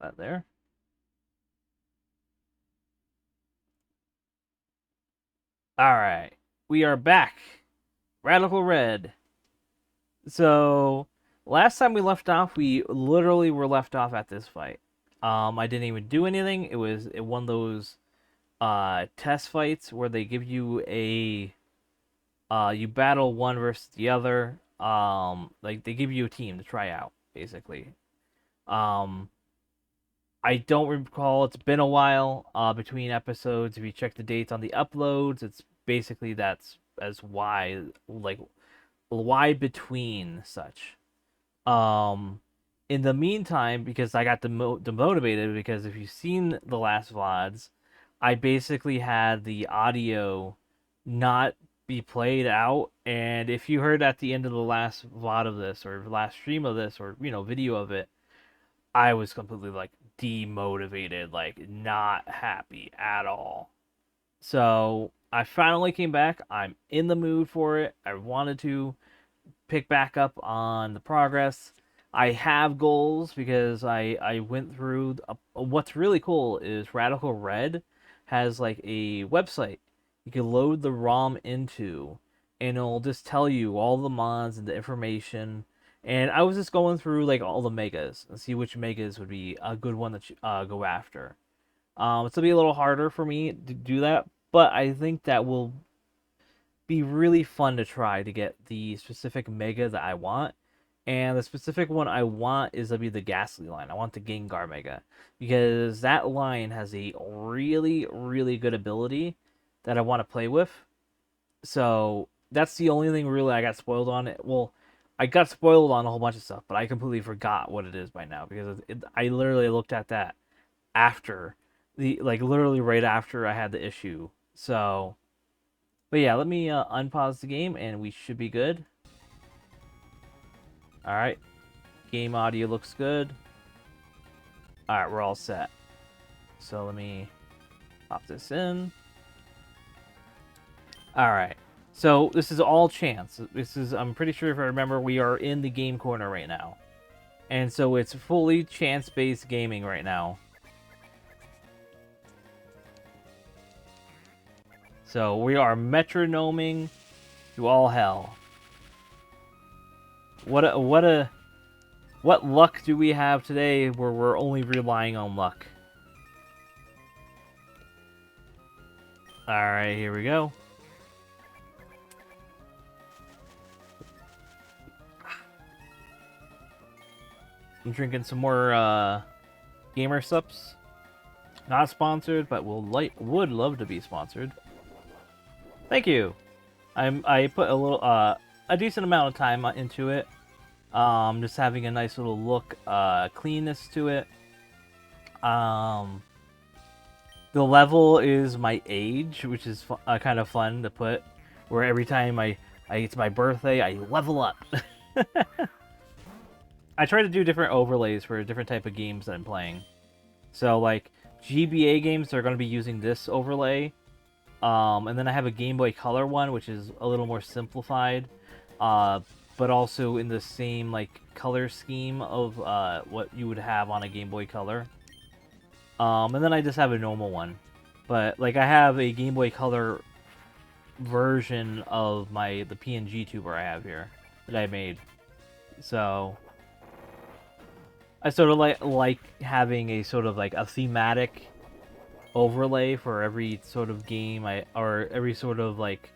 That there. All right, we are back. Radical Red. So last time we left off, we literally were left off at this fight. I didn't even do anything. It was one of those test fights where they give you a you battle one versus the other. Like they give you a team to try out, basically. Um, I don't recall. It's been a while between episodes. If you check the dates on the uploads, it's basically that's as why like why between such. Um, in the meantime, because I got demotivated, because if you've seen the last VODs, I basically had the audio not be played out, and if you heard at the end of the last VOD of this, or last stream of this, or video of it, I was completely like demotivated, like not happy at all. So I finally came back. I'm in the mood for it. I wanted to pick back up on the progress. I have goals because I went through. What's really cool is Radical Red has like a website you can load the ROM into, and it'll just tell you all the mods and the information. And I was just going through like all the megas and see which megas would be a good one to go after. It's gonna be a little harder for me to do that, but I think that will be really fun to try to get the specific mega that I want. And the specific one I want is to be the Ghastly line. I want the Gengar Mega because that line has a really, really good ability that I want to play with. So that's the only thing really I got spoiled on. It. Well, I got spoiled on a whole bunch of stuff, but I completely forgot what it is by now because I literally looked at that after literally right after I had the issue. So but yeah, let me unpause the game and we should be good. All right, game audio looks good. All right, we're all set. So let me pop this in. All right, so this is all chance. I'm pretty sure if I remember, we are in the game corner right now. And so it's fully chance-based gaming right now. So we are metronoming to all hell. What luck do we have today where we're only relying on luck? Alright, here we go. I'm drinking some more gamer sups. Not sponsored, but would love to be sponsored. Thank you. I put a decent amount of time into it. Just having a nice little look, cleanness to it. The level is my age, which is kind of fun to put. Where every time it's my birthday, I level up. I try to do different overlays for different type of games that I'm playing. So like GBA games, they're going to be using this overlay. And then I have a Game Boy Color one, which is a little more simplified, but also in the same like color scheme of what you would have on a Game Boy Color. And then I just have a normal one, but like I have a Game Boy Color version of the PNG tuber I have here that I made. So I sort of like having a sort of like a thematic overlay for every sort of game or every sort of like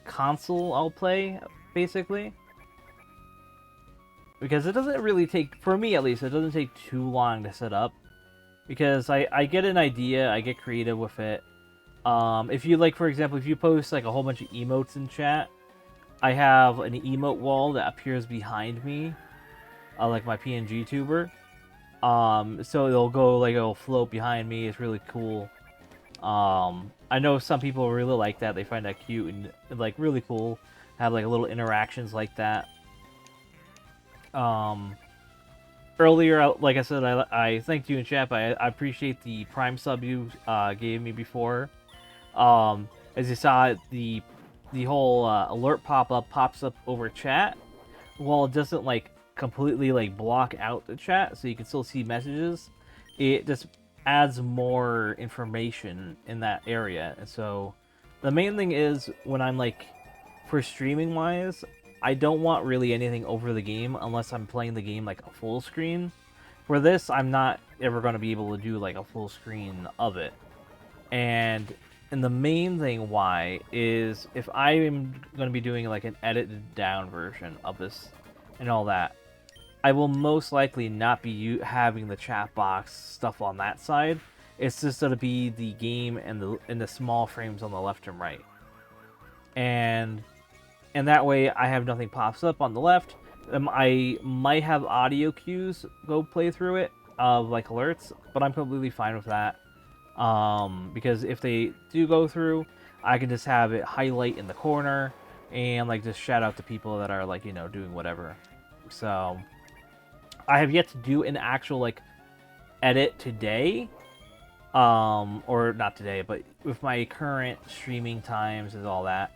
console I'll play, basically. Because it doesn't really take, for me at least, it doesn't take too long to set up. Because I get an idea, I get creative with it. If you like, for example, if you post like a whole bunch of emotes in chat, I have an emote wall that appears behind me, like my PNG tuber. So it'll float behind me. It's really cool. I know some people really like that. They find that cute and like really cool. Have like little interactions like that. Earlier, like I said, I thanked you in chat, but I appreciate the Prime sub you gave me before. As you saw, the whole alert pop-up pops up over chat. While it doesn't like completely like block out the chat, so you can still see messages. it just adds more information in that area. And so the main thing is when I'm like, for streaming wise, I don't want really anything over the game unless I'm playing the game like a full screen. For this, I'm not ever going to be able to do like a full screen of it. And the main thing why is if I am going to be doing like an edited down version of this and all that, I will most likely not be having the chat box stuff on that side. It's just going to be the game and the small frames on the left and right. And that way I have nothing pops up on the left. I might have audio cues go play through it of like alerts, but I'm completely fine with that. Because if they do go through, I can just have it highlight in the corner and like just shout out to people that are like, you know, doing whatever. So I have yet to do an actual like edit today. Or not today, but with my current streaming times and all that.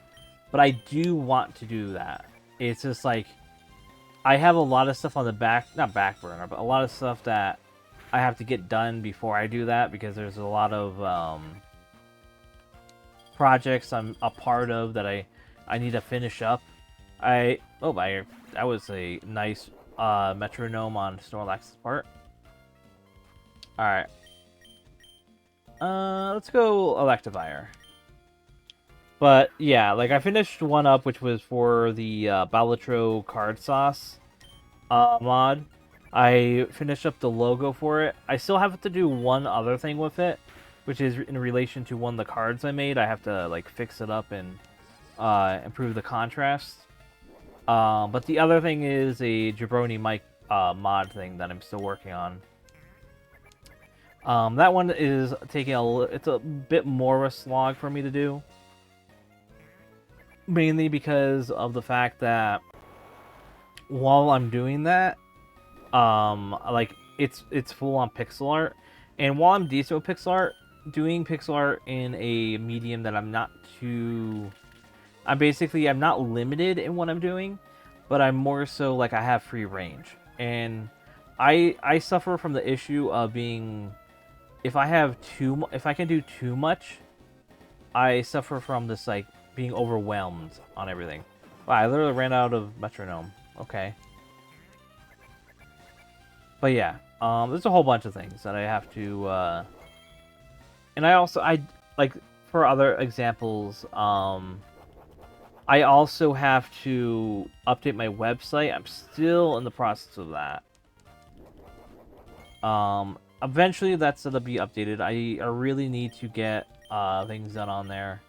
But I do want to do that. It's just like I have a lot of stuff on the not back burner, but a lot of stuff that I have to get done before I do that because there's a lot of projects I'm a part of that I need to finish up. That was a nice metronome on Snorlax's part. All right. Let's go Electivire. But yeah, like I finished one up, which was for the Balatro card sauce mod. I finished up the logo for it. I still have to do one other thing with it, which is in relation to one of the cards I made. I have to like fix it up and improve the contrast. But the other thing is a Jabroni mic mod thing that I'm still working on. That one is taking it's a bit more of a slog for me to do. Mainly because of the fact that while I'm doing that, like it's full on pixel art, and while I'm decent with pixel art, doing pixel art in a medium that I'm not not limited in what I'm doing, but I'm more so like I have free range, and I suffer from the issue of being if I can do too much, I suffer from this like being overwhelmed on everything. Wow, I literally ran out of metronome. Okay. But yeah, there's a whole bunch of things that I have to, and I like, for other examples, I also have to update my website. I'm still in the process of that. Eventually that's going to be updated. I really need to get, things done on there.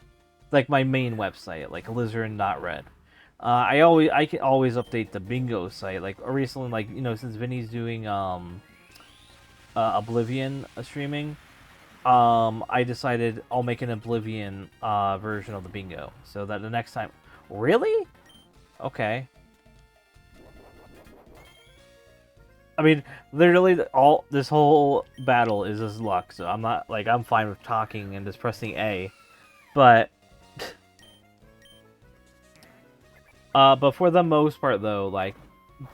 Like my main website, like AlizarinRed. I can always update the bingo site. Like recently, like you know, since Vinny's doing Oblivion streaming, I decided I'll make an Oblivion version of the bingo, so that the next time. Really? Okay. I mean, literally, all this whole battle is just luck. So I'm not like I'm fine with talking and just pressing A, but. But for the most part, though, like,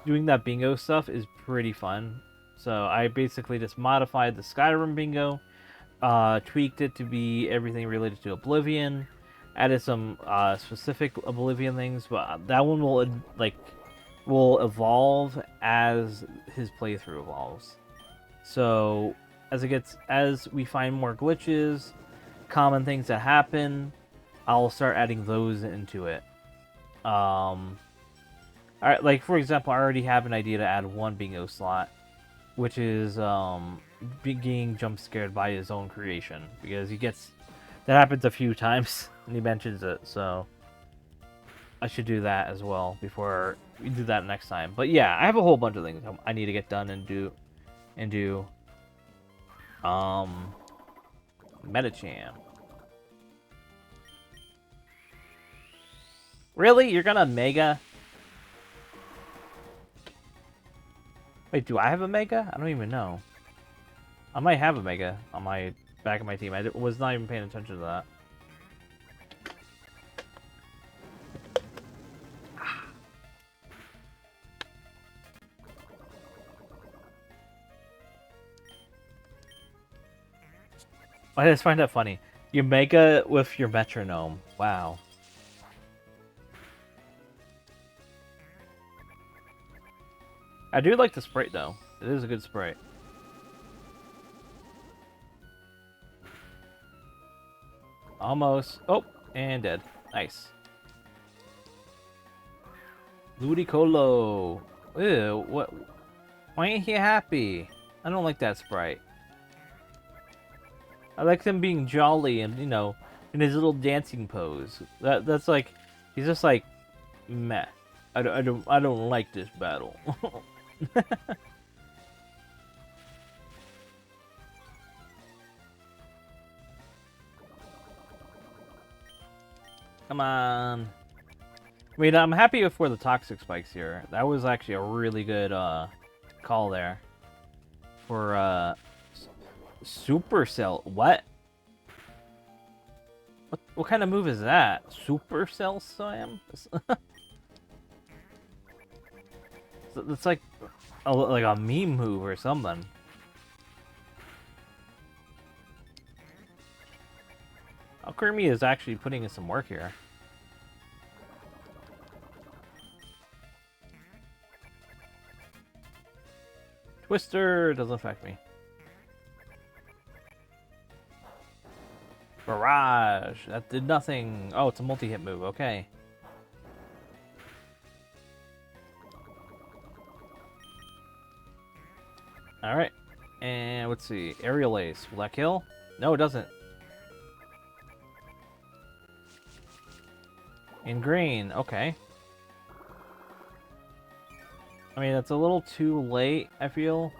doing that bingo stuff is pretty fun. So I basically just modified the Skyrim bingo, tweaked it to be everything related to Oblivion, added some specific Oblivion things, but that one will evolve as his playthrough evolves. So as we find more glitches, common things that happen, I'll start adding those into it. Like for example, I already have an idea to add one bingo slot, which is being jump scared by his own creation, because that happens a few times and he mentions it, so I should do that as well before we do that next time. But yeah, I have a whole bunch of things I need to get done and do. Metacham. Really? You're gonna Mega? Wait, do I have a Mega? I don't even know. I might have a Mega on my back of my team. I was not even paying attention to that. I just find that funny. You mega with your metronome. Wow. I do like the sprite though. It is a good sprite. Almost. Oh, and dead. Nice. Ludicolo. Ew, what? Why ain't he happy? I don't like that sprite. I like him being jolly and, you know, in his little dancing pose. That's like, he's just like, meh. I don't like this battle. Come on. I mean, I'm happy for the toxic spikes here. That was actually a really good call there. For Supercell. What? What kind of move is that? Supercell Slam? It's like a meme move or something. Alchemy is actually putting in some work here. Twister doesn't affect me. Barrage! That did nothing. Oh, it's a multi-hit move. Okay. Alright. And let's see. Aerial Ace. Will that kill? No, it doesn't. In green. Okay. I mean, it's a little too late, I feel.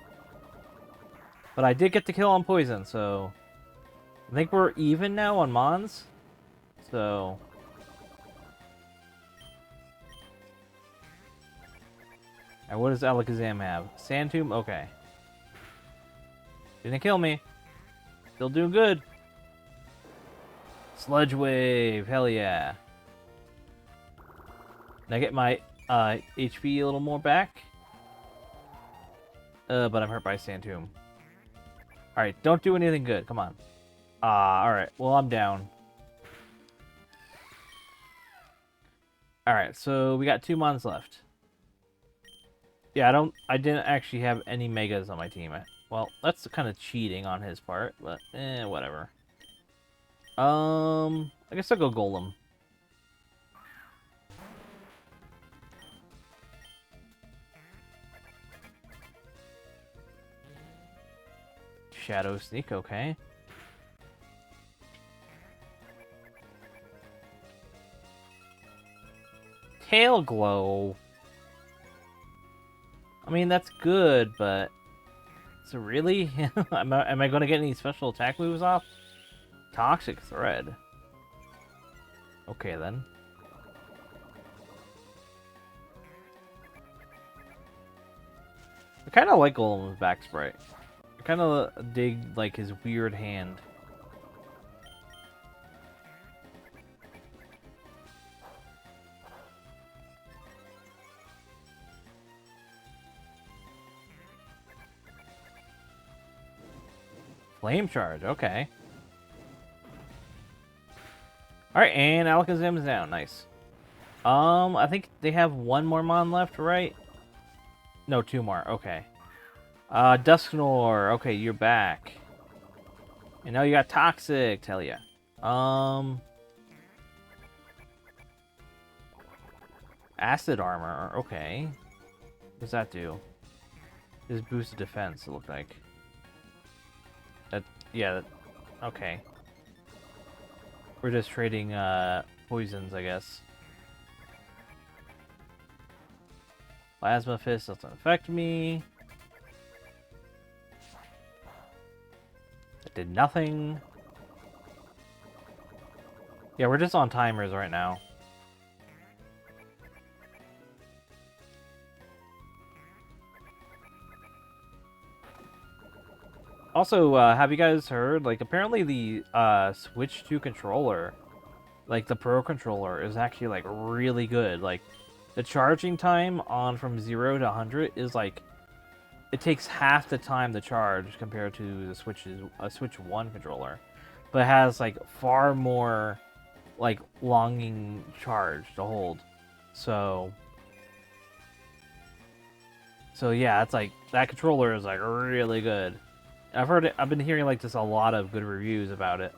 But I did get the kill on poison, so... I think we're even now on Mons. So... And what does Alakazam have? Sand Tomb? Okay. Didn't kill me. Still doing good. Sludge Wave. Hell yeah. Can I get my HP a little more back? But I'm hurt by Sand Tomb. Alright, don't do anything good. Come on. Alright. Well, I'm down. Alright, so we got 2 Mons left. Yeah, I didn't actually have any Megas on my team. Well, that's kind of cheating on his part, but whatever. I guess I'll go Golem. Shadow Sneak, okay. Tail Glow. I mean, that's good, but... So really? am I going to get any special attack moves off? Toxic Thread. Okay, then. I kind of like Golem's back sprite. I kind of dig, like, his weird hand. Flame Charge, okay. Alright, and Alakazam's down, nice. I think they have 1 more Mon left, right? No, 2 more, okay. Dusknoir, okay, you're back. And now you got Toxic, tell ya. Acid Armor, okay. What does that do? Just boosted defense, it looked like. Yeah, okay. We're just trading poisons, I guess. Plasma Fist doesn't affect me. It did nothing. Yeah, we're just on timers right now. Also, have you guys heard, like, apparently the Switch 2 controller, like the Pro controller, is actually, like, really good. Like, the charging time on from 0 to 100 is, like, it takes half the time to charge compared to the Switch 1 controller. but it has like far more like longing charge to hold. So yeah, it's like that controller is like really good. I've been hearing like just a lot of good reviews about it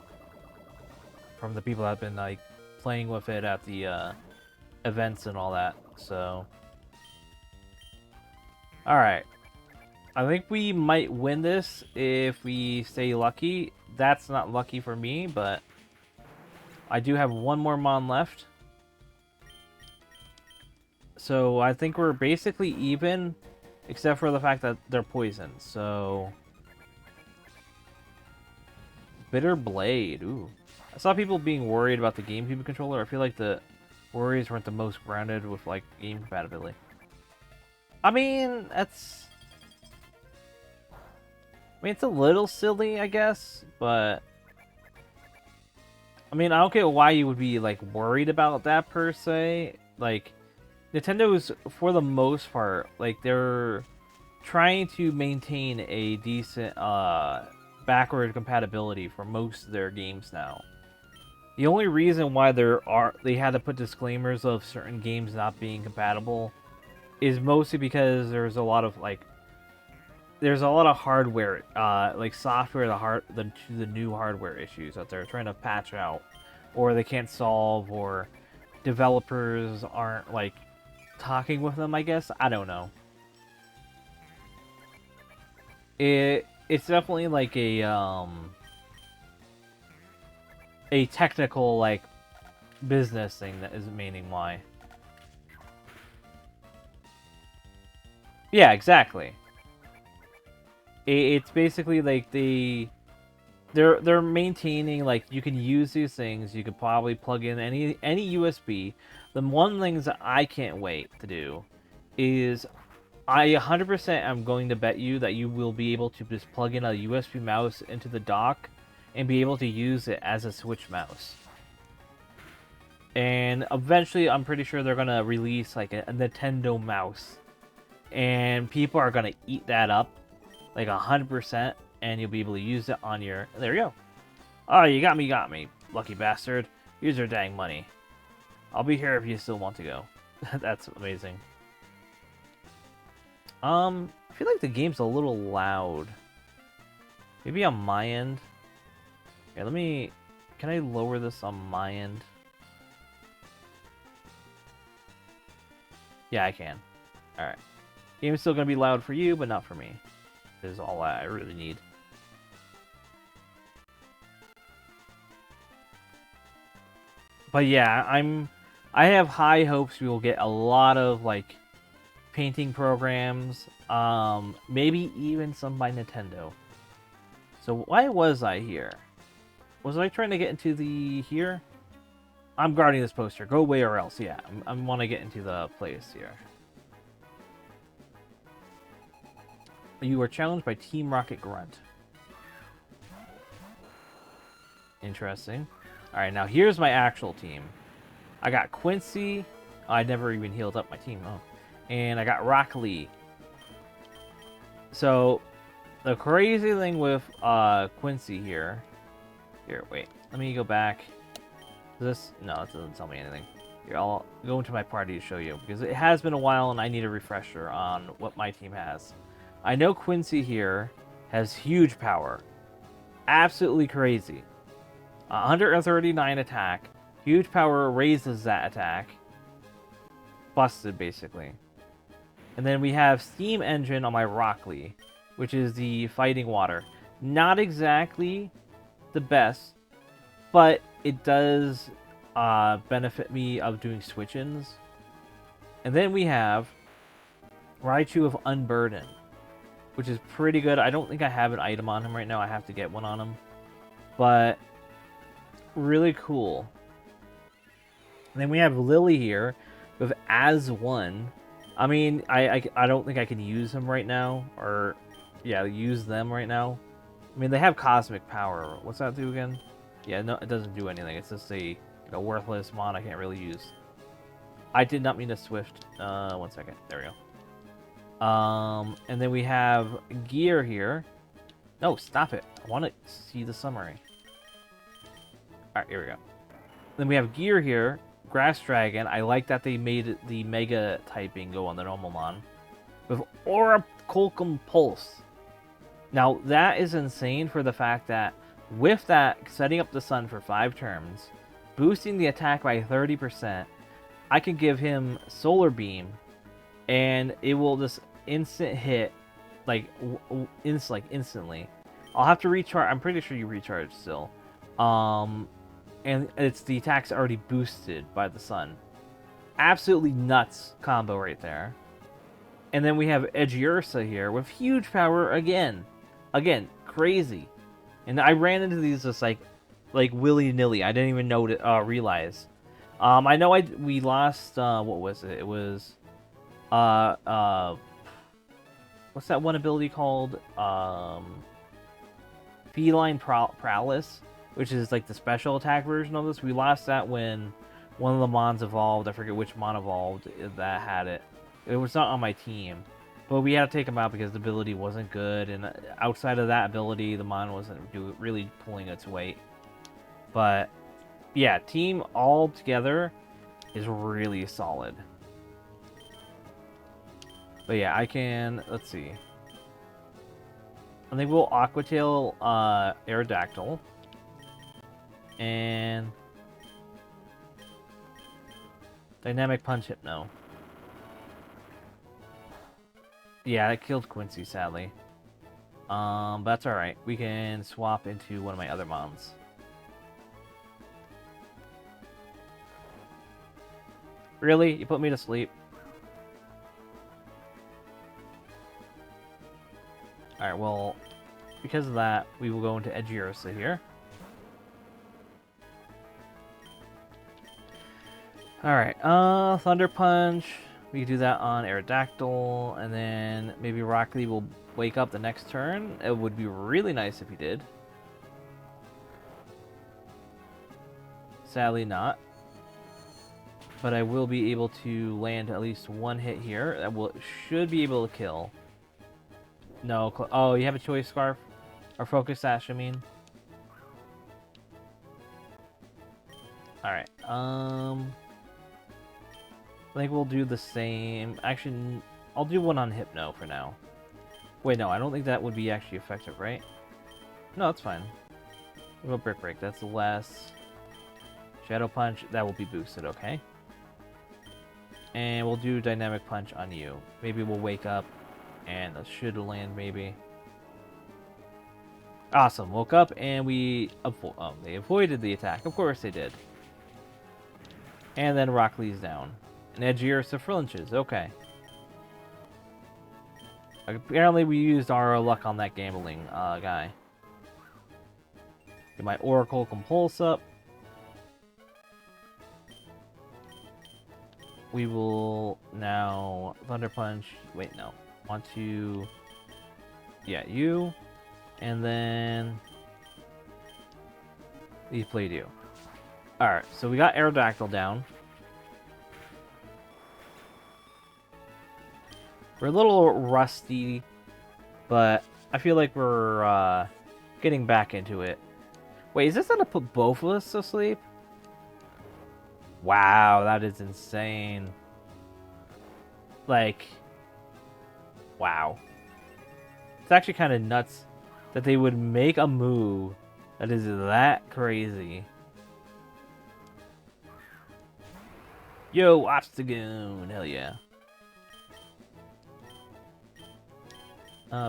from the people that have been like playing with it at the events and all that. So, all right, I think we might win this if we stay lucky. That's not lucky for me, but I do have one more mon left. So I think we're basically even, except for the fact that they're poisoned. So, Bitter Blade. Ooh. I saw people being worried about the GameCube controller. I feel like the worries weren't the most grounded with like game compatibility. I mean, it's a little silly, I guess, but I mean, I don't get why you would be like worried about that per se. Like, Nintendo's for the most part, like they're trying to maintain a decent backward compatibility for most of their games now. The only reason why they had to put disclaimers of certain games not being compatible is mostly because there's a lot of hardware, like software, the new hardware issues that they're trying to patch out, or they can't solve, or developers aren't like talking with them. I guess I don't know. It's definitely like a technical like business thing that is meaning why. Yeah, exactly. It's basically like they're maintaining like you can use these things. You could probably plug in any USB. The one things that I can't wait to do is I 100% am going to bet you that you will be able to just plug in a USB mouse into the dock and be able to use it as a Switch mouse. And eventually, I'm pretty sure they're going to release like a Nintendo mouse. And people are going to eat that up like 100%, and you'll be able to use it on your... There you go. Oh, you got me, lucky bastard. Here's your dang money. I'll be here if you still want to go. That's amazing. I feel like the game's a little loud. Maybe on my end. Okay, let me... Can I lower this on my end? Yeah, I can. Alright. Game's still gonna be loud for you, but not for me. This is all I really need. But yeah, I have high hopes we will get a lot of like painting programs, maybe even some by Nintendo. So why was I here? Was I trying to get into the here? I'm guarding this poster. Go away or else. Yeah, I want to get into the place here. You were challenged by Team Rocket Grunt. Interesting. Alright, now here's my actual team. I got Quincy. I never even healed up my team. Oh. And I got Rock Lee. So, the crazy thing with Quincy here... Here, wait. Let me go back. This... No, it doesn't tell me anything. Here, I'll go into my party to show you. Because it has been a while and I need a refresher on what my team has. I know Quincy here has huge power. Absolutely crazy. 139 attack. Huge power raises that attack. Busted, basically. And then we have Steam Engine on my Rock Lee, which is the fighting water. Not exactly the best, but it does benefit me of doing switch-ins. And then we have Raichu of Unburden, which is pretty good. I don't think I have an item on him right now. I have to get one on him. But really cool. And then we have Lily here with As One. I mean, I don't think I can use him right now. Or, yeah, use them right now. I mean, they have Cosmic Power. What's that do again? Yeah, no, it doesn't do anything. It's just a worthless mon I can't really use. I did not mean to Swift. 1 second. There we go. And then we have Gear here. No, stop it. I want to see the summary. Alright, here we go. Then we have Gear here. Grass Dragon. I like that they made the Mega typing go on the normal mon. With Oracle Pulse. Now, that is insane for the fact that with that, setting up the sun for 5 turns, boosting the attack by 30%, I can give him Solar Beam, and it will just instant hit, like, instantly. I'll have to recharge. I'm pretty sure you recharge still. And it's the attack's already boosted by the sun. Absolutely nuts combo right there. And then we have Edgeursa here with huge power again. Again, crazy. And I ran into these just like willy-nilly. I didn't even realize. I know we lost, what was it? It was, what's that one ability called? Feline Prowess, which is like the special attack version of this. We lost that when one of the mons evolved. I forget which mon evolved that had it. It was not on my team. But we had to take him out because the ability wasn't good. And outside of that ability, the mon wasn't really pulling its weight. But yeah, team all together is really solid. But yeah, I can... Let's see. I think we'll Aquatail Aerodactyl. And... Dynamic Punch Hypno. Yeah, that killed Quincy, sadly. But that's alright. We can swap into one of my other mons. Really? You put me to sleep? Alright, well, because of that, we will go into Edgeursa here. Alright, Thunder Punch. We can do that on Aerodactyl, and then maybe Rock Lee will wake up the next turn. It would be really nice if he did. Sadly not. But I will be able to land at least one hit here. That should be able to kill. No. Oh, you have a Choice Scarf? Or Focus Sash, I mean. Alright. I think we'll do the same. Actually, I'll do one on Hypno for now. Wait, no, I don't think that would be actually effective, right? No, that's fine. We'll go Brick Break. That's less. Shadow Punch. That will be boosted, okay? And we'll do Dynamic Punch on you. Maybe we'll wake up, and that should land, maybe. Awesome. Woke up, and they avoided the attack. Of course they did. And then Rock Lee's down. And Edgeursa flinches. Okay. Apparently we used our luck on that gambling guy. Get my Oracle Compulse up. We will now Thunder Punch. Wait, no. Want to... Yeah, you. And then... he played you. Alright, so we got Aerodactyl down. We're a little rusty, but I feel like we're getting back into it. Wait, is this gonna put both of us to sleep? Wow, that is insane. Like, wow. It's actually kind of nuts that they would make a move that is that crazy. Yo, Obstagoon, hell yeah.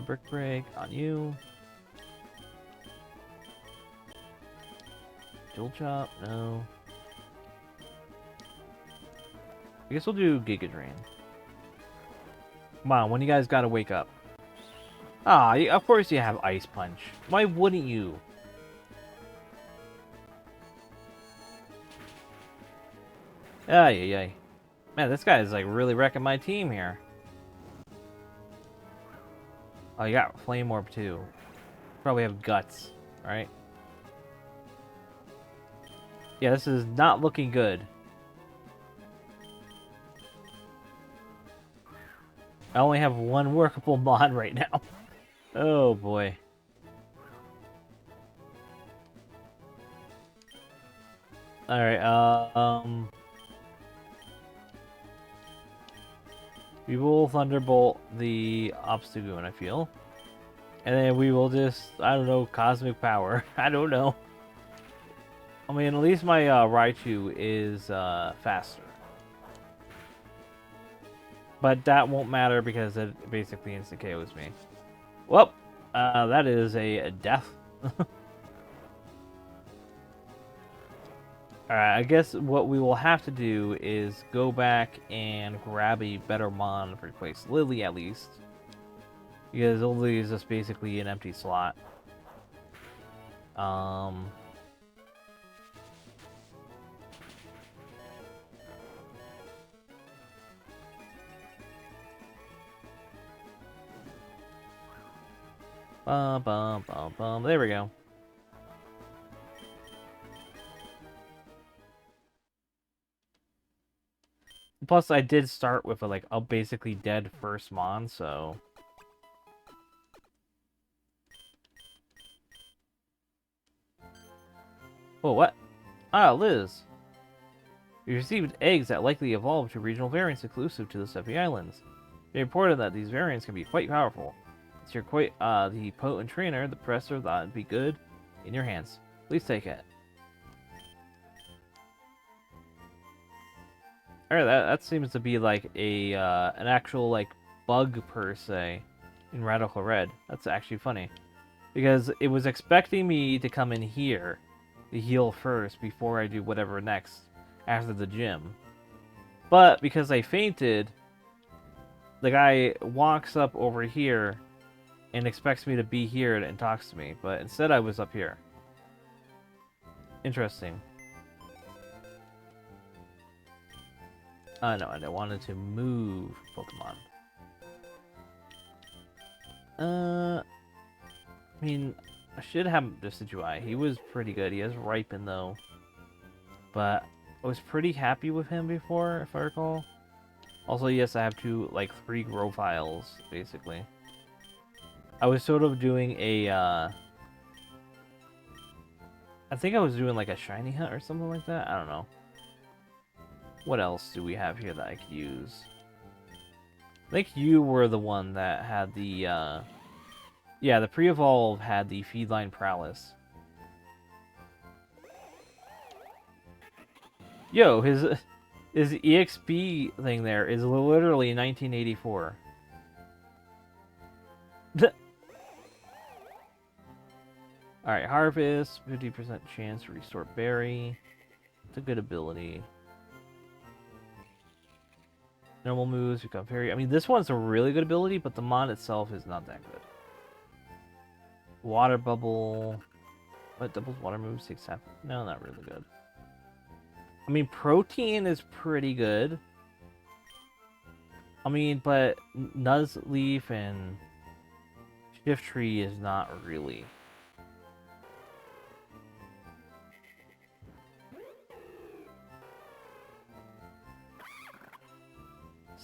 Brick Break on you. Dual Chop, no. I guess we'll do Giga Drain. Come on, when you guys gotta wake up. Ah, of course you have Ice Punch. Why wouldn't you? Ay, ay, ay. Man, this guy is like really wrecking my team here. Oh, you got Flame Orb too. Probably have Guts, right? Yeah, this is not looking good. I only have one workable mod right now. Oh boy. Alright, we will Thunderbolt the Obstagoon, I feel. And then we will just, I don't know, Cosmic Power. I don't know. I mean, at least my Raichu is faster. But that won't matter because it basically instant KOs me. Well, that is a death. Alright, I guess what we will have to do is go back and grab a better Mon to replace Lily, at least. Because Lily is just basically an empty slot. Bum, bum, bum, bum. There we go. Plus, I did start with a basically dead first Mon, so... Oh, what? Ah, Liz. You received eggs that likely evolved to regional variants exclusive to the Seppi Islands. They reported that these variants can be quite powerful. Since you're quite the potent trainer, the professor thought it'd be good in your hands. Please take it. Alright, that seems to be like a an actual like bug per se in Radical Red. That's actually funny. Because it was expecting me to come in here to heal first before I do whatever next after the gym. But because I fainted, the guy walks up over here and expects me to be here and talks to me, but instead I was up here. Interesting. No, and I wanted to move Pokemon. I mean, I should have Decidueye. He was pretty good. He has Ripen, though. But I was pretty happy with him before, if I recall. Also, yes, I have three grow files, basically. I was sort of doing a, I think I was doing like a shiny hunt or something like that. I don't know. What else do we have here that I could use? I think you were the one that had the, yeah, the pre-evolve had the feline prowess. Yo, his EXP thing there is literally 1984. Alright, Harvest, 50% chance to restore Berry. It's a good ability. Normal moves, become Fairy. I mean, this one's a really good ability, but the Mon itself is not that good. Water Bubble. What, doubles water moves? 6 half. No, not really good. I mean, Protein is pretty good. I mean, but Nuzleaf and Shiftry is not really.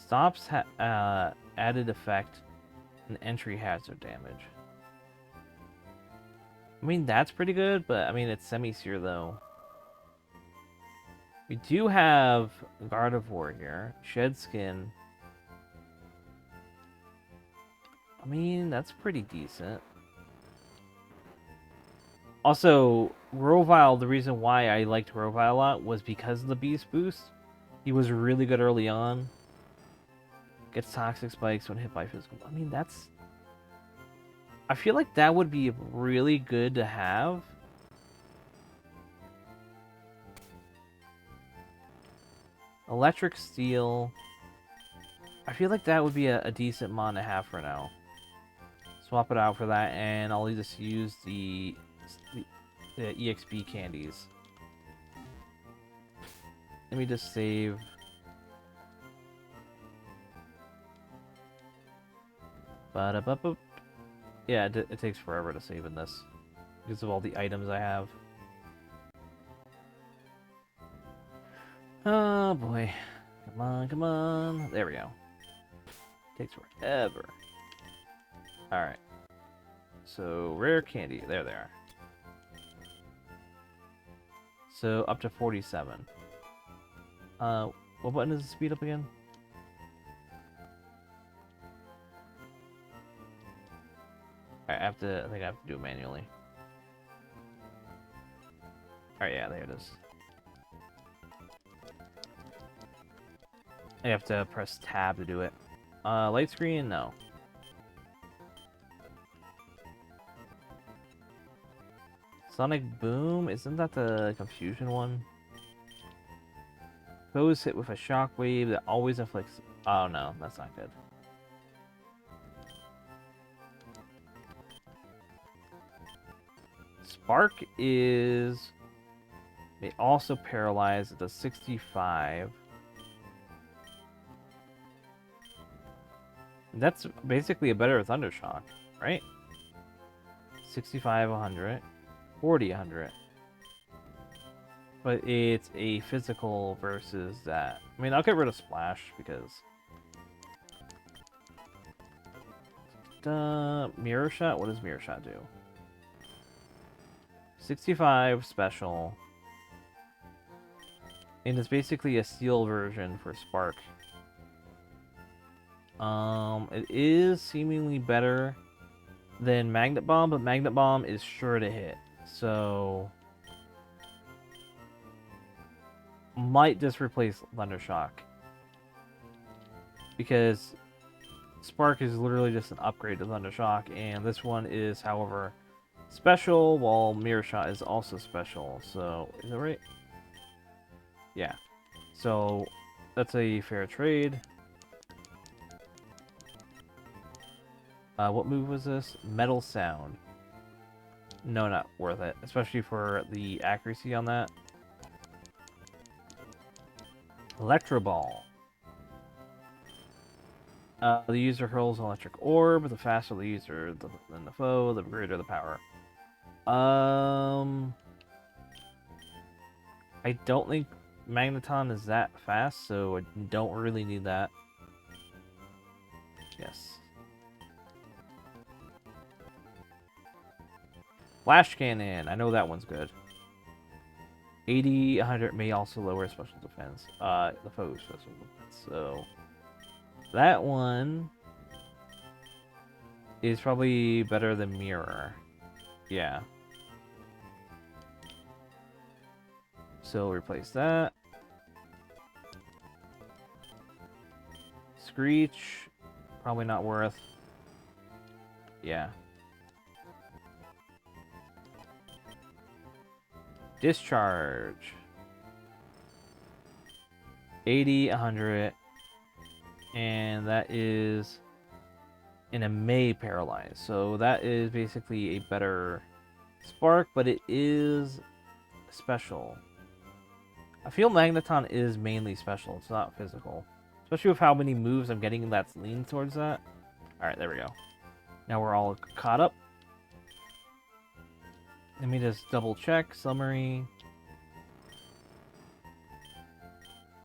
Stops added effect and entry hazard damage. I mean, that's pretty good, but I mean, it's semi-seer though. We do have Gardevoir here. Shed Skin. I mean, that's pretty decent. Also, Rovile, the reason why I liked Rovile a lot was because of the Beast Boost. He was really good early on. Gets Toxic Spikes when hit by physical. I mean, that's... I feel like that would be really good to have. Electric Steel. I feel like that would be a decent Mon to have for now. Swap it out for that, and I'll just use the EXP candies. Let me just save. Ba-da-ba-boop. Yeah, it takes forever to save in this because of all the items I have. Oh boy. Come on, come on. There we go. Takes forever. Alright. So, rare candy. There they are. So up to 47. What button is the speed up again? Alright, I think I have to do it manually. Alright, yeah, there it is. I have to press tab to do it. Light screen? No. Sonic Boom? Isn't that the confusion one? Foes hit with a shockwave that always inflicts... Oh no, that's not good. Spark is... They also paralyze at the 65. That's basically a better Thundershock, right? 65, 100. 40, 100. But it's a physical versus that. I mean, I'll get rid of Splash because... Mirror Shot? What does Mirror Shot do? 65 special. And it's basically a steel version for Spark. It is seemingly better than Magnet Bomb, but Magnet Bomb is sure to hit. So... might just replace Thundershock. Because Spark is literally just an upgrade to Thundershock, and this one is, however, special, while Mirror Shot is also special. So, is that right? Yeah. So, that's a fair trade. What move was this? Metal Sound. No, not worth it. Especially for the accuracy on that. Electro Ball. The user hurls an electric orb. The faster the user than the foe, the greater the power. I don't think Magneton is that fast, so I don't really need that. Yes. Flash Cannon. I know that one's good. 80, 100 may also lower special defense. The foe's special defense. So that one is probably better than Mirror. Yeah. So replace that. Screech, probably not worth. Yeah. Discharge. 80, 100. And that is in a May paralyze. So that is basically a better Spark, but it is special. I feel Magneton is mainly special. It's not physical. Especially with how many moves I'm getting that's lean towards that. Alright, there we go. Now we're all caught up. Let me just double check. Summary.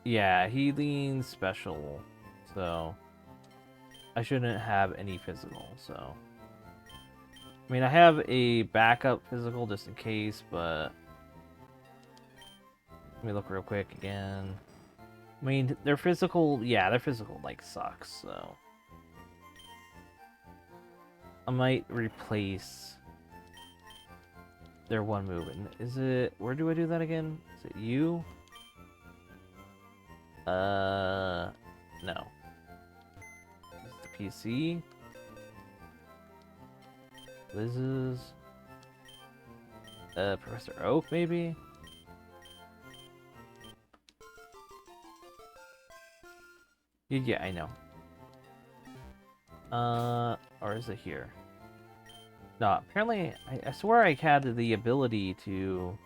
Yeah, he leans special. So I shouldn't have any physical, so. I mean, I have a backup physical just in case, but... Let me look real quick again. I mean, their physical, yeah, their physical, like, sucks, so. I might replace their one move. And is it, where do I do that again? Is it you? No. Is it the PC? Liz's? Professor Oak, maybe? Yeah, I know. Or is it here? No, apparently, I swear I had the ability to,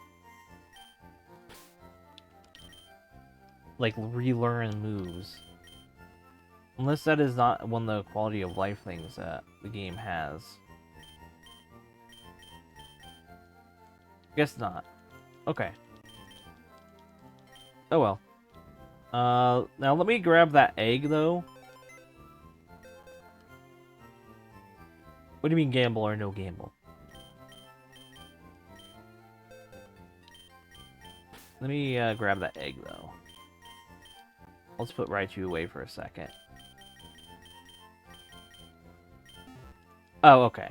like, relearn moves. Unless that is not one of the quality of life things that the game has. Guess not. Okay. Oh well. Now let me grab that egg, though. What do you mean gamble or no gamble? Let me grab that egg, though. Let's put Raichu away for a second. Oh, okay.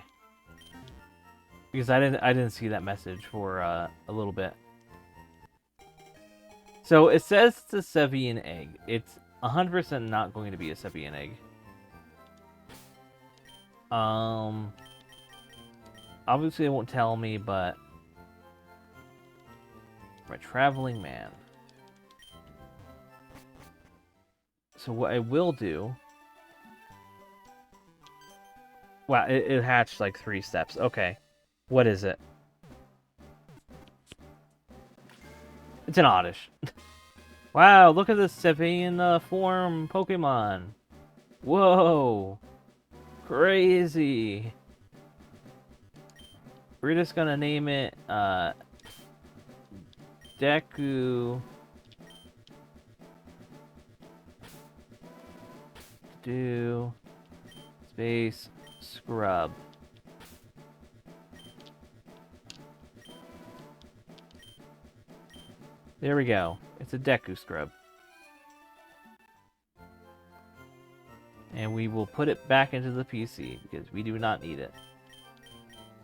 Because I didn't see that message for a little bit. So it says it's a Sevian egg. It's 100% not going to be a Sevian egg. Obviously it won't tell me, but I'm a traveling man. So what I will do... Wow, it hatched like 3 steps. Okay. What is it? It's an Oddish. Wow, look at this Sevian form Pokemon. Whoa. Crazy. We're just gonna name it Deku do space scrub. There we go. It's a Deku scrub. And we will put it back into the PC because we do not need it.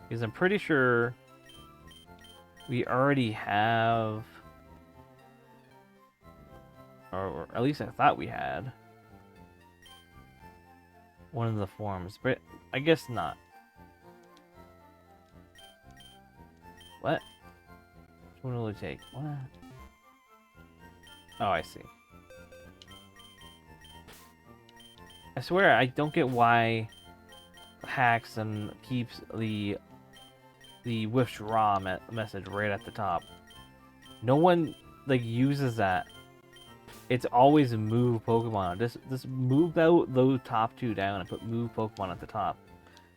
Because I'm pretty sure we already have, or at least I thought we had, one of the forms, but I guess not. What? Which one will it take? What? Oh, I see. I swear, I don't get why hacks and keeps the withdraw message right at the top. No one like uses that. It's always move Pokemon. Just move those top 2 down and put move Pokemon at the top.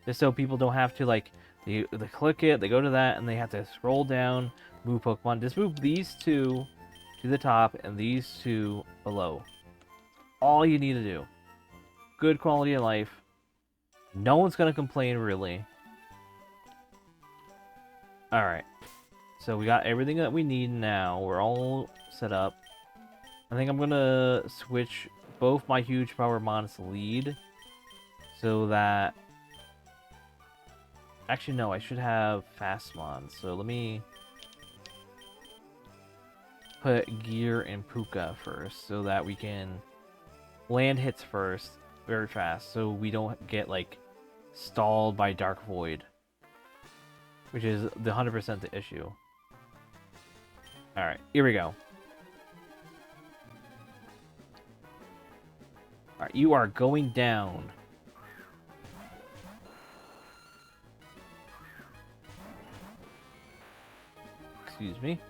Just so people don't have to like they click it, they go to that, and they have to scroll down, move Pokemon. Just move these 2 to the top and these 2 below. All you need to do. Good quality of life. No one's gonna complain really. Alright. So we got everything that we need now. We're all set up. I think I'm gonna switch both my huge power mons to lead. So that... Actually, no, I should have fast mons. So let me put Gear and Puka first. So that we can land hits first very fast. So we don't get, like, stalled by Dark Void. Which is the 100% the issue. Alright, here we go. Alright, you are going down. Excuse me.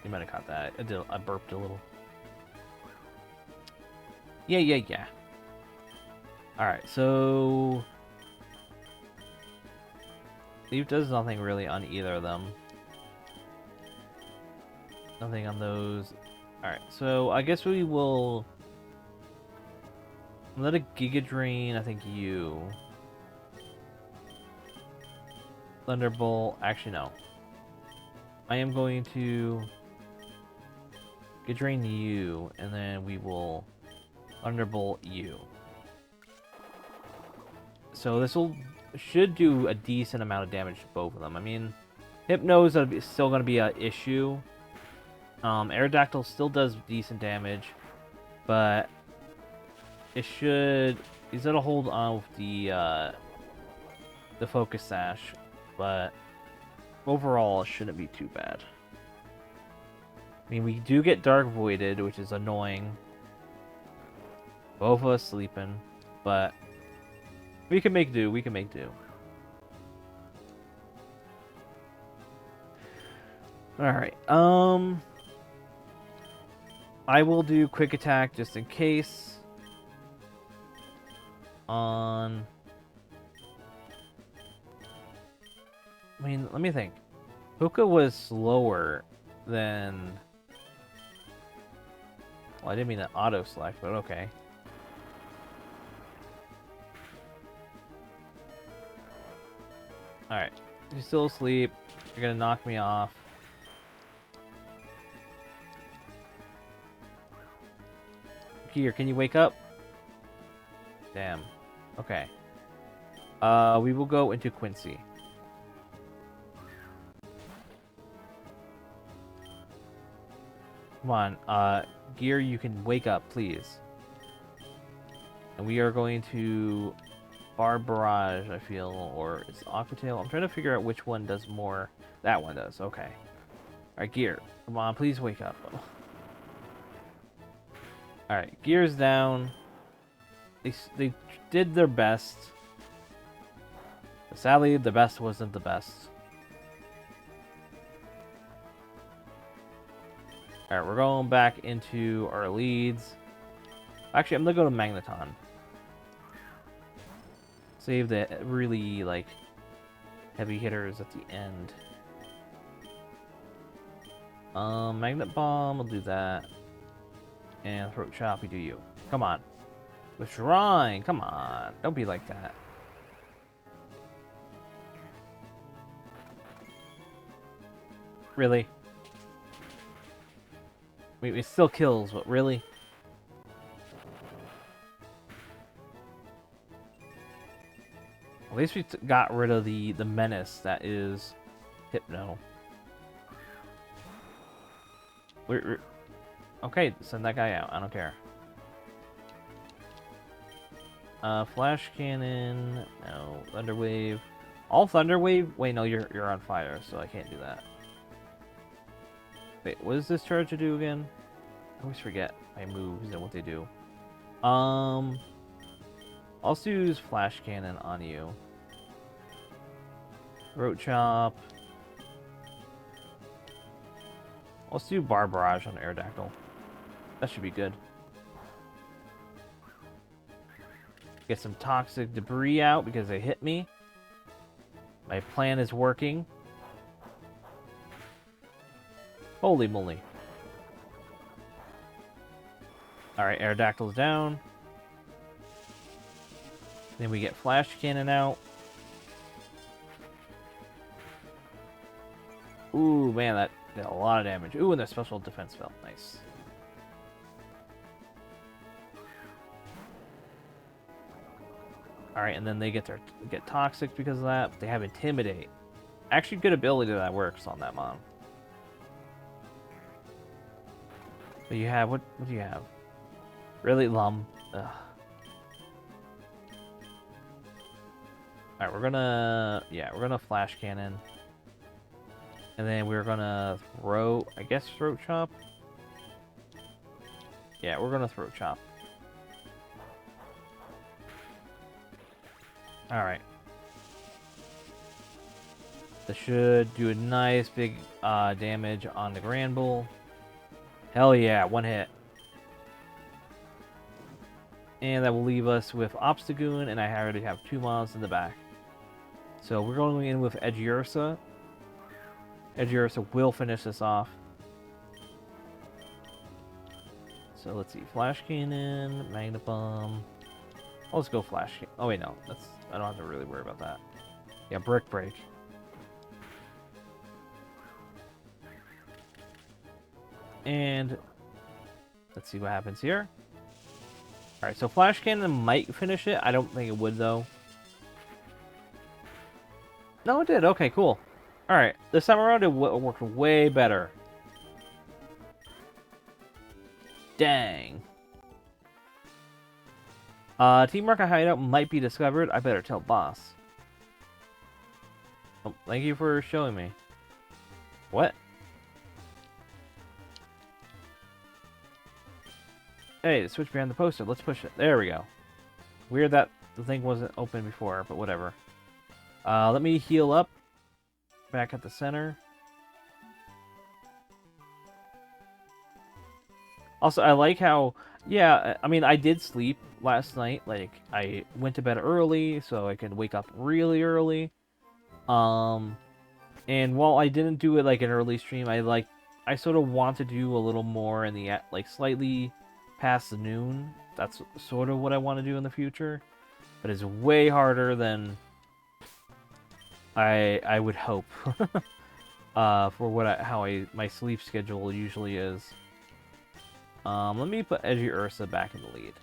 You might have caught that. I burped a little. Yeah. Alright, so... Leaf does nothing really on either of them. Nothing on those. Alright, so I guess we will... let a Giga Drain, I think you. Thunderbolt, actually no. I am going to Giga Drain you, and then we will Thunderbolt you. So this should do a decent amount of damage to both of them. I mean, Hypno's still going to be an issue. Aerodactyl still does decent damage, but it should... He's going to hold on with the Focus Sash, but overall it shouldn't be too bad. I mean, we do get Dark Voided, which is annoying. Both of us sleeping, but we can make do. We can make do. Alright, I will do Quick Attack just in case. I mean, let me think. Puka was slower than... Well, I didn't mean to auto-select, but okay. Alright. You're still asleep. You're gonna knock me off. Gear, can you wake up? Damn. Okay. We will go into Quincy. Come on, Gear, you can wake up, please. And we are going to Bar Barrage, I feel, or it's Aquatail. I'm trying to figure out which one does more. That one does, okay. Alright, Gear, come on, please wake up. Alright, Gear's down. They did their best. But sadly, the best wasn't the best. Alright, we're going back into our leads. Actually, I'm gonna go to Magneton. Save the really, like, heavy hitters at the end. Magnet Bomb, we'll do that. And Throat Chop, we do you. Come on. With Shrine, come on. Don't be like that. Really? Wait, it still kills, but really? At least we got rid of the menace that is Hypno. Okay, send that guy out. I don't care. Flash Cannon. No. Thunder Wave. All Thunder Wave? Wait, no, you're on fire, so I can't do that. Wait, what does this charge to do again? I always forget my moves and what they do. I'll also use Flash Cannon on you. Throat Chop. Let's do Bar Barrage on Aerodactyl. That should be good. Get some toxic debris out because they hit me. My plan is working. Holy moly. Alright, Aerodactyl's down. Then we get Flash Cannon out. Ooh, man, that did a lot of damage. Ooh, and their special defense fell. Nice. Alright, and then they get toxic because of that. But they have Intimidate. Actually, good ability that works on that mon. But you have, what do you have? Really, Lum? Ugh. Alright, we're gonna Flash Cannon. And then we're gonna throw, I guess, Throat Chop? Yeah, we're gonna Throat Chop. Alright. This should do a nice big damage on the Grand Bull. Hell yeah, one hit. And that will leave us with Obstagoon, and I already have 2 mons in the back. So we're going in with Edgeursa. Edgeursa will finish this off. So let's see, Flash Cannon, Magnet Bomb. I'll just go Flash Cannon. Oh wait, no, I don't have to really worry about that. Yeah, Brick Break. And let's see what happens here. Alright, so Flash Cannon might finish it. I don't think it would, though. No, it did. Okay, cool. Alright, this time around it worked way better. Dang. Team Rocket Hideout might be discovered. I better tell boss. Oh, thank you for showing me. What? Hey, the switch behind the poster. Let's push it. There we go. Weird that the thing wasn't open before, but whatever. Let me heal up. Back at the center. Also, I like how... Yeah, I mean, I did sleep last night. Like, I went to bed early, so I could wake up really early. And while I didn't do it like an early stream, I sort of want to do a little more in the, like, slightly past noon. That's sort of what I want to do in the future. But it's way harder than I would hope. For what my sleep schedule usually is. Let me put Edgy Ursa back in the lead.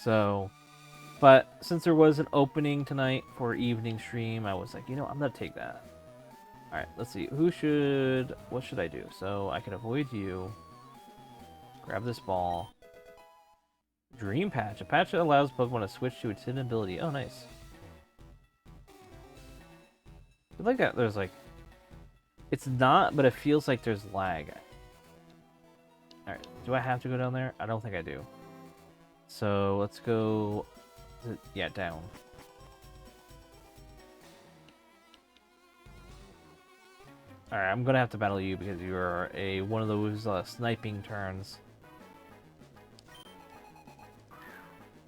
So, but since there was an opening tonight for evening stream, I was like, you know, I'm gonna take that. Alright, let's see. What should I do? So, I can avoid you. Grab this ball. Dream Patch. A patch that allows Pokemon to switch to its hidden ability. Oh, nice. I like that there's like... It's not, but it feels like there's lag. Alright, do I have to go down there? I don't think I do. So, let's go... Yeah, down. Alright, I'm gonna have to battle you because you are one of those sniping turns.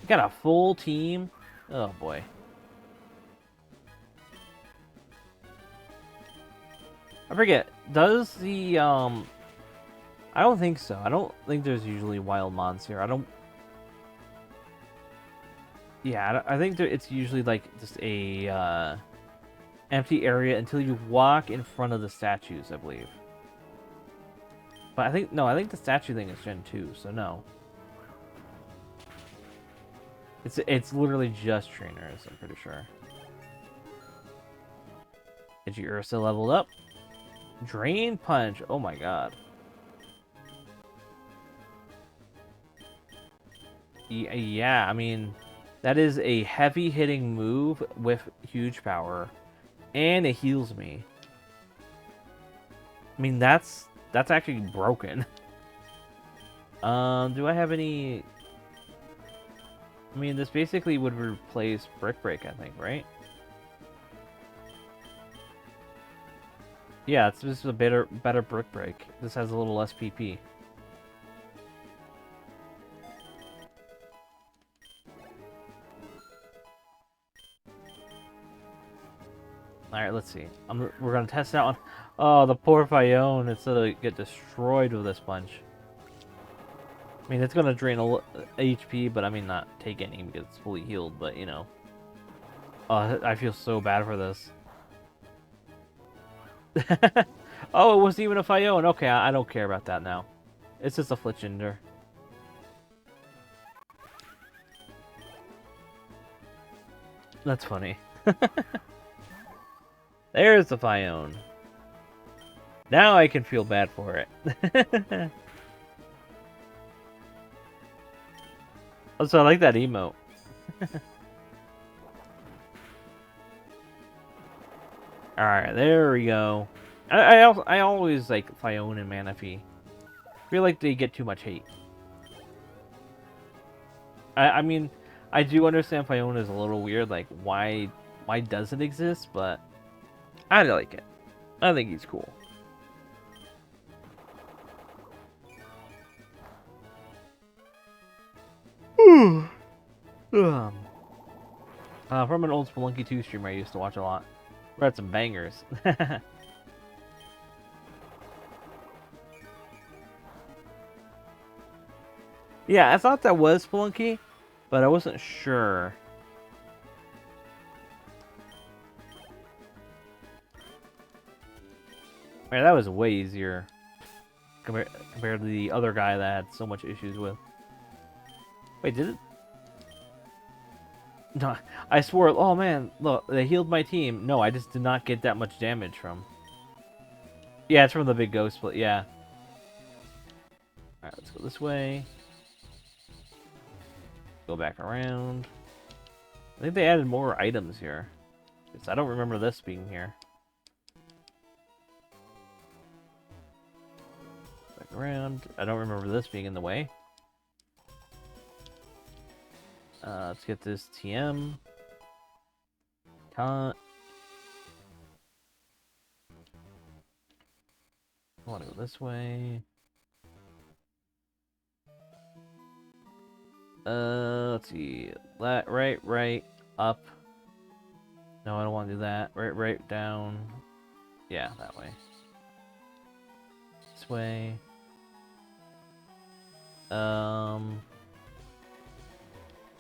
You got a full team? Oh boy. I forget, does the, I don't think so. I don't think there's usually wild mons here. Yeah, I think it's usually like just a, empty area until you walk in front of the statues, I believe. But I think the statue thing is Gen 2, so no. It's literally just trainers, I'm pretty sure. Edgy Ursa leveled up. Drain Punch, oh my god. Yeah, I mean, that is a heavy hitting move with huge power. And it heals me. I mean, that's actually broken. Do I have any... I mean, this basically would replace Brick Break, I think, right? Yeah, it's just a better Brick Break. This has a little less PP. Alright, let's see. We're gonna test out on... Oh, the poor Fione. It's gonna get destroyed with this punch. I mean, it's gonna drain a HP, but I mean, not take any because it's fully healed, but you know. Oh, I feel so bad for this. Oh, it wasn't even a Fione. Okay, I don't care about that now. It's just a Fletchinder. That's funny. There's the Fione. Now I can feel bad for it. Also, I like that emote. Alright, there we go. I always like Fione and Manaphy. I feel like they get too much hate. I mean, I do understand Fione is a little weird, like why does it exist, but I like it. I think he's cool. From an old Spelunky 2 streamer I used to watch a lot. We had some bangers. Yeah, I thought that was Spelunky, but I wasn't sure. Man, that was way easier compared to the other guy that I had so much issues with. Wait, did it? No, I swore. Oh man, look, they healed my team. No, I just did not get that much damage from. Yeah, it's from the big ghost split. Yeah. All right, let's go this way. Go back around. I think they added more items here. I don't remember this being here. Back around. I don't remember this being in the way. Let's get this TM. Taunt. I want to go this way. Let's see. Right, up. No, I don't want to do that. Right, down. Yeah, that way. This way.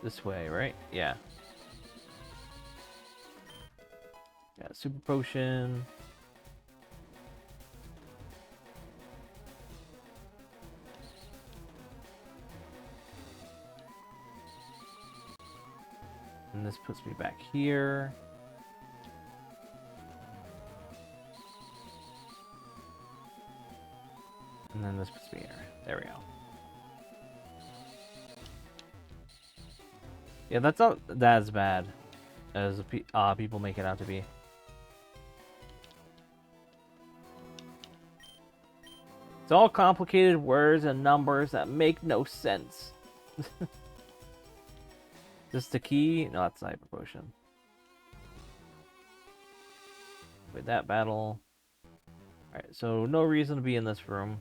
This way, right? Yeah. Got Super Potion. this puts me back here. And then this puts me here. There we go. Yeah, that's not that as bad as people make it out to be. It's all complicated words and numbers that make no sense. This the key? No, that's Hyper Potion. With that battle. Alright, so no reason to be in this room.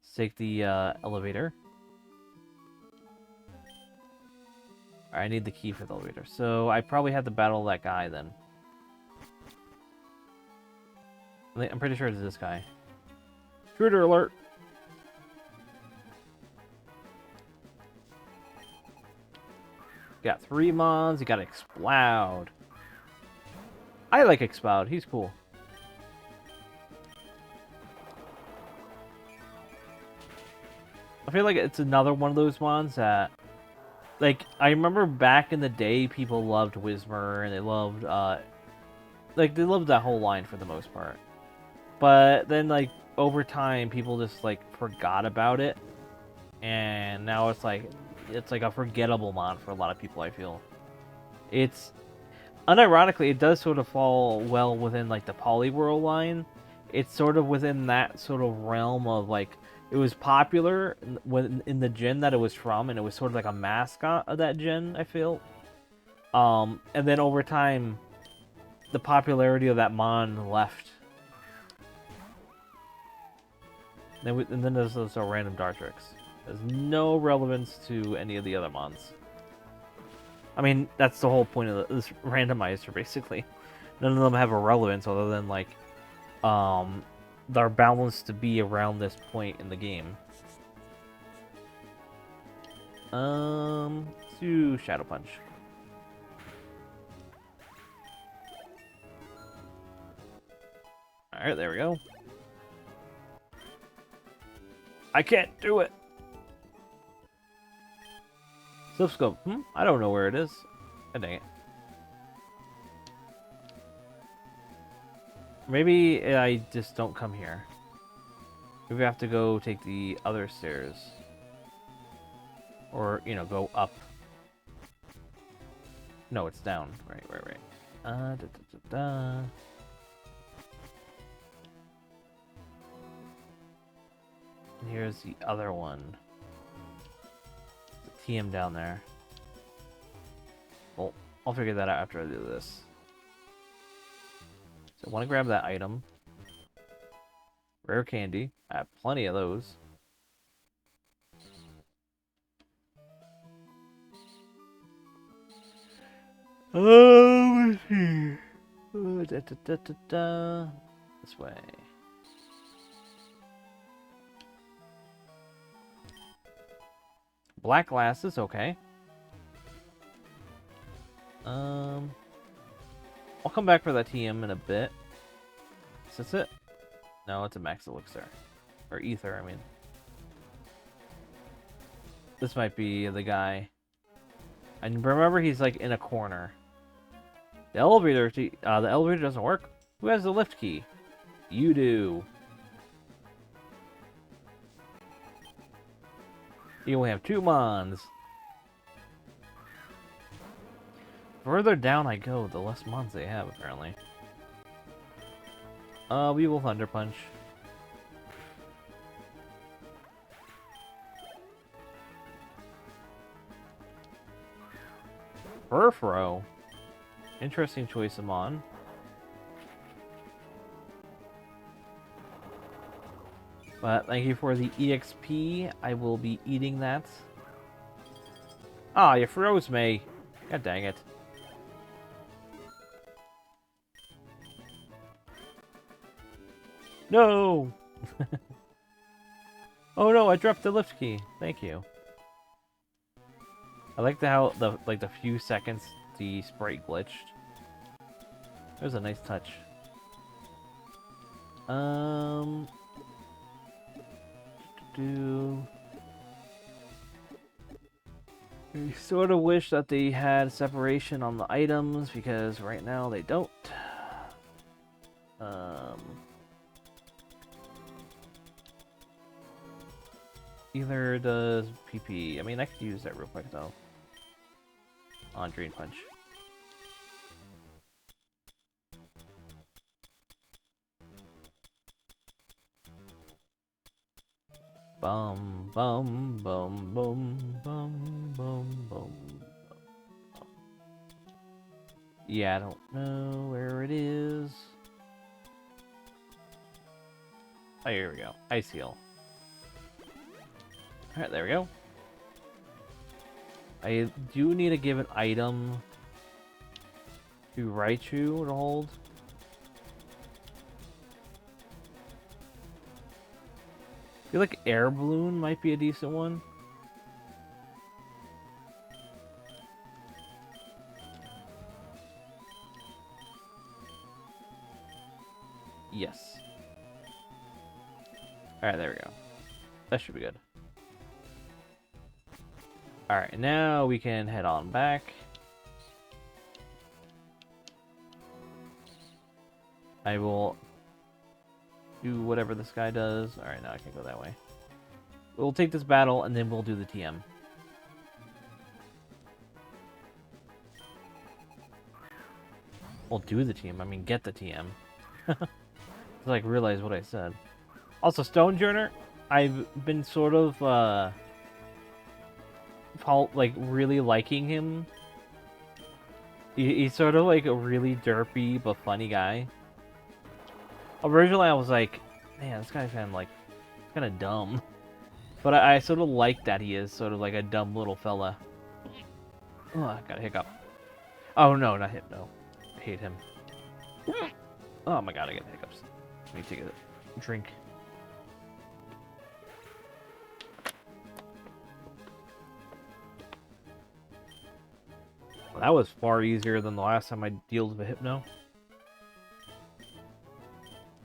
Let's take the elevator. Alright, I need the key for the elevator. So I probably have to battle that guy then. I'm pretty sure it's this guy. Intruder alert! Got 3 mons, you got Explode. I like Explode, he's cool. I feel like it's another one of those mons that... Like, I remember back in the day, people loved Whismer, and they loved, like, they loved that whole line for the most part. But then, like, over time, people just, like, forgot about it. And now it's like a forgettable mod for a lot of people, I feel. It's... Unironically, it does sort of fall well within, like, the Poliwhirl line. It's sort of within that sort of realm of, like... It was popular in the gen that it was from, and it was sort of like a mascot of that gen, I feel. And then over time, the popularity of that mon left. And then there's also random Dartrix. There's no relevance to any of the other mons. I mean, that's the whole point of this randomizer, basically. None of them have a relevance other than, like, they're balanced to be around this point in the game. To Shadow Punch. Alright, there we go. I can't do it! Slipscope. I don't know where it is. Oh, dang it. Maybe I just don't come here. Maybe I have to go take the other stairs. Or, you know, go up. No, it's down. Right. Da, da, da, da. And here's the other one. The TM down there. Well, I'll figure that out after I do this. So I want to grab that item. Rare candy. I have plenty of those. Oh, let's see. Oh, da, da, da, da, da. This way. Black glasses, okay. I'll come back for that TM in a bit. Is this it? No, it's a max elixir. Or ether, I mean. This might be the guy. And remember, he's like in a corner. The elevator doesn't work. Who has the lift key? You do. You only have 2 mons. Further down I go, the less mons they have, apparently. We will Thunder Punch. Furfro. Interesting choice of mon. But thank you for the EXP. I will be eating that. Ah, you froze me. God dang it. No! Oh no, I dropped the lift key. Thank you. I like how the few seconds the sprite glitched. That was a nice touch. I sort of wish that they had separation on the items because right now they don't. Either does PP. I mean, I could use that real quick though. On Drain Punch. Bum bum bum bum bum bum bum. Yeah, I don't know where it is. Oh, here we go. Ice Heal. Alright, there we go. I do need to give an item to Raichu to hold. I feel like Air Balloon might be a decent one. Yes. Alright, there we go. That should be good. Alright, now we can head on back. I will do whatever this guy does. Alright, now I can go that way. We'll take this battle, and then we'll do the TM. We'll do the TM. I mean, get the TM. Like, realize what I said. Also, Stonejourner, I've been sort of, like, really liking him. He's sort of like a really derpy but funny guy. Originally, I was like, man, this guy's kind of dumb. But I sort of like that he is sort of like a dumb little fella. Oh, I got a hiccup. Oh, no, not Hypno. I hate him. Oh my god, I get hiccups. Let me take a drink. Well, that was far easier than the last time I dealt with a Hypno.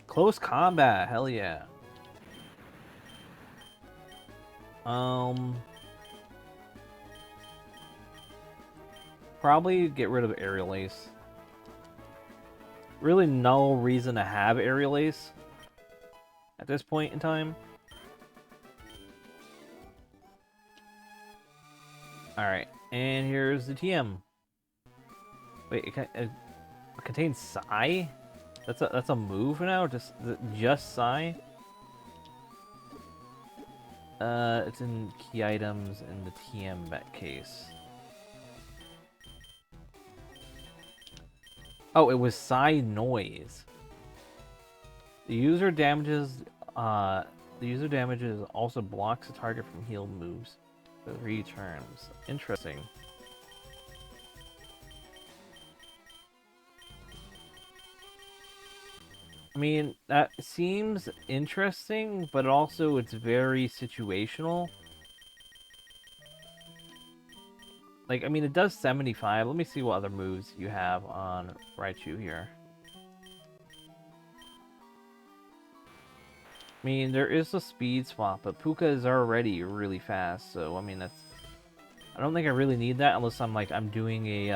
Close combat, hell yeah. Probably get rid of Aerial Ace. Really no reason to have Aerial Ace at this point in time. Alright, and here's the TM. Wait, it contains Psy? That's a move now? Just Psy? It's in key items in the TM bet case. Oh, it was Psy Noise. The user damages also blocks the target from healed moves for 3 turns. Interesting. I mean, that seems interesting, but also it's very situational. Like, I mean, it does 75. Let me see what other moves you have on Raichu here. I mean, there is a speed swap, but Puka is already really fast, so, I mean, that's... I don't think I really need that unless I'm doing a,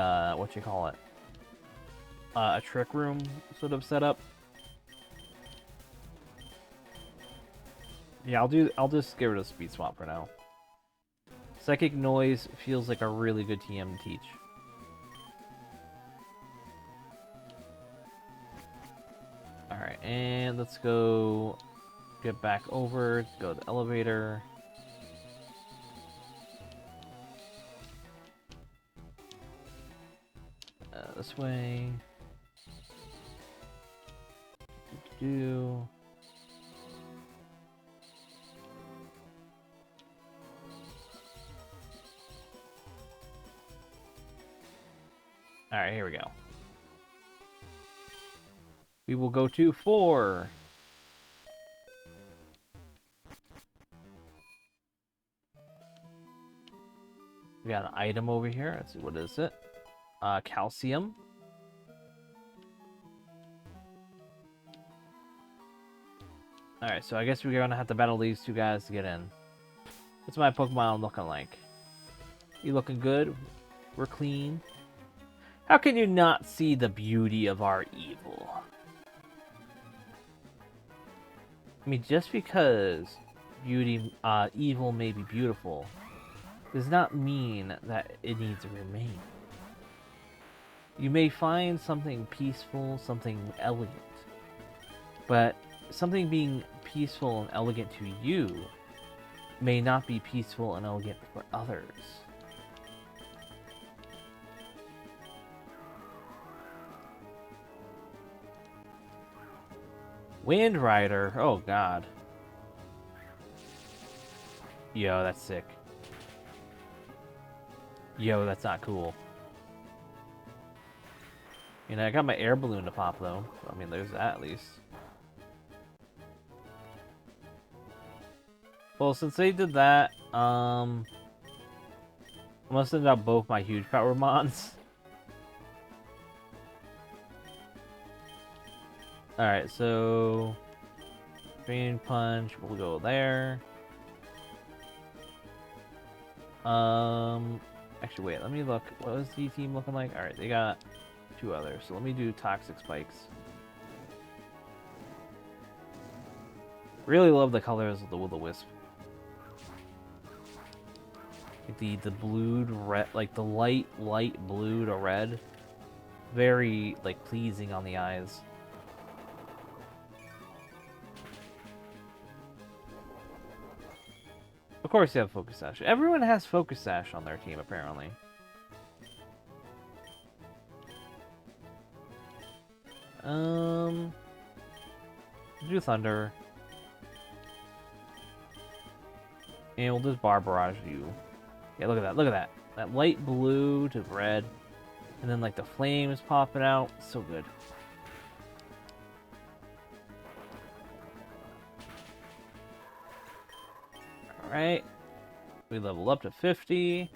a Trick Room sort of setup. Yeah, I'll just get rid of speed swap for now. Psychic Noise feels like a really good TM to teach. Alright, and let's go get back over, go to the elevator. This way. Alright, here we go. We will go to 4. We got an item over here. Let's see, what is it? Calcium. Alright, so I guess we're gonna have to battle these two guys to get in. What's my Pokemon looking like? You looking good? We're clean. How can you not see the beauty of our evil? I mean, just because evil may be beautiful, does not mean that it needs to remain. You may find something peaceful, something elegant, but something being peaceful and elegant to you may not be peaceful and elegant for others. Wind Rider, oh god. Yo, that's sick. Yo, that's not cool. You know, I got my air balloon to pop, though. I mean, there's that, at least. Well, since they did that, I'm gonna send out both my huge power mons. Alright, so... Drain Punch, we'll go there. Actually, wait, let me look. What was the team looking like? Alright, they got 2 others. So let me do Toxic Spikes. Really love the colors of the Will-O-Wisp. Like the blued red, like the light blue to red. Very, like, pleasing on the eyes. Of course you have Focus Sash. Everyone has Focus Sash on their team, apparently. Do Thunder. And we'll just Bar Barrage you. Yeah, look at that, look at that. That light blue to red. And then, like, the flames popping out. So good. Alright. We level up to 50.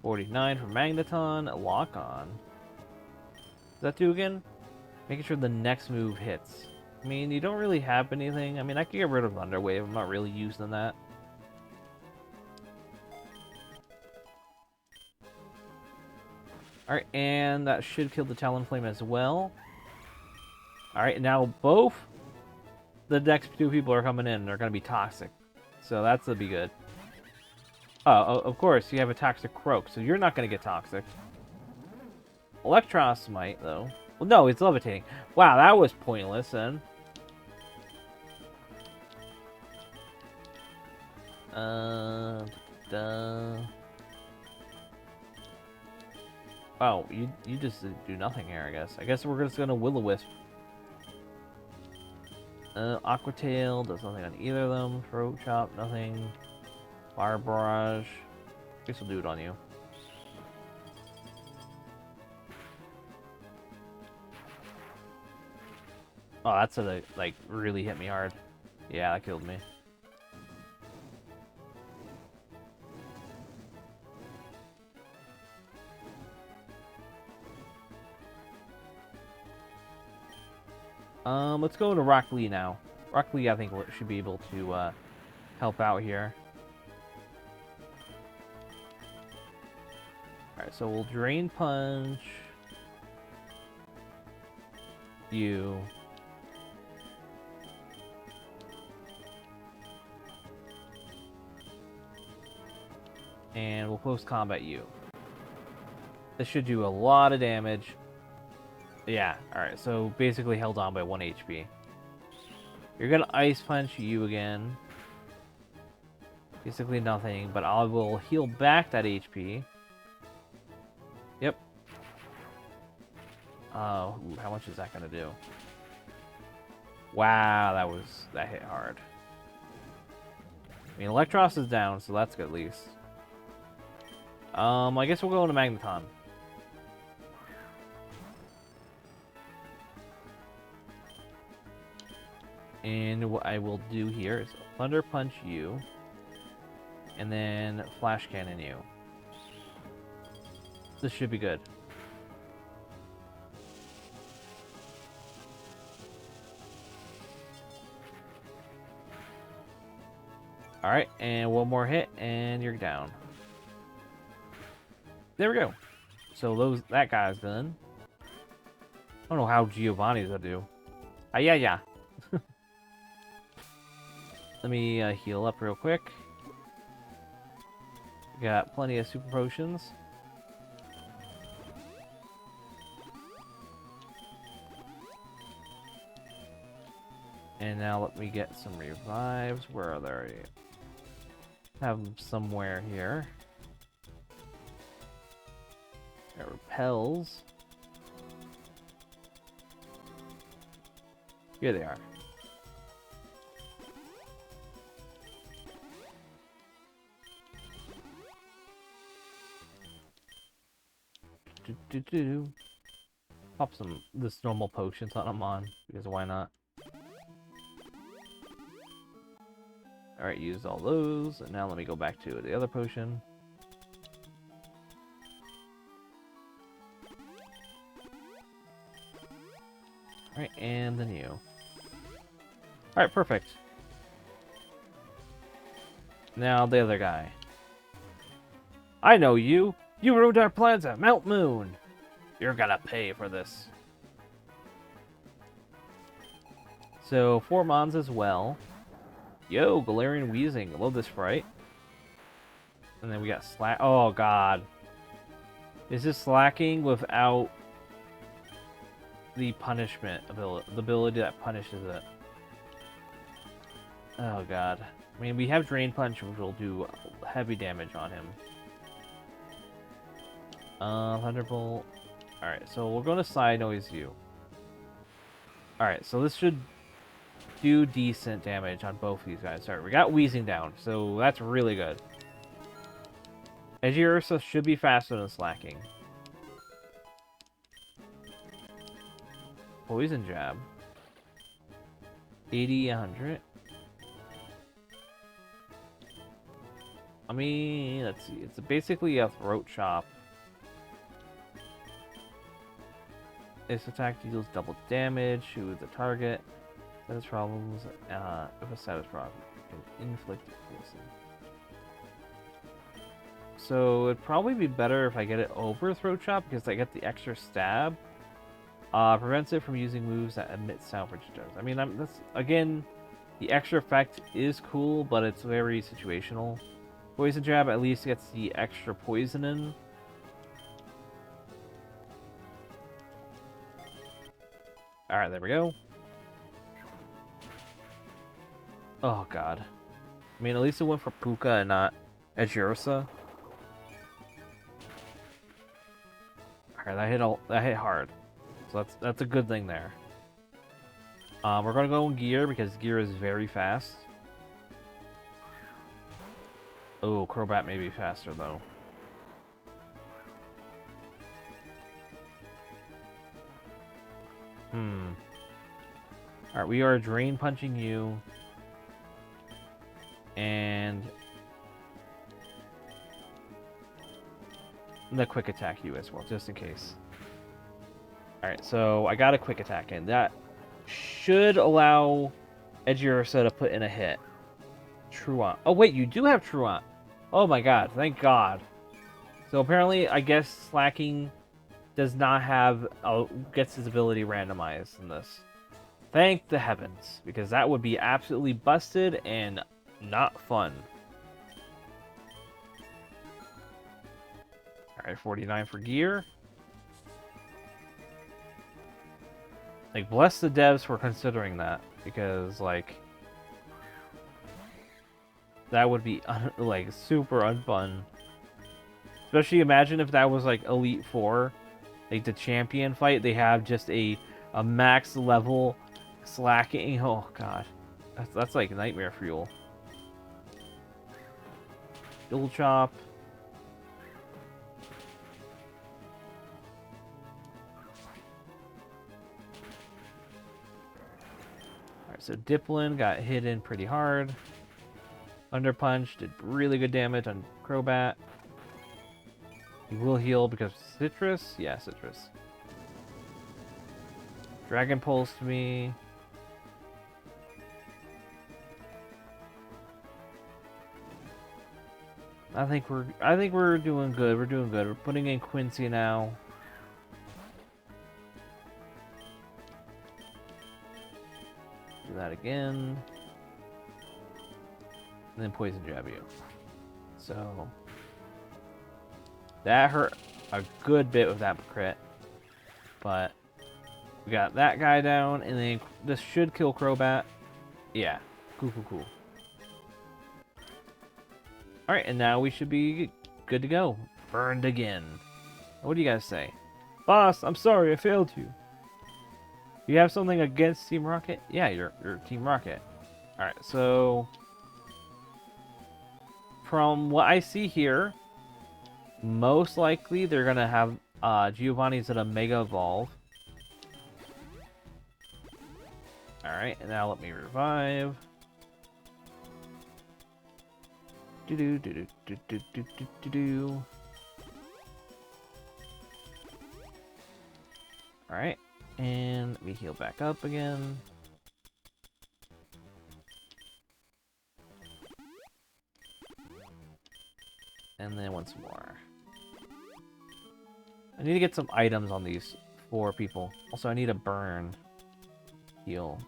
49 for Magneton. A Lock On. Does that do again? Making sure the next move hits. I mean, you don't really have anything. I mean, I could get rid of Thunder Wave. I'm not really using that. Alright, and that should kill the Talonflame as well. Alright, now both the next 2 people are coming in. They're going to be toxic. So that's going to be good. Oh, of course, you have a Toxic Croak, so you're not going to get toxic. Electros might, though. Well, no, it's levitating. Wow, that was pointless, then. Oh, you just do nothing here, I guess. I guess we're just gonna Will-O-Wisp. Aqua Tail does nothing on either of them. Throat Chop, nothing. Fire Barrage. I guess we'll do it on you. Oh, that's a, like, really hit me hard. Yeah, that killed me. Let's go into Rock Lee now. Rock Lee, I think, should be able to help out here. Alright, so we'll Drain Punch you. And we'll Close Combat you. This should do a lot of damage. Yeah, alright, so basically held on by 1 HP. You're gonna Ice Punch you again. Basically nothing, but I will heal back that HP. Yep. Oh, how much is that gonna do? Wow, that hit hard. I mean, Electros is down, so that's good at least. I guess we'll go into Magneton. And what I will do here is Thunder Punch you, and then Flash Cannon you. This should be good. Alright, and one more hit, and you're down. There we go. So that guy's done. I don't know how Giovanni's gonna do. Ah, yeah. Let me heal up real quick. Got plenty of super potions. And now let me get some revives. Where are they? Have them somewhere here. That repels. Here they are. Pop this normal potions on them on, because why not? Alright, used all those, and now let me go back to the other potion. Alright, and then you. Alright, perfect. Now the other guy. I know you! You ruined our plans at Mount Moon! You're gonna pay for this. So, 4 Mons as well. Yo, Galarian Wheezing. I love this sprite. And then we got Slack. Oh, God. Is this slacking without the punishment ability? The ability that punishes it. Oh, God. I mean, we have Drain Punch, which will do heavy damage on him. Thunderbolt. Alright, so we're going to Side Noise you. Alright, so this should do decent damage on both of these guys. Sorry, we got Wheezing down, so that's really good. Edgeursa should be faster than Slacking. Poison Jab. 80, 100. I mean, let's see. It's basically a Throat Chop. This attack deals double damage to the target. Status problems. If a status problem can inflict poison. So it'd probably be better if I get it over Throat Chop because I get the extra stab. Prevents it from using moves that emit sound, which it does. I mean, that's again, the extra effect is cool, but it's very situational. Poison Jab at least gets the extra poison in. Alright, there we go. Oh, God. I mean, at least it went for Puka and not Edgeursa. Alright, that hit hard. So that's a good thing there. We're gonna go in Gear because Gear is very fast. Oh, Crobat may be faster though. Alright, we are Drain Punching you. And I'm gonna Quick Attack you as well, just in case. Alright, so I got a Quick Attack in. That should allow Edgeursa to put in a hit. Truant. Oh wait, you do have Truant. Oh my god, thank god. So apparently, I guess Slacking does not have... gets his ability randomized in this. Thank the heavens, because that would be absolutely busted and not fun. Alright, 49 for Gear. Like, bless the devs for considering that, because, like, that would be, like, super unfun. Especially imagine if that was, like, Elite Four. Like, the champion fight, they have just a max level Slacking. Oh, God. That's like nightmare fuel. Dual Chop. Alright, so Diplin got hit in pretty hard. Thunder Punch did really good damage on Crobat. He will heal because Citrus? Yeah, Citrus. Dragon Pulse to me. I think we're doing good. We're doing good. We're putting in Quincy now. Do that again. And then poison jab you. So that hurt a good bit with that crit. But we got that guy down, and then this should kill Crobat. Yeah. Cool. Alright, and now we should be good to go. Burned again. What do you guys say? Boss, I'm sorry, I failed you. You have something against Team Rocket? Yeah, you're Team Rocket. Alright, so from what I see here, most likely they're gonna have Giovanni's at a Mega Evolve. Alright, and now let me revive. Do. Alright, and let me heal back up again. And then once more. I need to get some items on these 4 people. Also, I need a burn heal.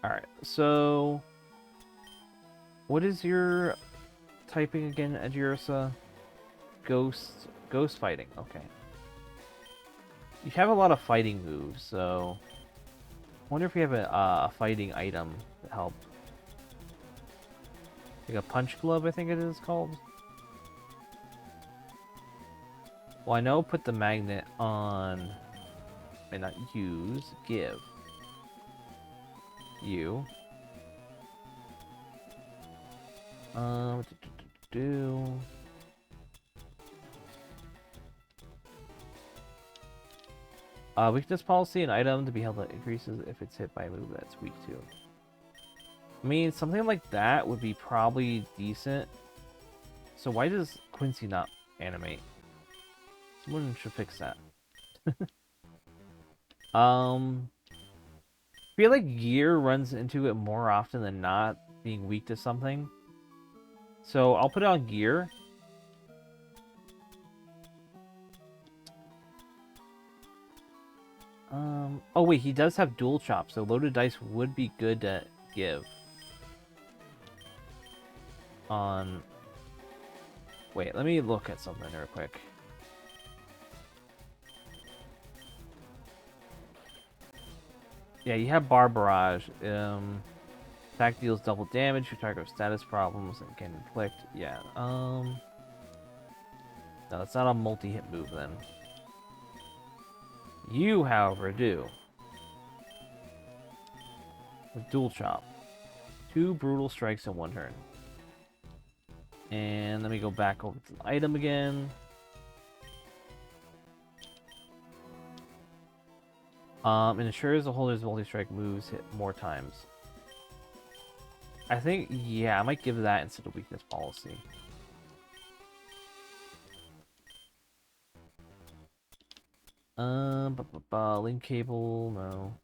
Alright, so what is your typing again, Edursa? Ghost fighting, okay. You have a lot of fighting moves, so I wonder if you have a fighting item to help. Like a punch glove, I think it is called. Well, I know put the magnet on, and not use, give. You. Weakness policy, an item to be held that increases if it's hit by a move that's weak to. I mean, something like that would be probably decent. So why does Quincy not animate? Someone should fix that. I feel like Gear runs into it more often than not, being weak to something. So I'll put it on Gear. Oh wait, he does have dual chop, so loaded dice would be good to give. On... Wait, let me look at something real quick. Yeah, you have Bar Barrage. Attack deals double damage to target with status problems and can inflict. Yeah, no, that's not a multi-hit move then. You, however, do. With dual chop. 2 brutal strikes in 1 turn. And let me go back over to the item again. It ensures the holder's multi-strike moves hit more times. I think, yeah, I might give that instead of weakness policy. Link cable, no.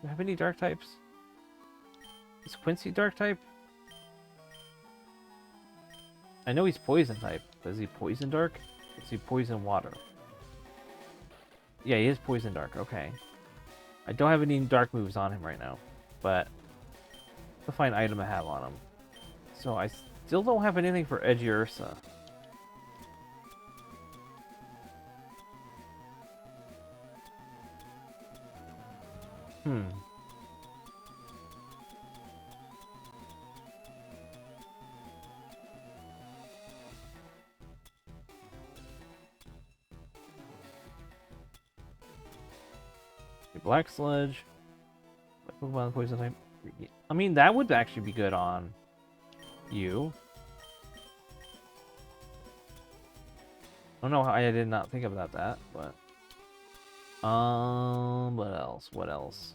Do you have any dark types? Is Quincy dark type? I know he's poison type. Is he poison dark? Is he poison water? Yeah, he is poison dark. Okay. I don't have any dark moves on him right now, but to find item I have on him. So I still don't have anything for Edursa. Black Sludge. Pokemon poison type. I mean, that would actually be good on you. I don't know how I did not think about that, but what else? What else?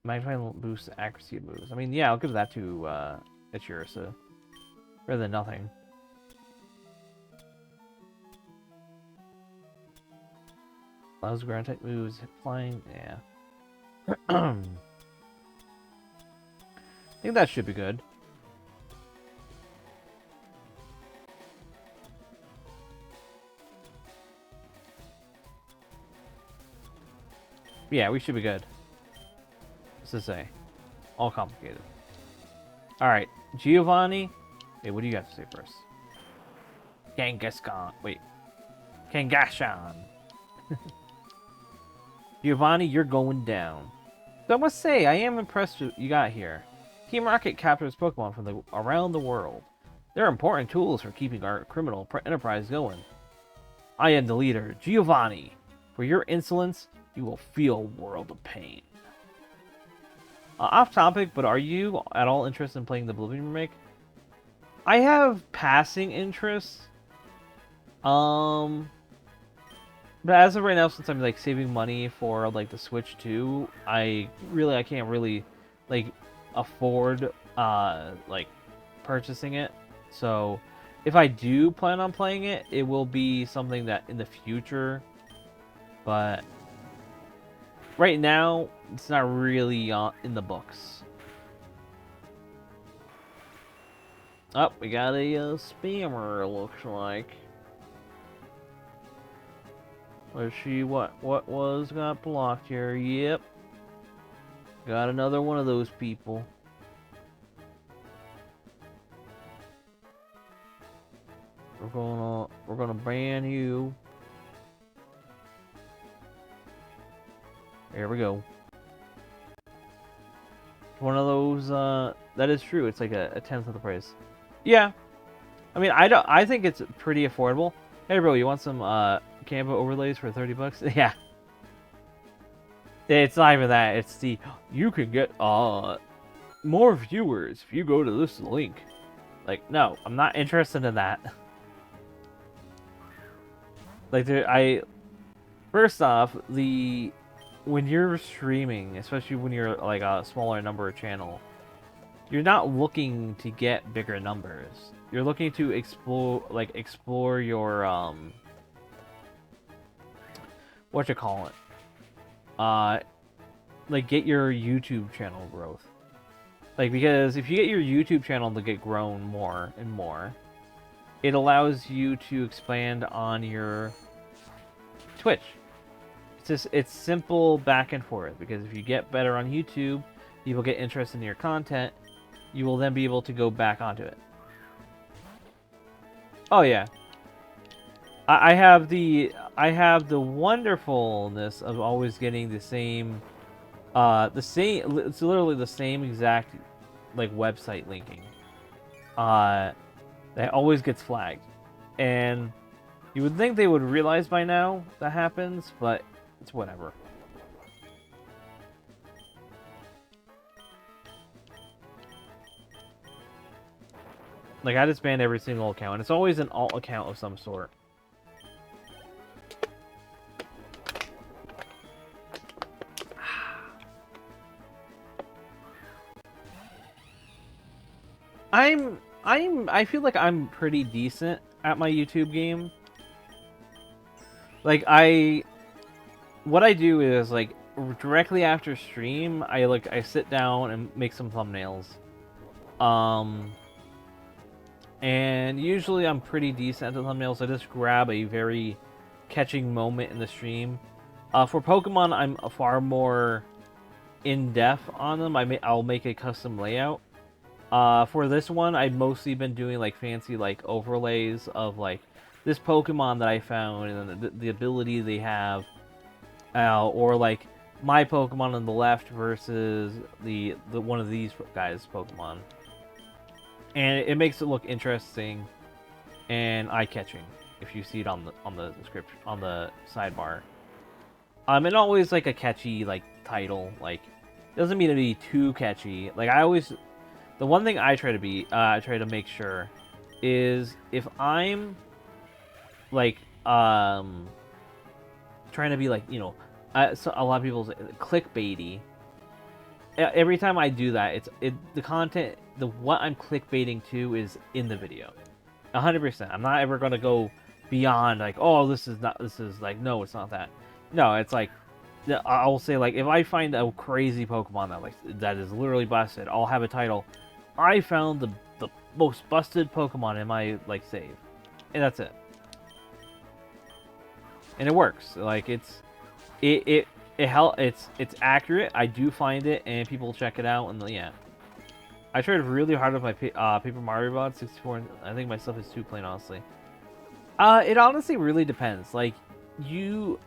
Magnifying boosts accuracy of moves. I mean, yeah, I'll give that to Edursa. Better than nothing. Allows ground type moves, flying, yeah. I think that should be good. Yeah, we should be good. What's this say? All complicated. Alright, Giovanni. Hey, what do you have to say first? Kangaskhan. Wait. Kangaskhan. Giovanni, you're going down. So I must say, I am impressed with what you got here. Team Rocket captures Pokemon from around the world. They're important tools for keeping our criminal enterprise going. I am the leader, Giovanni. For your insolence, you will feel a world of pain. Off topic, but are you at all interested in playing the Oblivion remake? I have passing interest. But as of right now, since I'm like saving money for like the Switch 2, I can't really like afford like purchasing it. So if I do plan on playing it, it will be something that in the future. But right now, it's not really in the books. Oh, we got a spammer, it looks like. Let's see what got blocked here. Yep. Got another one of those people. We're gonna ban you. There we go. One of those that is true. It's like a tenth of the price. Yeah. I mean, I think it's pretty affordable. Hey bro, you want some Canva overlays for 30 bucks? Yeah. It's not even that. It's the you can get more viewers if you go to this link. Like, no, I'm not interested in that. Like, first off, when you're streaming, especially when you're like a smaller number channel, you're not looking to get bigger numbers. You're looking to explore your what you call it, like get your YouTube channel growth. Like, because if you get your YouTube channel to get grown more and more, it allows you to expand on your Twitch. It's simple back and forth, because if you get better on YouTube, people get interested in your content, you will then be able to go back onto it. Oh yeah. I have the wonderfulness of always getting the same it's literally the same exact like website linking. That always gets flagged. And you would think they would realize by now that happens, but it's whatever. Like, I just banned every single account, and it's always an alt account of some sort. I feel like I'm pretty decent at my YouTube game. Like, what I do is, like, directly after stream, I sit down and make some thumbnails. And usually I'm pretty decent at the thumbnails. I just grab a very catching moment in the stream. For Pokemon, I'm far more in-depth on them. I'll make a custom layout. For this one, I've mostly been doing like fancy like overlays of like this Pokemon that I found and the ability they have, or like my Pokemon on the left versus the one of these guys' Pokemon. And it makes it look interesting and eye-catching if you see it on the description, on the sidebar. And always like a catchy like title. Like, it doesn't mean to be too catchy. Like, the one thing I try to make sure is if I'm like trying to be like, you know, so a lot of people say clickbaity. Every time I do that, the content, what I'm clickbaiting to is in the video, 100%. I'm not ever gonna go beyond like, oh, this is like, no, it's not that. No, it's like I'll say like if I find a crazy Pokemon that is literally busted, I'll have a title. I found the most busted Pokemon in my like save, and that's it. And it works. Like it it it's accurate. I do find it, and people check it out, and yeah. I tried really hard with my Paper Mario mod 64. And I think my stuff is too plain, honestly. It honestly really depends. You,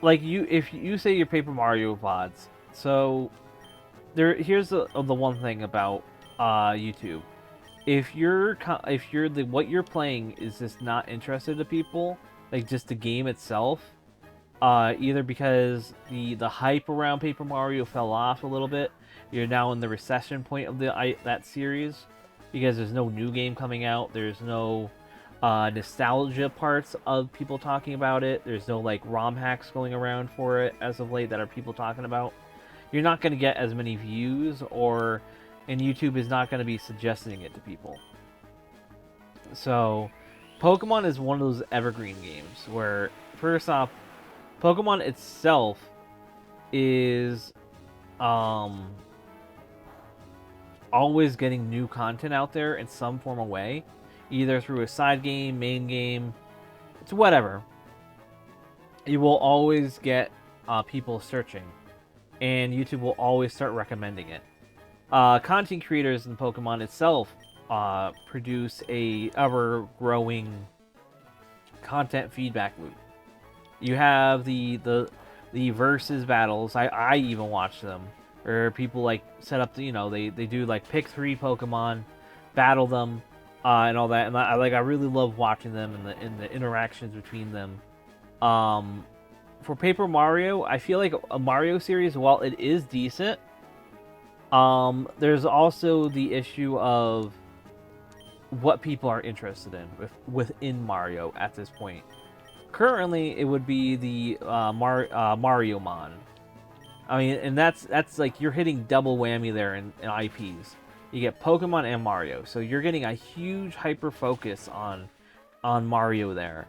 if you say your Paper Mario VODs, so here's the one thing about YouTube. If what you're playing is just not interested to people, like just the game itself, either because the hype around Paper Mario fell off a little bit, you're now in the recession point of that series because there's no new game coming out. There's no nostalgia parts of people talking about it. There's no like ROM hacks going around for it as of late that are people talking about. You're not going to get as many views, and YouTube is not going to be suggesting it to people. So, Pokemon is one of those evergreen games where, first off, Pokemon itself is always getting new content out there in some form of way, either through a side game, main game, it's whatever. You will always get people searching, and YouTube will always start recommending it. Content creators in Pokemon itself produce a ever-growing content feedback loop. You have the versus battles. I even watch them, or people like set up. They do like pick 3 Pokemon, battle them, and all that. And I really love watching them and the interactions between them. For Paper Mario, I feel like a Mario series, while it is decent, there's also the issue of what people are interested in within Mario at this point. Currently, it would be the Mario Mon. I mean, and that's like you're hitting double whammy there in IPs. You get Pokemon and Mario, so you're getting a huge hyper focus on Mario there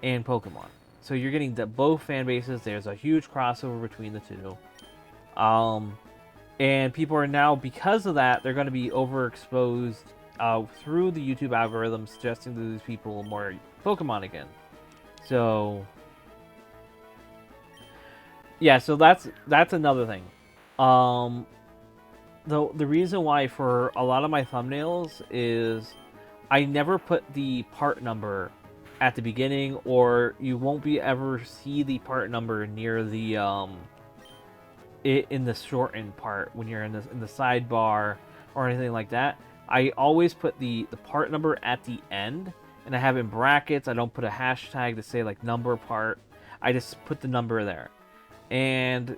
and Pokemon. So you're getting both fan bases. There's a huge crossover between the two. And people are now, because of that, they're going to be overexposed through the YouTube algorithm, suggesting to these people more Pokemon again. So yeah, so that's another thing. The reason why for a lot of my thumbnails is I never put the part number at the beginning, or you won't be ever see the part number near the in the shortened part when you're in the sidebar or anything like that. I always put the part number at the end, and I have it in brackets. I don't put a hashtag to say like number part. I just put the number there, and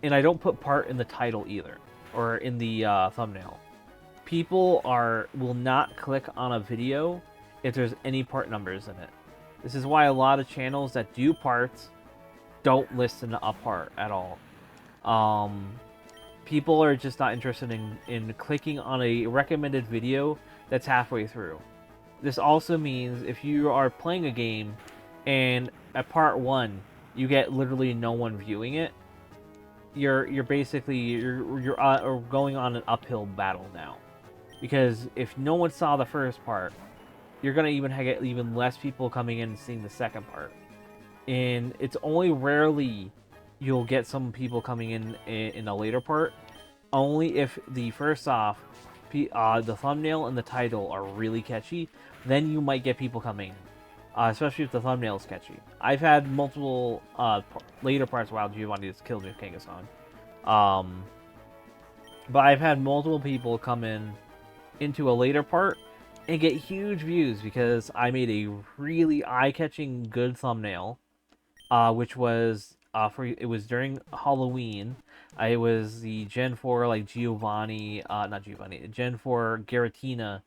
I don't put part in the title either, or in the thumbnail. People will not click on a video if there's any part numbers in it. This is why a lot of channels that do parts don't list in a part at all. People are just not interested in clicking on a recommended video that's halfway through. This also means if you are playing a game and at part 1 you get literally no one viewing it, you're basically going on an uphill battle now, because if no one saw the first part, you're gonna get even less people coming in and seeing the second part, and it's only rarely you'll get some people coming in a later part, only if the thumbnail and the title are really catchy. Then you might get people coming in, especially if the thumbnail is catchy. I've had multiple later parts. Wow, Giovanni just killed me with Kangaskhan. But I've had multiple people come into a later part and get huge views because I made a really eye-catching good thumbnail, which was it was during Halloween. It was the Gen 4 like Gen 4 Giratina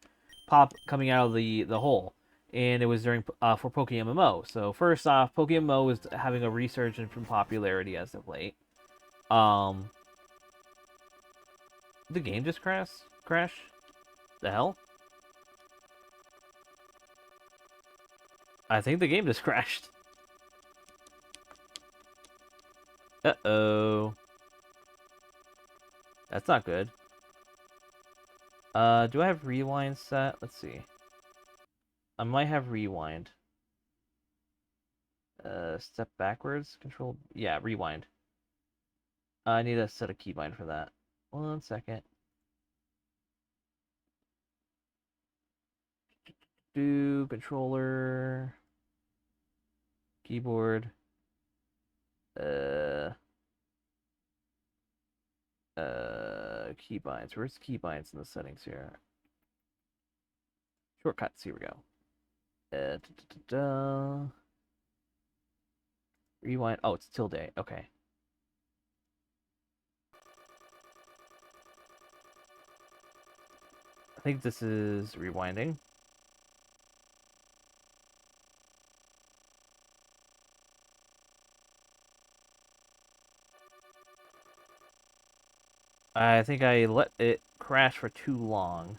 pop coming out of the hole, and it was during for PokeMMO. So first off, PokeMMO is having a resurgence in popularity as of late. The game just crash? The hell? I think the game just crashed. Uh-oh. That's not good. Do I have rewind set? Let's see. I might have rewind. Step backwards, control. Yeah, rewind. I need a set a keybind for that. 1 second. Do controller, keyboard. Uh, keybinds. Where's keybinds in the settings here? Shortcuts. Here we go. Da, da, da. Rewind. Oh, it's tilde. Okay. I think this is rewinding. I think I let it crash for too long.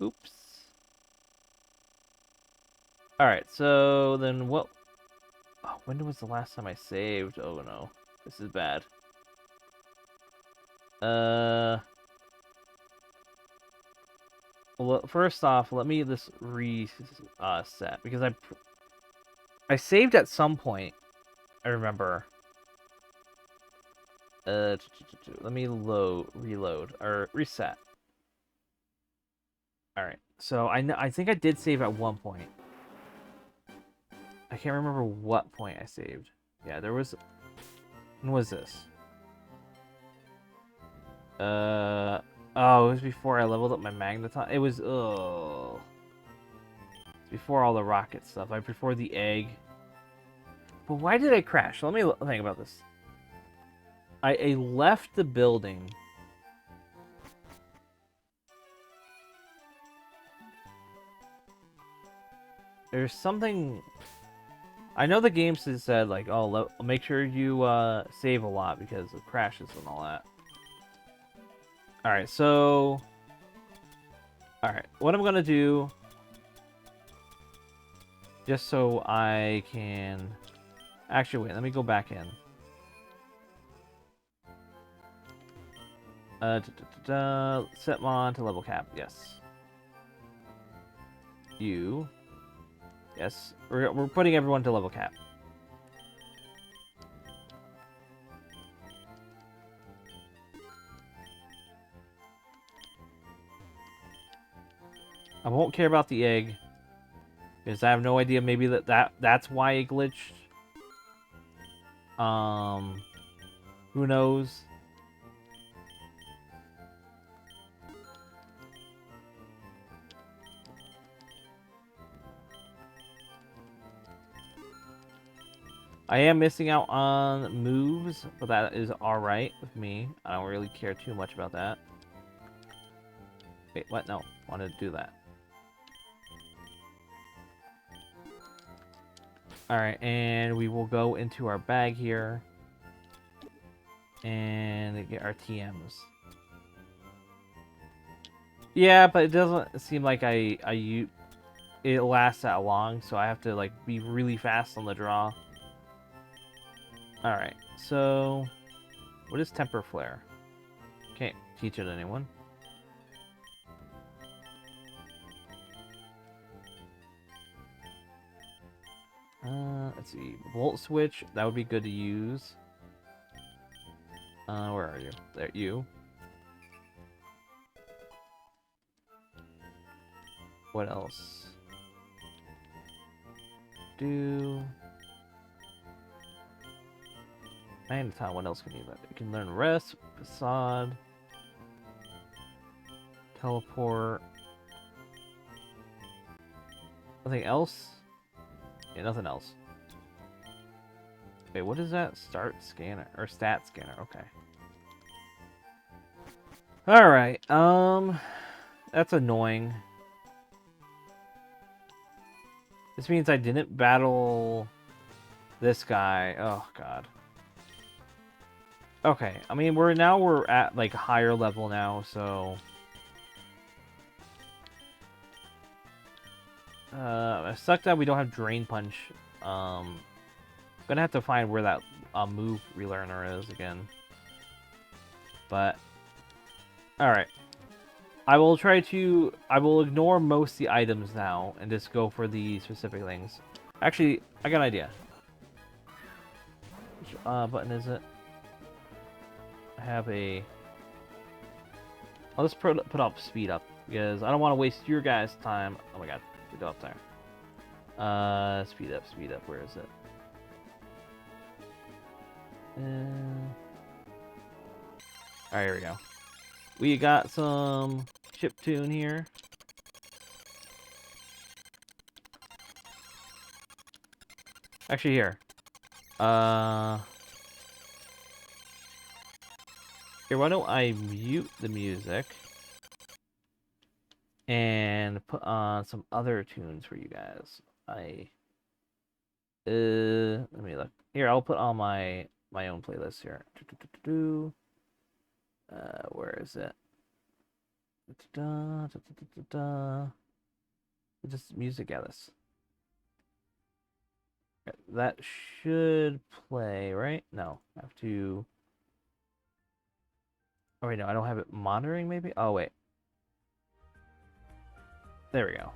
Oops. Alright, so then what... Oh, when was the last time I saved? Oh no. This is bad. Well, first off, let me just reset because I saved at some point. I remember. Let me reload or reset. All right. So I think I did save at one point. I can't remember what point I saved. Yeah, there was. When was this? Oh, it was before I leveled up my magneton. It was it's before all the rocket stuff. Before the egg. But why did I crash? Let me think about this. I left the building. There's something. I know the game said like, oh, make sure you save a lot because of crashes and all that. All right, so. All right, what I'm gonna do, just so I can. Actually, wait. Let me go back in. Set mon to level cap. Yes. You. Yes. We're putting everyone to level cap. I won't care about the egg. Because I have no idea. Maybe that's why it glitched. Who knows? I am missing out on moves, but that is alright with me. I don't really care too much about that. Wait, what? No. I wanted to do that. Alright, and we will go into our bag here. And get our TMs. Yeah, but it doesn't seem like it lasts that long, so I have to like be really fast on the draw. Alright, so what is Temper Flare? Can't teach it to anyone. Let's see. Volt Switch, that would be good to use. Where are you? There, you. What else? Magneton, what else can you learn? You can learn Rest, Facade, Teleport. Nothing else? Yeah, nothing else. Wait, what is that? Start scanner or stat scanner? Okay. All right. That's annoying. This means I didn't battle this guy. Oh god. Okay. I mean, we're at like a higher level now, so it sucked that we don't have Drain Punch. Gonna have to find where that move relearner is again. But alright. I will ignore most of the items now and just go for the specific things. Actually, I got an idea. Which button is it? I have a... I'll just put up speed up, because I don't want to waste your guys' time. Oh my god, we go up there. Speed up, where is it? Alright, here we go. We got some chiptune here. Actually, here. Here, why don't I mute the music and put on some other tunes for you guys. Let me look. Here, I'll put on my own playlist here. Where is it? Just music, Alice. That should play, right? No, I have to... Oh, wait, no, I don't have it monitoring, maybe? Oh, wait. There we go.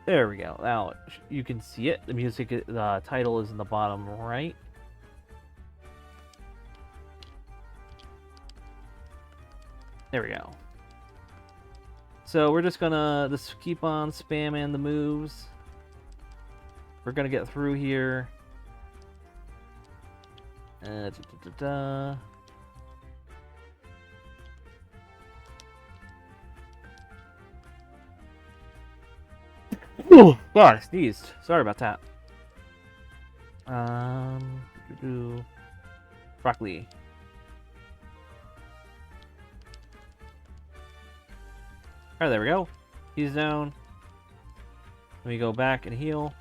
There we go. Now, you can see it. The music, the title is in the bottom right. There we go. So we're just gonna keep on spamming the moves. We're gonna get through here. Oh, God, I sneezed. Sorry about that. Broccoli. Alright, there we go. He's down. Let me go back and heal.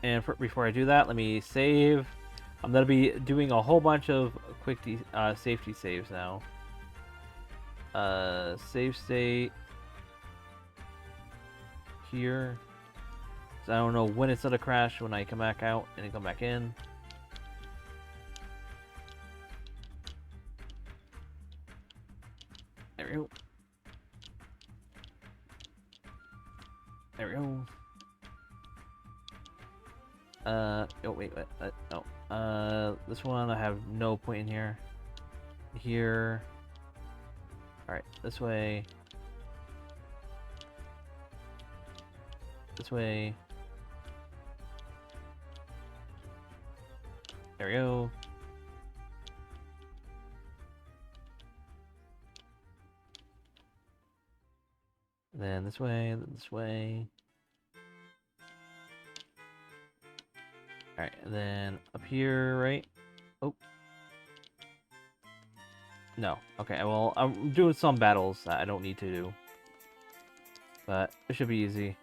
And before I do that, let me save. I'm going to be doing a whole bunch of quick safety saves now. Save state. Here. So I don't know when it's going to crash when I come back out and then come back in. There we go. There we go. Oh wait, no. This one I have no point in here. Here. Alright, this way. This way. There we go. Then this way, then this way. Alright, and then up here, right? Oh. No. Okay, well, I'm doing some battles that I don't need to do. But it should be easy.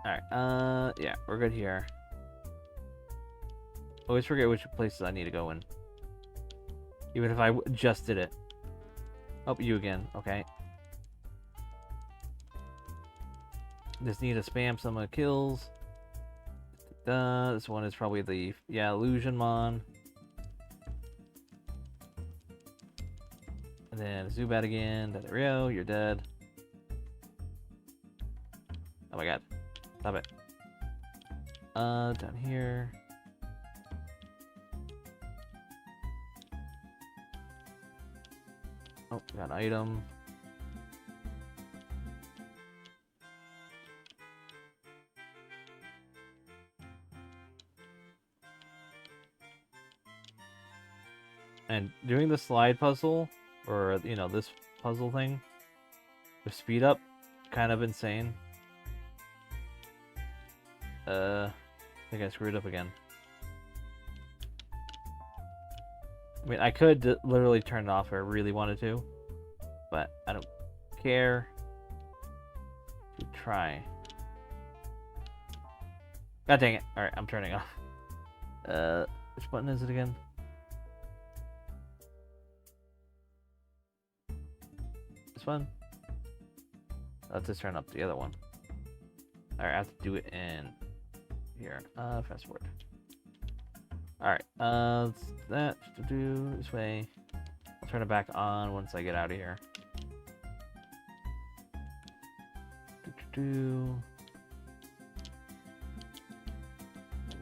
Alright, yeah, we're good here. Always forget which places I need to go in. Even if I just did it. Oh, you again. Okay. Just need to spam some kills. This one is probably the... Yeah, Illusion Mon. And then Zubat again. There we go. You're dead. Oh my god. Stop it. Down here. Oh, got an item. And doing the slide puzzle, or, you know, this puzzle thing, with speed up, kind of insane. I think I screwed up again. I mean, I could literally turn it off if I really wanted to, but I don't care to try. God dang it. Alright, I'm turning off. Which button is it again? This one? Let's just turn up the other one. Alright, I have to do it in here. Fast forward. Alright, that to do this way. I'll turn it back on once I get out of here.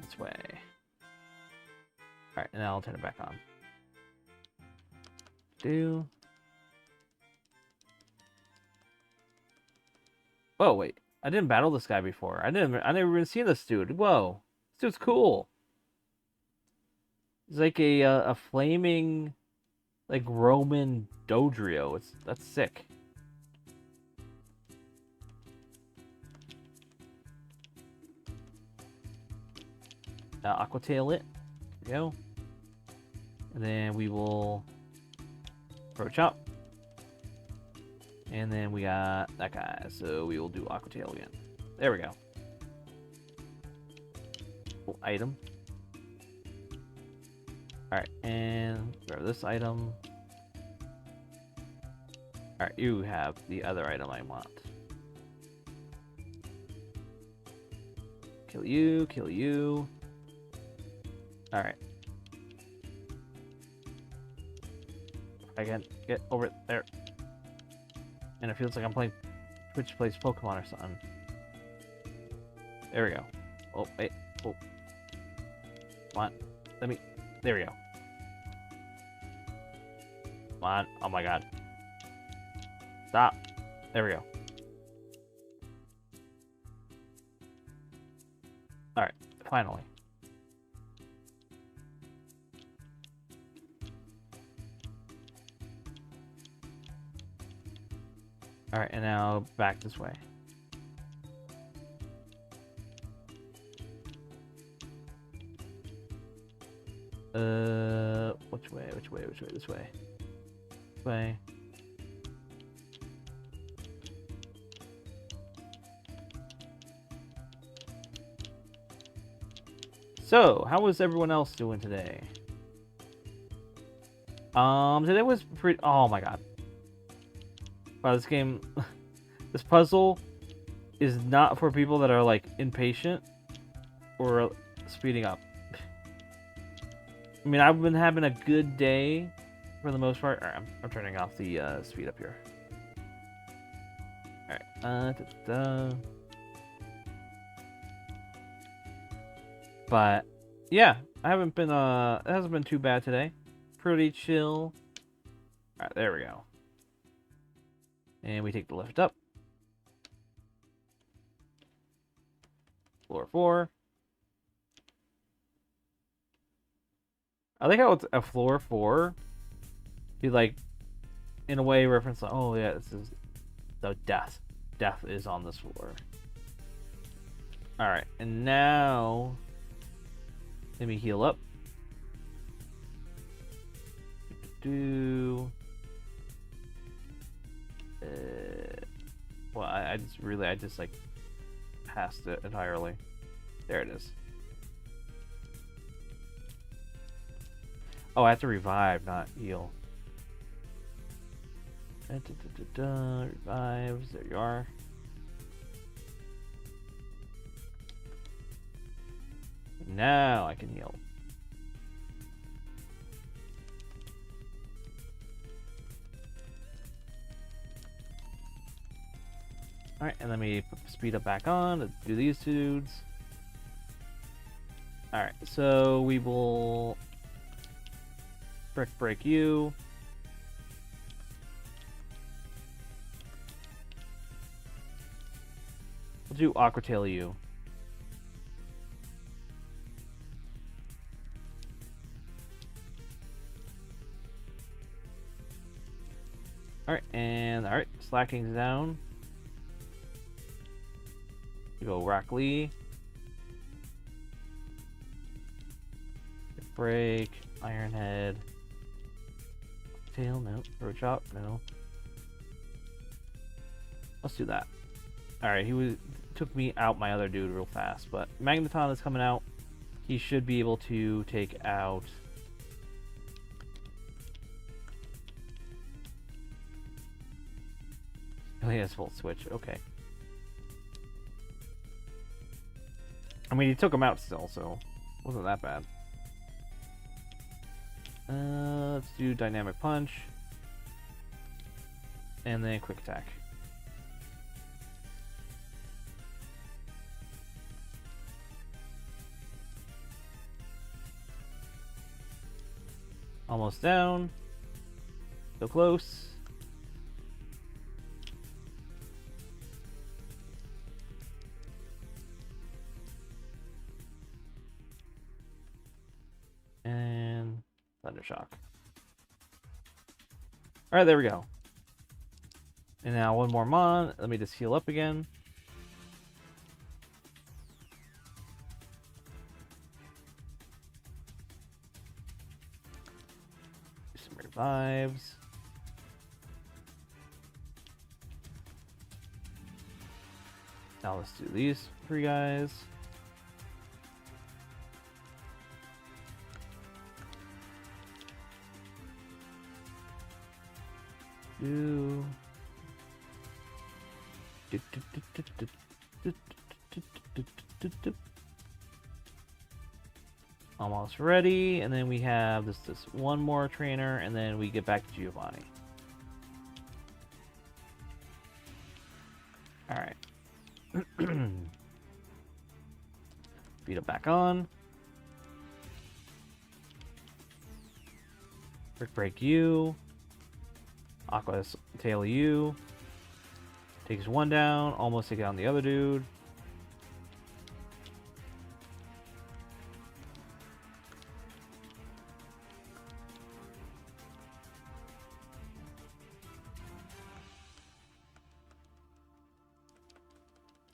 This way. Alright, and now I'll turn it back on. Whoa, wait. I didn't battle this guy before. I never even seen this dude. Whoa. This dude's cool. He's like a flaming, like, Roman Dodrio. That's sick. Aquatail it. There we go. And then we will approach up. And then we got that guy. So we will do Aquatail again. There we go. Cool item. Alright, and grab this item. Alright, you have the other item I want. Kill you, kill you. Alright. I can get over there. And it feels like I'm playing Twitch Plays Pokemon or something. There we go. Oh, wait. Oh. Come on. Let me... There we go. Come on. Oh my god. Stop. There we go. Alright. Finally. Alright, and now back this way. Which way? This way. This way. So, how was everyone else doing today? Today was pretty... Oh my god. Wow, this game... this puzzle is not for people that are, like, impatient or speeding up. I mean, I've been having a good day for the most part. Alright, I'm turning off the speed up here. Alright. But, yeah, I haven't been, it hasn't been too bad today. Pretty chill. Alright, there we go. And we take the lift up. Floor 4. I like how it's a floor 4. You like, in a way, reference like, oh yeah, this is the death. Death is on this floor. Alright, and now let me heal up. Well, I just like passed it entirely. There it is. Oh, I have to revive, not heal. Revives. There you are. Now I can heal. Alright, and let me put the speed up back on to do these dudes. Alright, so we will break you. We'll do Aquatail you. Alright, slacking's down. We go Rock Lee. Break, Iron Head. Tail, no. Throat Chop, no. Let's do that. Alright, took me out my other dude real fast, but Magneton is coming out. he should be able to take out... Oh, he has full switch. Okay. I mean, he took him out still, so it wasn't that bad. Let's do dynamic punch. And then quick attack. Almost down. So close. And Thundershock. Alright, there we go. And now one more mon. Let me just heal up again. Do some revives. Now let's do these 3 guys. Almost ready, and then we have this one more trainer, and then we get back to Giovanni. All right. Beat it back on. Brick break you. Aqua tail you. Takes one down, almost take down the other dude.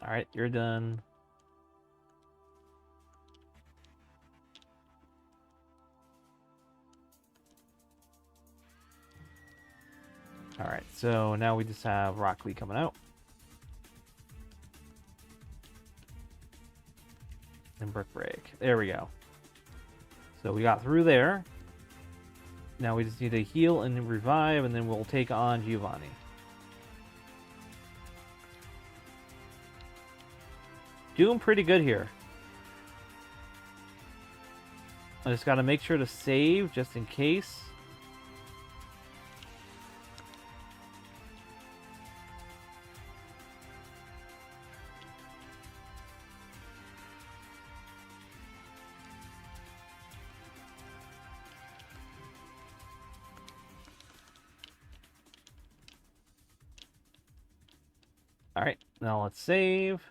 Alright, you're done. Alright, so now we just have Rock Lee coming out. And Brick Break. There we go. So we got through there. Now we just need to heal and revive, and then we'll take on Giovanni. Doing pretty good here. I just gotta make sure to save just in case. Alright, now let's save.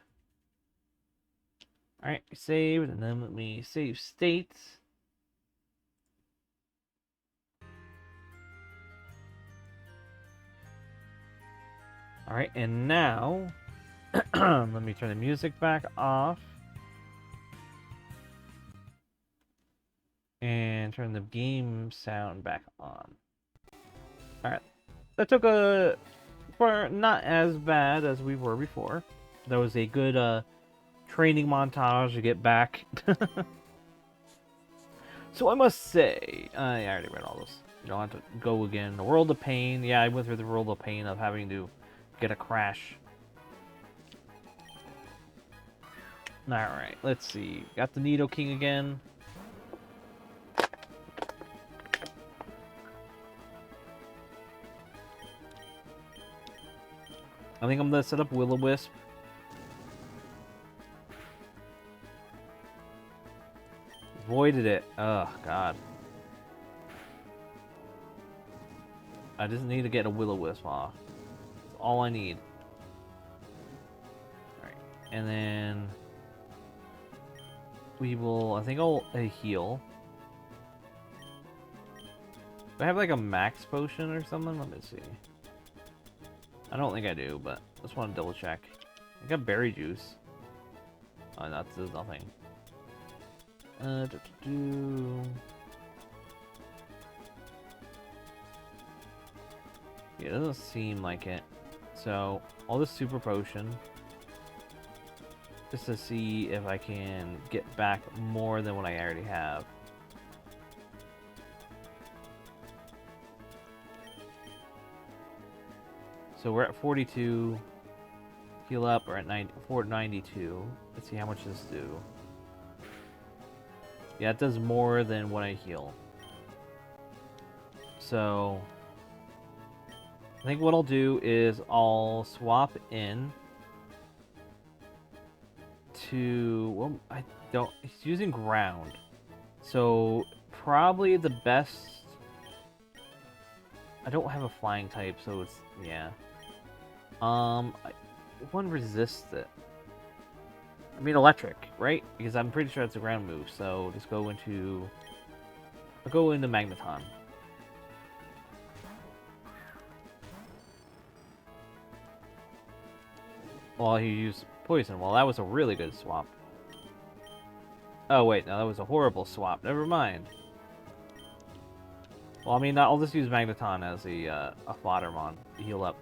Alright, saved, and then let me save states. Alright, and now, let me turn the music back off. And turn the game sound back on. Alright, that took not as bad as we were before. That was a good, training montage to get back. So I must say, I already read all this. You don't have to go again. The World of Pain. Yeah, I went through the World of Pain of having to get a crash. Alright, let's see. Got the Nido King again. I think I'm gonna set up Will-O-Wisp. Avoided it. Oh, God. I just need to get a Will-O-Wisp off. That's all I need. Alright. And then... we will... I think I'll heal. Do I have like a max potion or something? Let me see. I don't think I do, but I just want to double check. I got berry juice. Oh, no, there's nothing. Yeah, it doesn't seem like it. So, all this super potion. just to see if I can get back more than what I already have. So we're at 42. Heal up. We're at 492. Let's see how much this do. Yeah, it does more than what I heal. So I think what I'll do is I'll swap in to, well, I don't, he's using ground. So probably the best, I don't have a flying type, so it's, yeah. One resists it. I mean electric, right? Because I'm pretty sure it's a ground move, so just go into, I'll go into Magneton. Well, he used poison. Well, that was a really good swap. Oh, wait, no, that was a horrible swap. Never mind. Well, I mean, I'll just use Magneton as a Flottermon to heal up.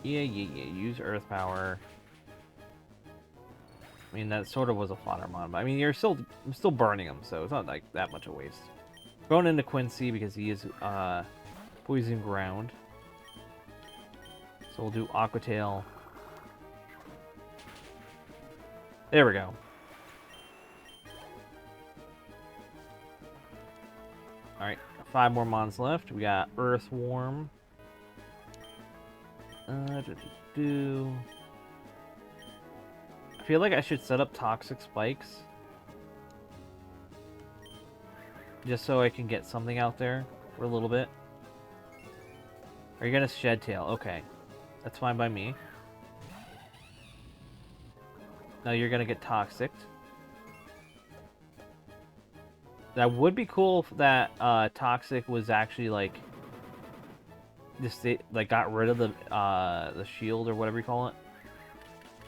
Yeah, use Earth Power. I mean, that sort of was a Flottermon, but I mean, I'm still burning him, so it's not like that much a waste. Going into Quincy because he is Poison Ground. So we'll do Aqua Tail. There we go. Alright, 5 more mons left. We got Earthworm. I feel like I should set up Toxic Spikes. Just so I can get something out there for a little bit. Are you gonna Shed Tail? Okay. That's fine by me. Now you're gonna get Toxic. That would be cool if that Toxic was actually like just like got rid of the shield or whatever you call it.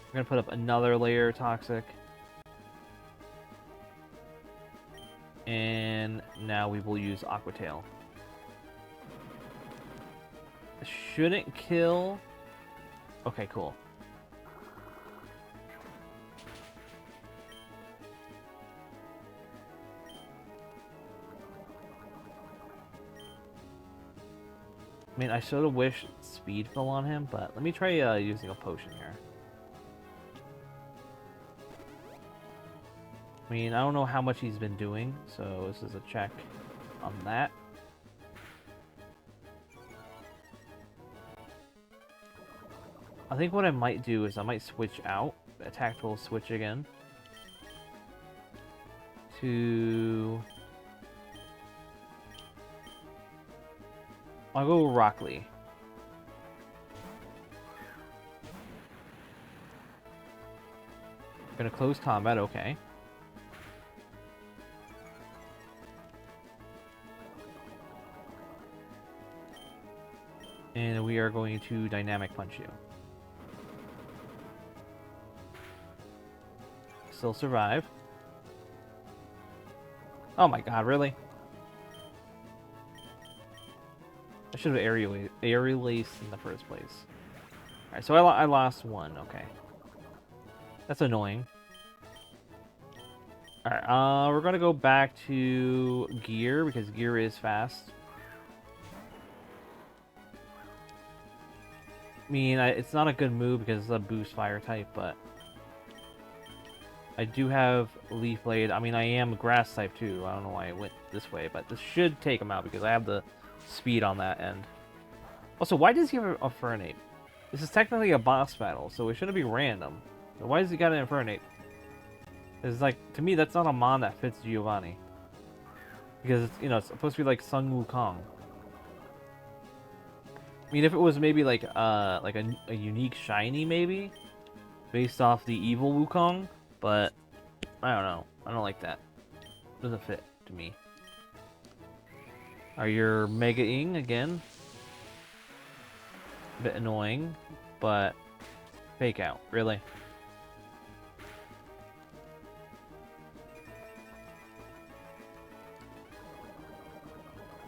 We're gonna put up another layer of Toxic. And now we will use Aqua Tail. Shouldn't kill. Okay, cool. I mean, I sort of wish speed fell on him, but let me try using a potion here. I mean, I don't know how much he's been doing, so this is a check on that. I think what I might do is I might switch out, a tactical switch again, to... I'll go Rock Lee. Gonna close combat, okay. And we are going to Dynamic Punch you. Still survive. Oh my god, really? I should have aerial laced in the first place. Alright, so I lost one, okay. That's annoying. Alright, we're gonna go back to Gear, because Gear is fast. I mean, it's not a good move because it's a boost fire type, but... I do have Leaf Blade. I mean, I am a grass type too. I don't know why I went this way, but this should take him out because I have the speed on that end. Also, why does he have a Infernape? This is technically a boss battle, so it shouldn't be random. So why does he got an Infernape? It's like, to me, that's not a mon that fits Giovanni. Because, it's, you know, it's supposed to be like Sun Wukong. I mean, if it was maybe like a unique shiny, maybe, based off the evil Wukong, but I don't know. I don't like that. Doesn't fit to me. Are your Mega-ing again? A bit annoying, but Fake Out, really.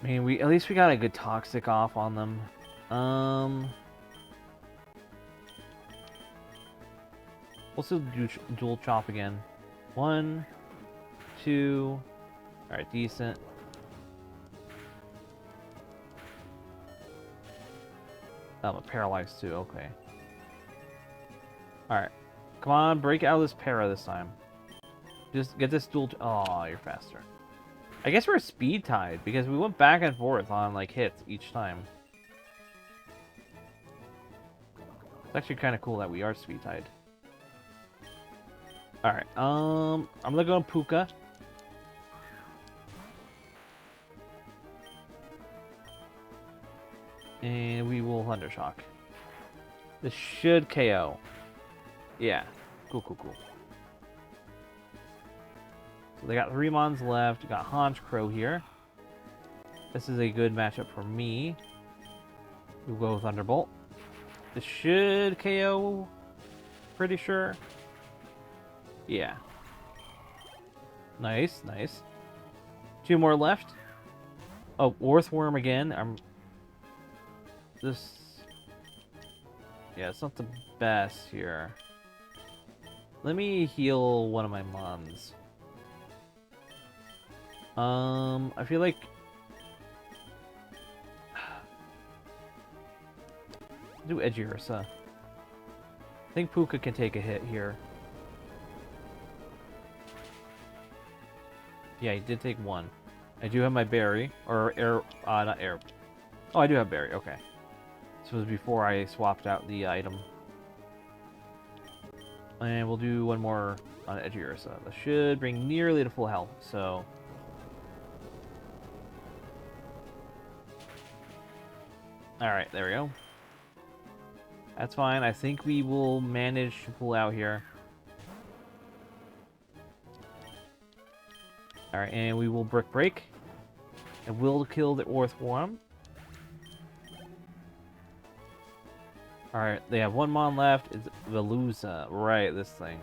I mean, at least we got a good Toxic off on them. We'll still do dual chop again. 1, 2. Alright, decent. I'm paralyzed too, okay. Alright. Come on, break out of this para this time. Just get this dual... Oh, you're faster. I guess we're speed tied, because we went back and forth on, like, hits each time. It's actually kind of cool that we are speed tied. Alright, I'm gonna go on Puka. And we will Thundershock. This should KO. Yeah. Cool. So they got 3 Mons left. We got Hans Crow here. This is a good matchup for me. We'll go Thunderbolt. This should KO. Pretty sure. Yeah. Nice. 2 more left. Oh, Orthworm again. Yeah, it's not the best here. Let me heal one of my Mons. I feel like... do Edgy Ursa. I think Puka can take a hit here. Yeah, he did take 1. I do have my berry. Or air... not air. Oh, I do have berry. Okay. This was before I swapped out the item. And we'll do one more on Edgy Ursa. That should bring nearly to full health, so... Alright, there we go. That's fine. I think we will manage to pull out here. Alright, and we will Brick Break. And we'll kill the Orthworm. Alright, they have 1 Mon left. It's Veluza. Right, this thing.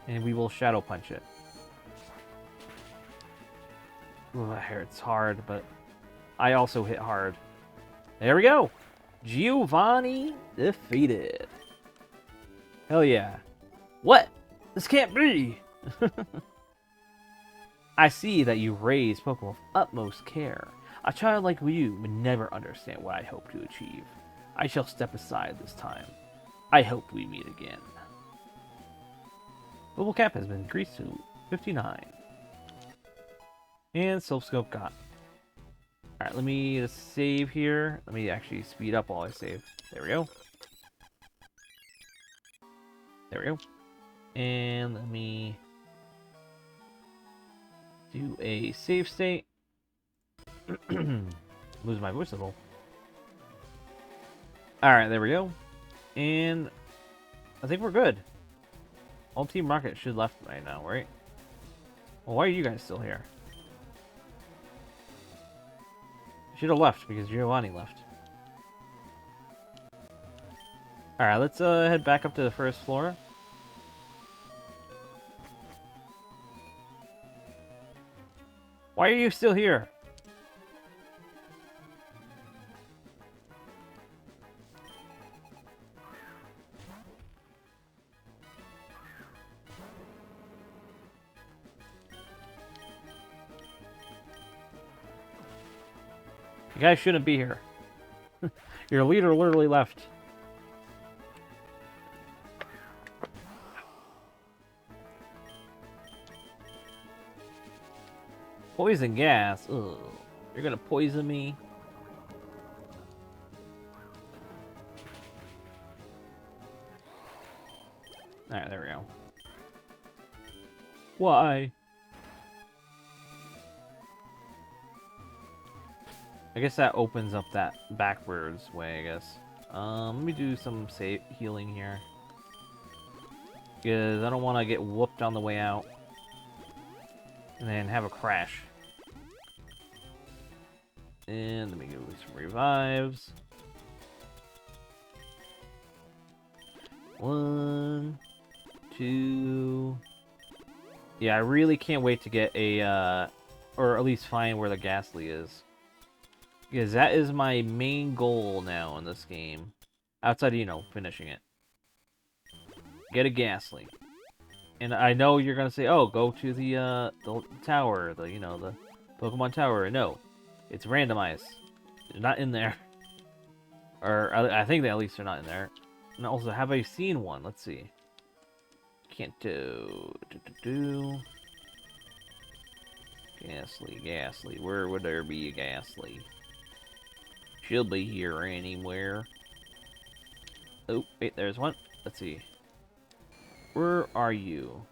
And we will Shadow Punch it. Ooh, that hurts hard, but I also hit hard. There we go! Giovanni defeated. Hell yeah. What? This can't be! I see that you raise Pokemon with utmost care. A child like you would never understand what I hope to achieve. I shall step aside this time. I hope we meet again. Global cap has been increased to 59. And Self Scope got. Alright, let me just save here. Let me actually speed up while I save. There we go. There we go. And let me do a save state. Lose my voice a little. Alright, there we go. And I think we're good. All Team Rocket should left right now, right? Well, why are you guys still here? Should have left because Giovanni left. Alright, let's head back up to the first floor. Why are you still here? You guys shouldn't be here. Your leader literally left. Poison gas. Ugh. You're gonna poison me. Alright, there we go. Why? I guess that opens up that backwards way, I guess. Let me do some save healing here. Because I don't want to get whooped on the way out. And then have a crash. And let me do some revives. 1, 2... Yeah, I really can't wait to get a, or at least find where the Ghastly is. Because that is my main goal now in this game. Outside of, you know, finishing it. Get a Ghastly. And I know you're gonna say, "Oh, go to the tower, you know, the Pokemon Tower." No, it's randomized. They're not in there, or I think they at least they're not in there. And also, have I seen one? Let's see. Can't do. Ghastly. Where would there be a Ghastly? She'll be here anywhere. Oh, wait, there's one. Let's see. Where are you?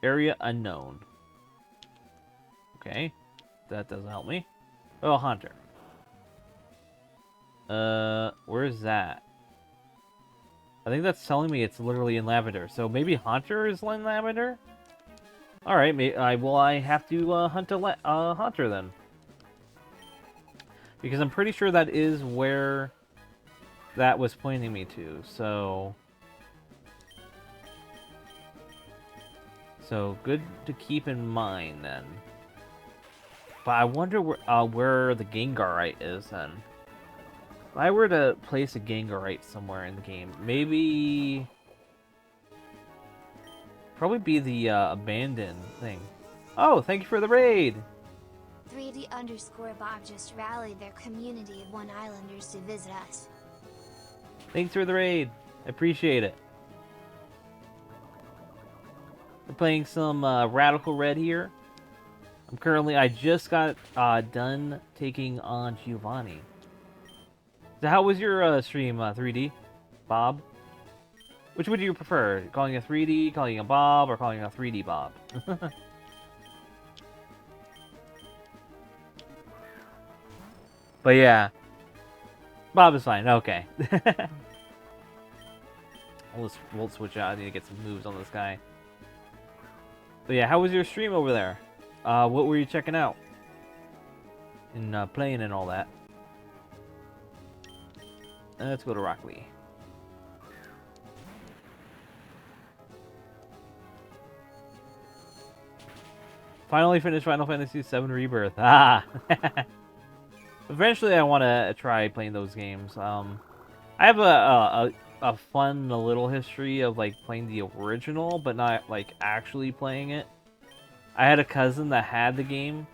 Area unknown. Okay. That doesn't help me. Oh, Hunter. Where's that? I think that's telling me it's literally in Lavender. So maybe Hunter is in Lavender? Alright, I have to hunt a Hunter then. Because I'm pretty sure that is where that was pointing me to, so... So, good to keep in mind, then. But I wonder where the Gengarite is, then. If I were to place a Gengarite somewhere in the game, maybe... Probably be the abandoned thing. Oh, thank you for the raid! 3D_Bob just rallied their community of One Islanders to visit us. Thanks for the raid. I appreciate it. We're playing some Radical Red here. I just got done taking on Giovanni. So how was your stream, 3D? Bob? Which would you prefer? Calling a 3D, calling a Bob, or calling a 3D Bob? But yeah. Bob is fine, okay. We'll switch out. I need to get some moves on this guy. But yeah, how was your stream over there? What were you checking out? And playing and all that. Let's go to Rock Lee. Finally finished Final Fantasy VII Rebirth. Ah! Eventually I want to try playing those games. I have a fun little history of like playing the original, but not like actually playing it. I had a cousin that had the game,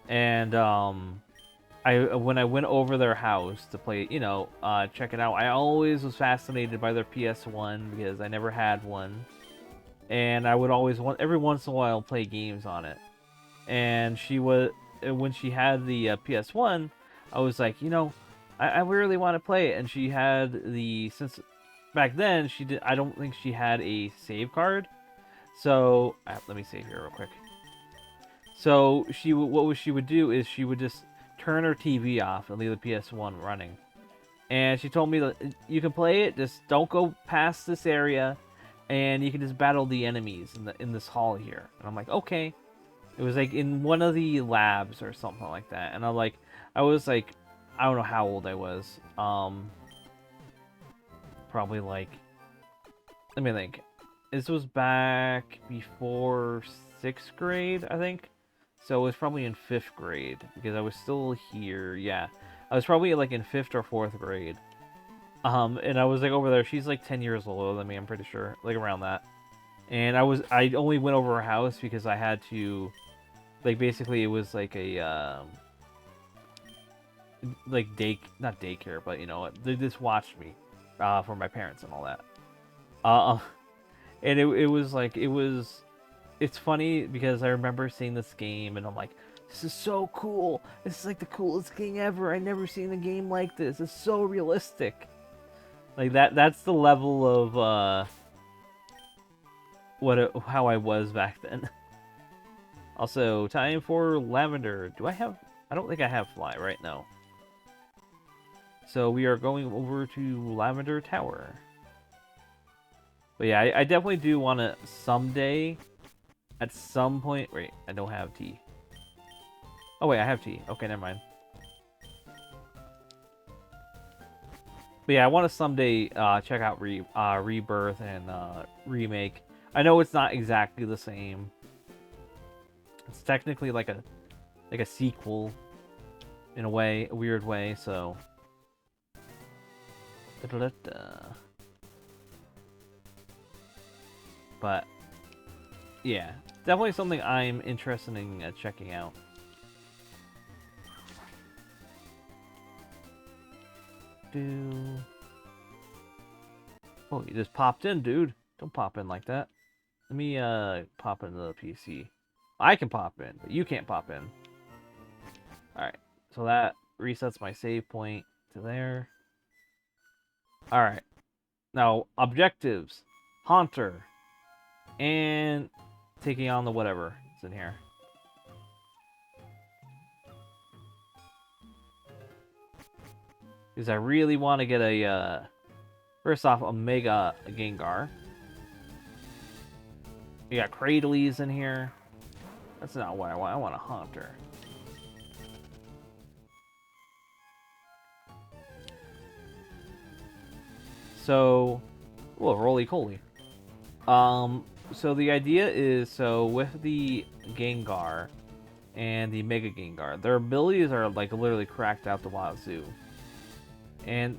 and when I went over their house to play, you know, check it out, I always was fascinated by their PS1 because I never had one, and I would always every once in a while play games on it. And when she had the PS1, I was like, you know, I really want to play it, and she had since back then I don't think she had a save card, so let me save here real quick. So what she would do is she would just turn her TV off and leave the PS1 running. And she told me that you can play it, just don't go past this area, and you can just battle the enemies in this hall here. And I'm like, okay. It was like in one of the labs or something like that. And I was like, I don't know how old I was. Probably like, let me think. This was back before 6th grade, I think. So it was probably in 5th grade because I was still here. Yeah, I was probably like in 5th or 4th grade. And I was like over there. She's like 10 years older than me. I'm pretty sure, like around that. And I only went over her house because I had to, like basically it was like a like not daycare, but you know they just watched me for my parents and all that. And it was like it's funny because I remember seeing this game and I'm like, this is so cool. This is like the coolest game ever. I've never seen a game like this. It's so realistic. Like that's the level of how I was back then. Also, time for Lavender. I don't think I have Fly right now. So we are going over to Lavender Tower. But yeah, I definitely do want to someday, at some point... Wait, I don't have tea. Oh wait, I have tea. Okay, never mind. But yeah, I want to someday check out Rebirth and Remake. I know it's not exactly the same. It's technically like a sequel. in a way, a weird way, so... Da-da-da-da. But, yeah. Definitely something I'm interested in checking out. Oh, you just popped in, dude. Don't pop in like that. Let me pop into the PC. I can pop in, but you can't pop in. Alright, so that resets my save point to there. Alright. Now, objectives. Haunter. And taking on the whatever is in here. Because I really want to get a, first off, a Mega Gengar. We got Cradleys in here. That's not what I want. I want a Haunter. So, whoa, roly-poly. So the idea is, so with the Gengar and the Mega Gengar, their abilities are like literally cracked out the wazoo. And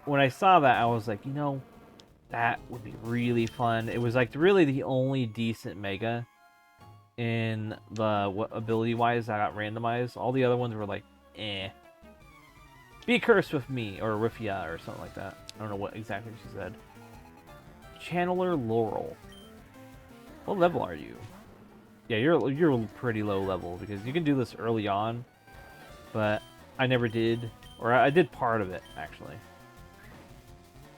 when I saw that, I was like, you know, that would be really fun. It was like really the only decent Mega in the ability-wise that got randomized. All the other ones were like, eh. Be cursed with me, or with ya, or something like that. I don't know what exactly she said. Channeler Laurel. What level are you? Yeah, you're pretty low level, because you can do this early on, but I never did. Or I did part of it, actually.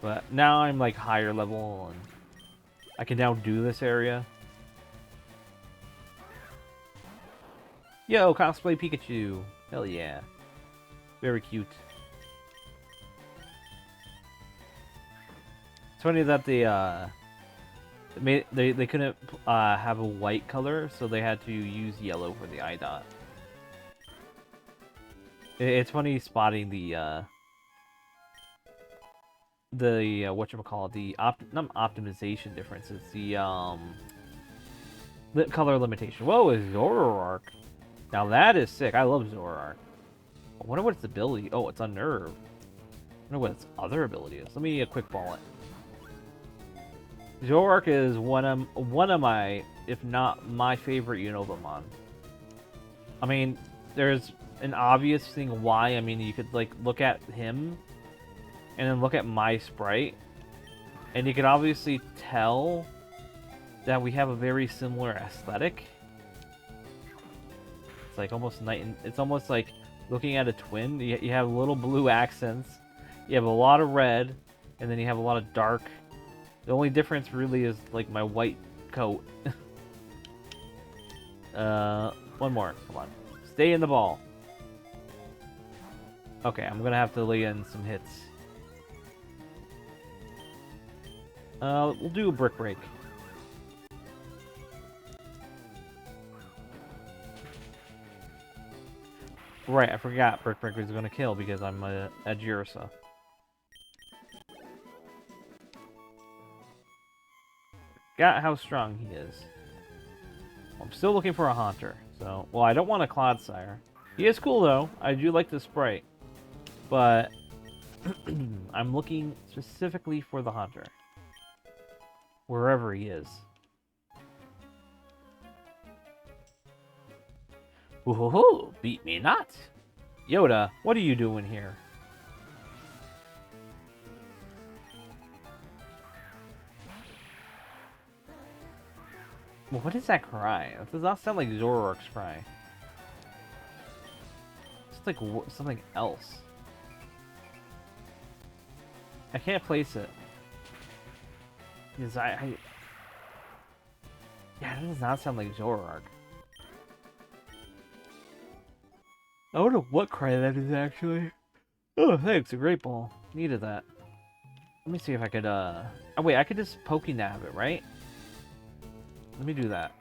But now I'm like higher level, and I can now do this area. Yo, cosplay Pikachu. Hell yeah. Very cute. It's funny that they couldn't have a white color, so they had to use yellow for the eye dot. It's funny spotting the whatchamacallit, the not optimization difference, it's the color limitation. Whoa, is Zoroark. Now that is sick. I love Zoroark. I wonder what its ability. Oh, it's Unnerve. I wonder what its other ability is. Let me a quick ball it. Zoroark is one of my, if not my favorite Unobamon. I mean, there's an obvious thing why. I mean, you could like look at him and then look at my sprite, and you could obviously tell that we have a very similar aesthetic. It's like almost it's almost like looking at a twin. You have little blue accents, you have a lot of red, and then you have a lot of dark. The only difference really is like my white coat. One more. Come on. Stay in the ball. Okay, I'm gonna have to lay in some hits. We'll do a Brick Break. Right, I forgot Brick Breaker is gonna kill because I'm a Jirsa. Forgot how strong he is. I'm still looking for a Haunter. So, well, I don't want a Clodsire. He is cool though. I do like the sprite, but I'm looking specifically for the Haunter, wherever he is. Woohoo! Beat me not! Yoda, what are you doing here? Well, what is that cry? That does not sound like Zoroark's cry. It's like something else. I can't place it. Because yeah, it does not sound like Zoroark. I wonder what cry that is actually. Oh, thanks, a great ball. Needed that. Let me see if I could, oh wait, I could just Pokénab it, right? Let me do that.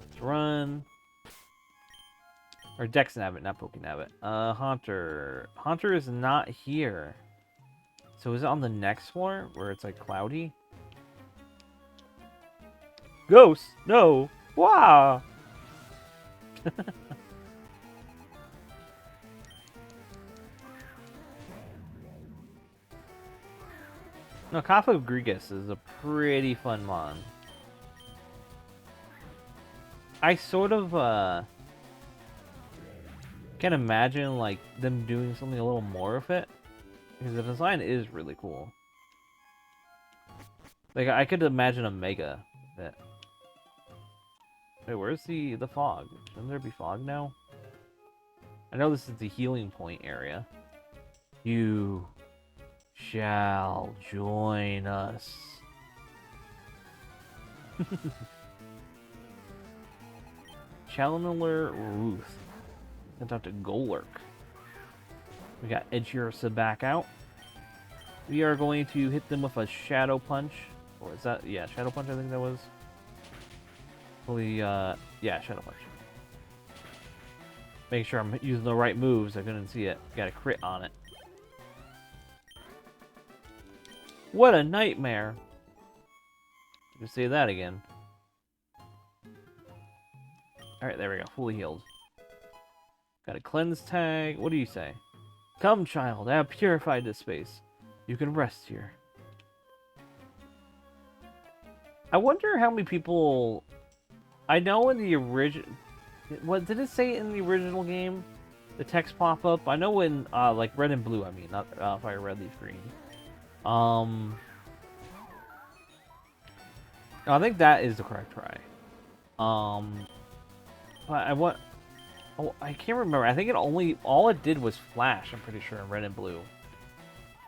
Let's run. Or Dexnab it, not Pokénab it. Haunter. Haunter is not here. So is it on the next floor where it's like cloudy? Ghost? No. Wow. No, Capo Grigas is a pretty fun mod. I sort of can imagine like them doing something a little more with it, because the design is really cool. Like I could imagine a mega with it. Wait, where's the fog? Shouldn't there be fog now? I know this is the healing point area. You shall join us. Challenger Ruth. Sent out to Golurk. We got Edgear back out. We are going to hit them with a Shadow Punch. Or is that... Yeah, Shadow Punch I think that was. Hopefully, yeah, Shadow Punch. Make sure I'm using the right moves. I couldn't see it. Got a crit on it. What a nightmare! You can say that again. Alright, there we go. Fully healed. Got a cleanse tag. What do you say? Come, child. I have purified this space. You can rest here. I wonder how many people... I know in the original... What did it say in the original game? The text pop up? I know in, like, red and blue, I mean. Not fire, red, leaf, green. I think that is the correct try. But I want... Oh, I can't remember. I think it only... All it did was flash, I'm pretty sure, in red and blue.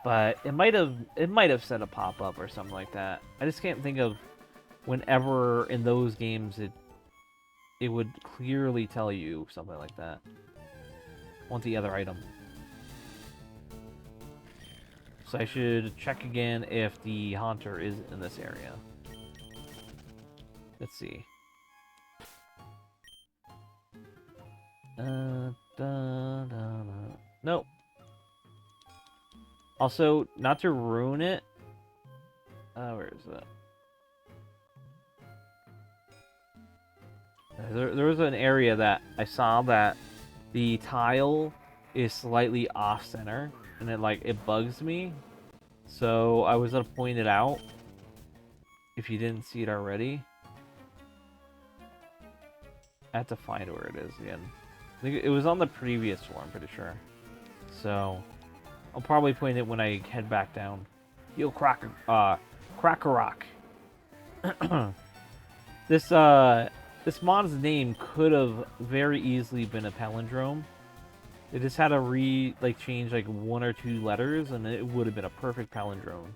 But it might have said a pop-up or something like that. I just can't think of whenever in those games it would clearly tell you something like that. I want the other item. So I should check again if the Haunter is in this area. Let's see. Nope. Also, not to ruin it. Where is that? There was an area that I saw that the tile is slightly off center, and it bugs me. So I was gonna point it out if you didn't see it already. I have to find where it is again. I think it was on the previous one, I'm pretty sure. So I'll probably point it when I head back down. Yo, Crackerrock. This mod's name could have very easily been a palindrome. They just had to change like one or two letters, and it would have been a perfect palindrome.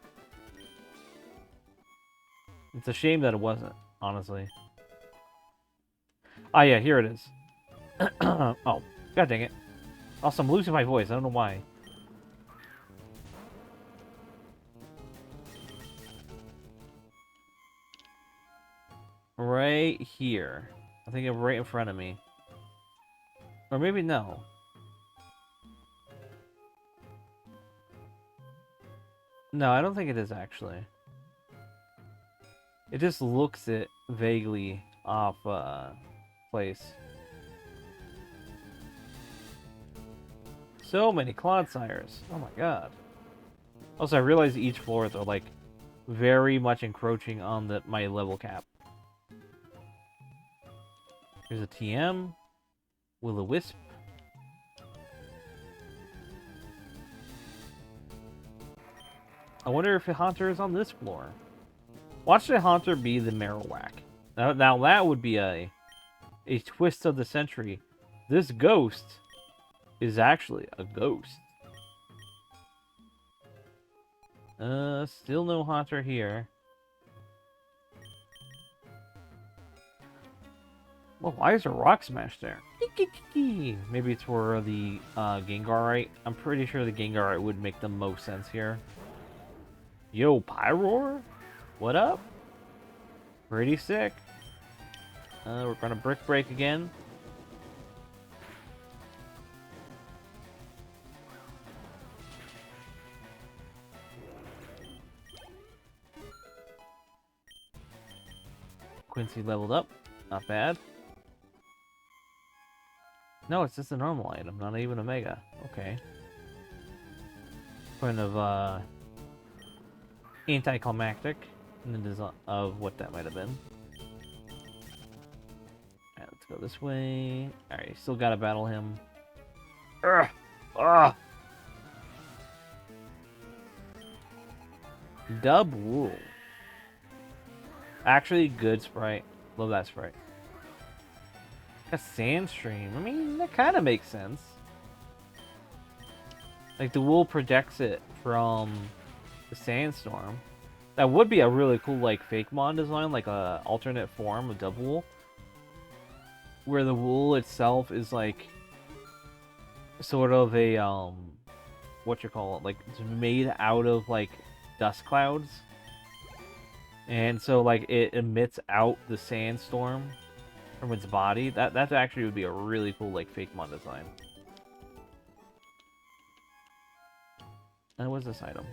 It's a shame that it wasn't, honestly. Ah, yeah, here it is. Oh, god dang it. Also, I'm losing my voice. I don't know why. Right here. I think it's right in front of me. Or maybe no. No, I don't think it is actually. It just looks it vaguely off place. So many Clodsires. Oh my god. Also, I realize each floor they're like very much encroaching on my level cap. Here's a TM. Will-o-wisp. I wonder if the Haunter is on this floor. Watch the Haunter be the Marowak. Now that would be a twist of the century. This ghost is actually a ghost. Still no Haunter here. Well, why is there Rock Smash there? Maybe it's for the Gengarite. I'm pretty sure the Gengarite would make the most sense here. Yo, Pyroar? What up? Pretty sick. We're gonna Brick Break again. Quincy leveled up. Not bad. No, it's just a normal item, not even a mega. Okay. Kind of anticlimactic in the design of what that might have been. Alright, let's go this way. Alright, still gotta battle him. Ugh! Ugh! Dub Wool. Actually, good sprite. Love that sprite. A sand stream. I mean, that kind of makes sense. Like, the wool protects it from the sandstorm. That would be a really cool, like, fake mon design, like a alternate form of dub wool. Where the wool itself is, like, sort of a, what you call it? Like, it's made out of, like, dust clouds. And so, like, it emits out the sandstorm from its body. That actually would be a really cool, like, fake mon design. And what's this item?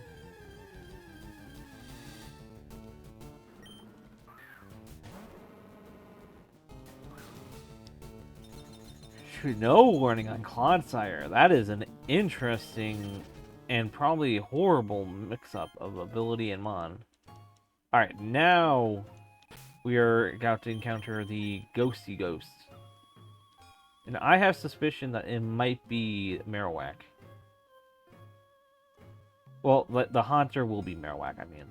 No warning on Clodsire. That is an interesting and probably horrible mix-up of ability and mon. Alright, now we are about to encounter the Ghosty Ghost. And I have suspicion that it might be Marowak. Well, the Haunter will be Marowak, I mean.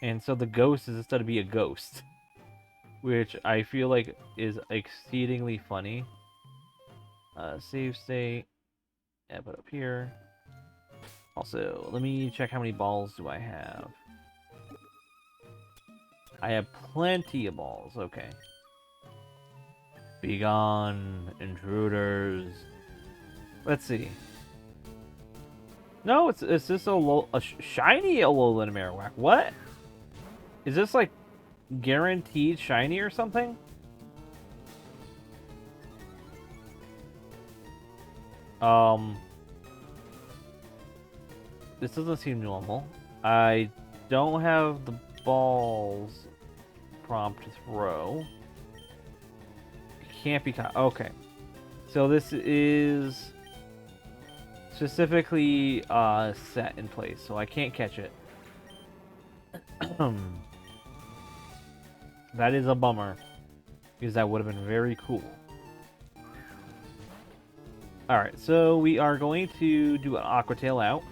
And so the ghost is instead to be a ghost. Which I feel like is exceedingly funny. Save state. Yeah, put up here. Also, let me check how many balls do I have. I have plenty of balls. Okay. Begone, intruders. Let's see. No, it's just a shiny Alolan Marowak. What? Is this like guaranteed shiny or something? This doesn't seem normal. I don't have the balls prompt to throw. It can't be okay. So this is specifically set in place, so I can't catch it. That is a bummer, because that would have been very cool. Alright, so we are going to do an Aqua Tail out.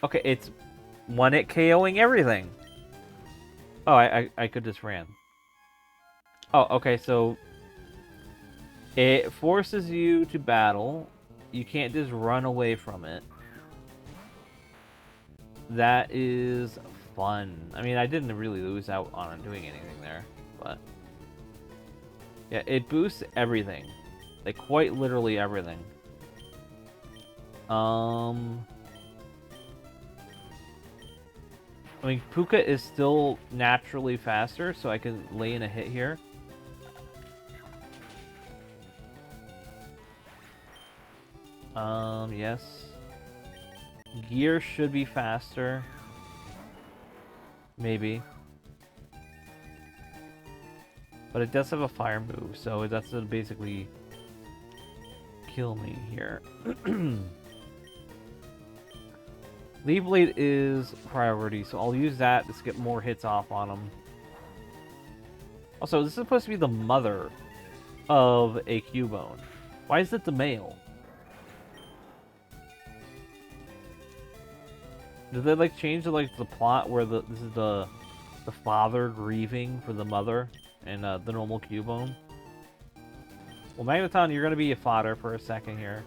Okay, it's one-hit KOing everything. Oh, I could just ran. Oh, okay, so it forces you to battle. You can't just run away from it. That is fun. I mean, I didn't really lose out on doing anything there, but yeah, it boosts everything. Like, quite literally everything. I mean, Puka is still naturally faster, so I can lay in a hit here. Yes. Gear should be faster. Maybe. But it does have a fire move, so that's gonna basically kill me here. Leaf Blade is priority, so I'll use that to get more hits off on him. Also, this is supposed to be the mother of a Cubone. Why is it the male? Did they like change the plot where this is the father grieving for the mother and the normal Cubone? Well, Magneton, you're gonna be a fodder for a second here.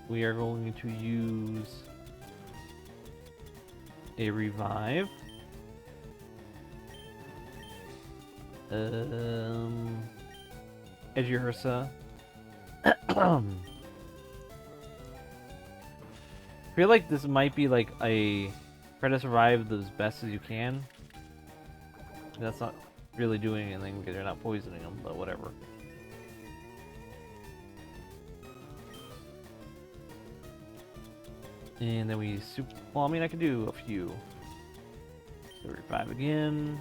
We are going to use a revive. Edgeursa. I feel like this might be like a try to survive as best as you can. That's not really doing anything because you're not poisoning them, but whatever. And then we super. Well, I mean, I could do a few. 35 again.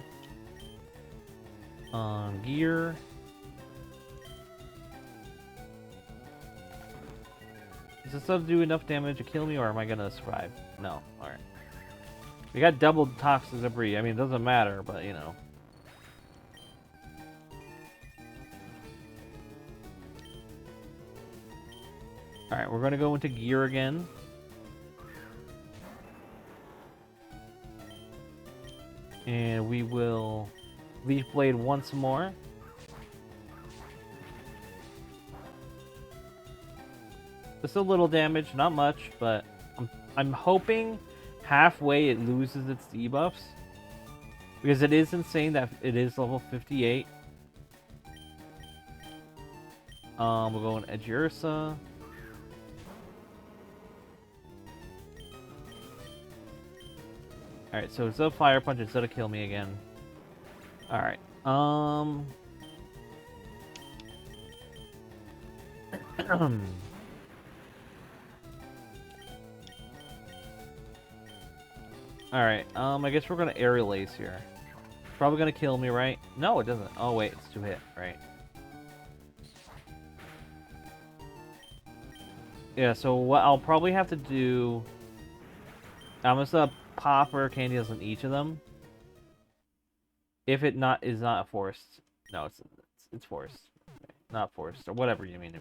On gear. Does this stuff do enough damage to kill me, or am I gonna survive? No. Alright. We got double toxic debris. I mean, it doesn't matter, but you know. Alright, we're gonna go into gear again. And we will Leaf Blade once more. Just a little damage, not much, but I'm hoping halfway it loses its debuffs. Because it is insane that it is level 58. We'll go in Edge Ursa. Alright, so instead of Fire Punch, instead of kill me again. Alright. Alright, I guess we're gonna Aerial Ace here. Probably gonna kill me, right? No, it doesn't. Oh, wait, it's 2 hit, right? Yeah, so what I'll probably have to do... I'm gonna pop rare candies on each of them. If it is not forced. No, it's forced. Not forced, or whatever you mean.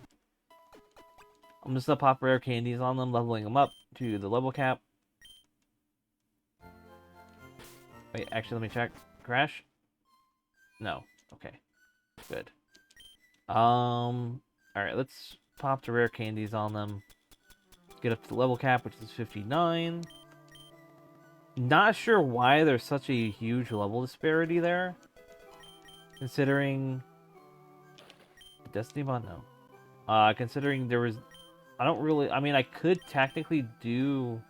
I'm just gonna pop rare candies on them, leveling them up to the level cap. Wait, actually, let me check. Crash? No. Okay. Good. Alright, let's pop the rare candies on them. Get up to the level cap, which is 59. Not sure why there's such a huge level disparity there. Considering... Destiny Bond? No. Considering there was... I don't really... I mean, I could technically do...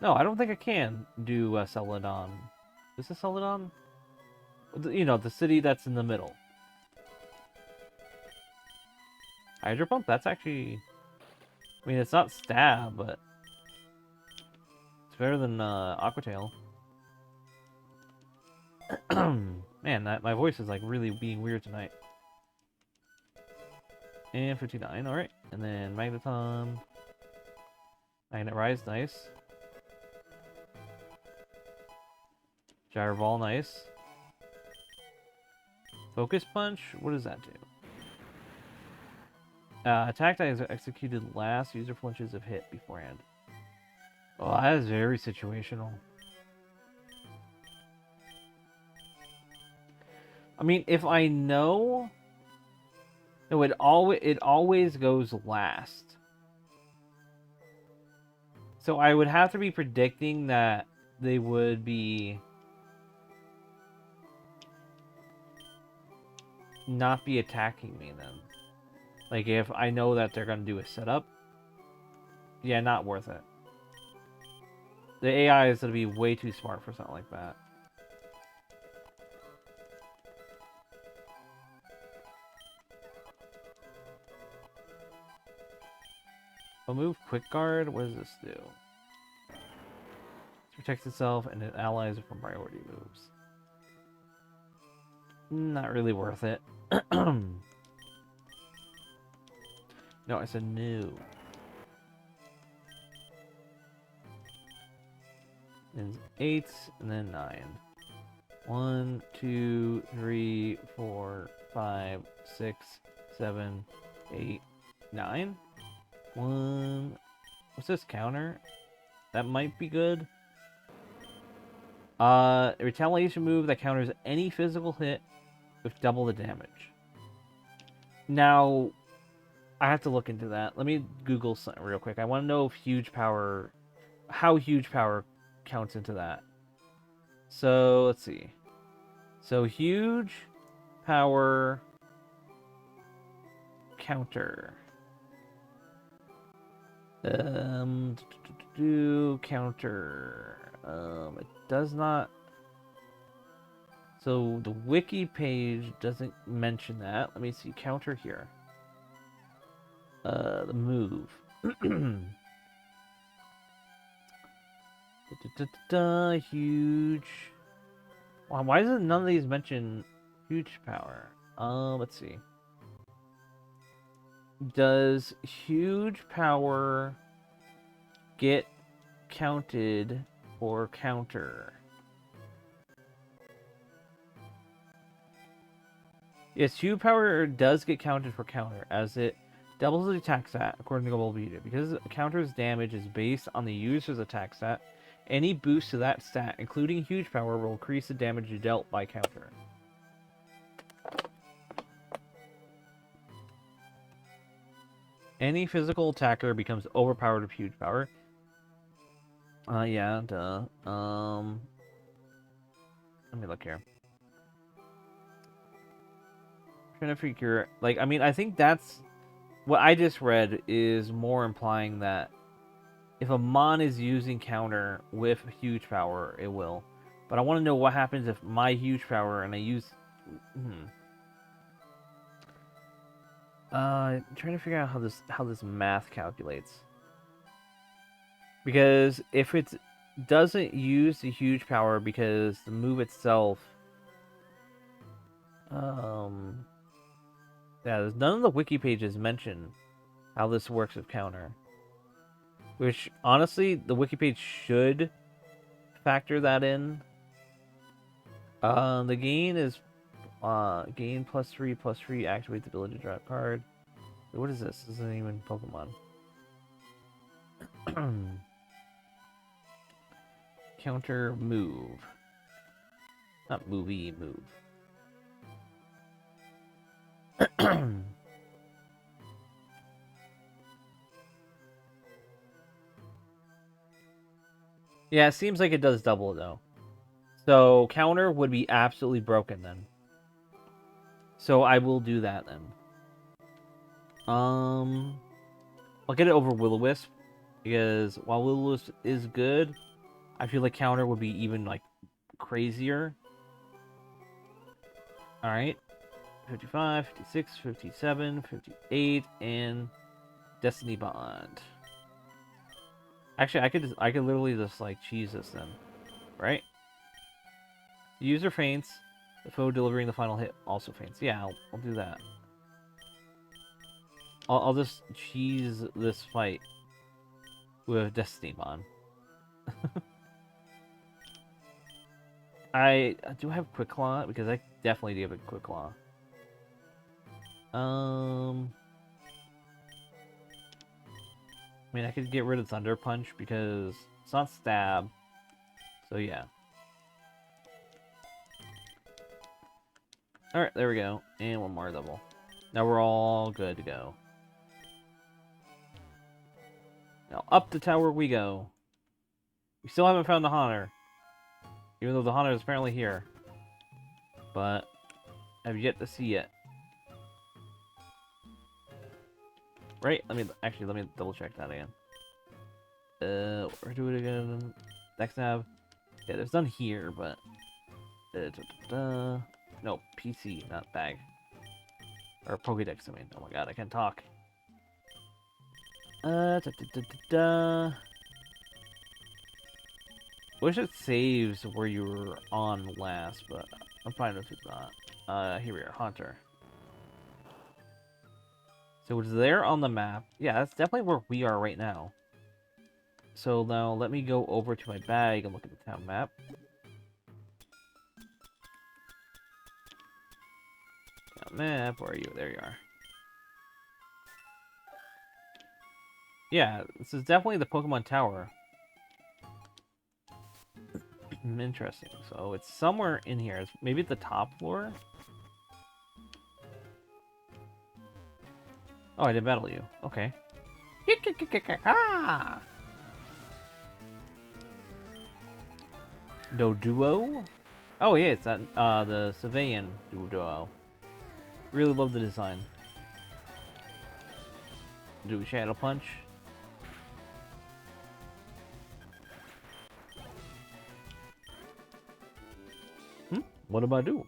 No, I don't think I can do Celadon. Is this Celadon? You know, the city that's in the middle. Hydro Pump? That's actually... I mean, it's not Stab, but... It's better than Aquatail. Man, my voice is like really being weird tonight. And 59, alright. And then Magneton. Magnet Rise, nice. Gyro Ball, nice. Focus Punch, what does that do? Attack that is executed last. User flinches if hit beforehand. Oh, that is very situational. I mean, if I know... No, it always goes last. So I would have to be predicting that they would be... not be attacking me then. Like, if I know that they're going to do a setup. Yeah, not worth it. The AI is going to be way too smart for something like that. I'll move Quick Guard. What does this do? It protects itself and it allies from priority moves. Not really worth it. No, I said no. And 8, and then 9. 1, 2, 3, 4, 5, 6, 7, 8, 9. 1. What's this counter? That might be good. A retaliation move that counters any physical hit with double the damage. Now, I have to look into that. Let me Google something real quick. I want to know if huge power, how huge power counts into that. So let's see. So huge power counter. Counter. It does not. So the wiki page doesn't mention that. Let me see. Counter here. The move. Huge. Why doesn't none of these mention huge power? Let's see. Does huge power get counted for counter? Yes, huge power does get counted for counter, as it doubles the attack stat according to Global Beta. Because counter's damage is based on the user's attack stat, any boost to that stat, including huge power, will increase the damage dealt by counter. Any physical attacker becomes overpowered with huge power. Yeah, duh. Let me look here. Trying to figure, like, I mean, I think that's what I just read is more implying that if a mon is using counter with huge power, it will. But I want to know what happens if my huge power and I use. Trying to figure out how this math calculates. Because if it doesn't use the huge power because the move itself, yeah, there's none of the wiki pages mention how this works with counter. Which honestly, the wiki page should factor that in. The gain is gain +3 activates the ability to draw a card. What is this? This isn't even Pokemon. Counter move. Not movie, move. Yeah, it seems like it does double though. So counter would be absolutely broken then. So I will do that then. I'll get it over Will-O-Wisp because while Will-O-Wisp is good, I feel like counter would be even like crazier. All right. 55, 56, 57, 58, and Destiny Bond. Actually, I could literally just like cheese this then, right? The user faints. The foe delivering the final hit also faints. Yeah, I'll do that. I'll just cheese this fight with Destiny Bond. I do have Quick Claw because I definitely do have a Quick Claw. I mean, I could get rid of Thunder Punch because it's not stab. So yeah. Alright, there we go. And one more double. Now we're all good to go. Now up the tower we go. We still haven't found the Haunter. Even though the Haunter is apparently here. But I've yet to see it. Right? Let me double check that again. Or do it again. Next nav. Yeah, there's none here, but no, PC, not bag. Or Pokédex, I mean. Oh my god, I can't talk. Wish it saves where you were on last, but I'm fine if it's not. Here we are, Haunter. So it's there on the map. Yeah, that's definitely where we are right now. So now let me go over to my bag and look at the town map. Town map, where are you? There you are. Yeah, this is definitely the Pokemon Tower. Interesting. So it's somewhere in here. It's maybe at the top floor? Oh, I did battle you. Okay. Doduo? Oh yeah, it's that the Sylveon Doduo. Really love the design. Do a Shadow Punch. What am I doing?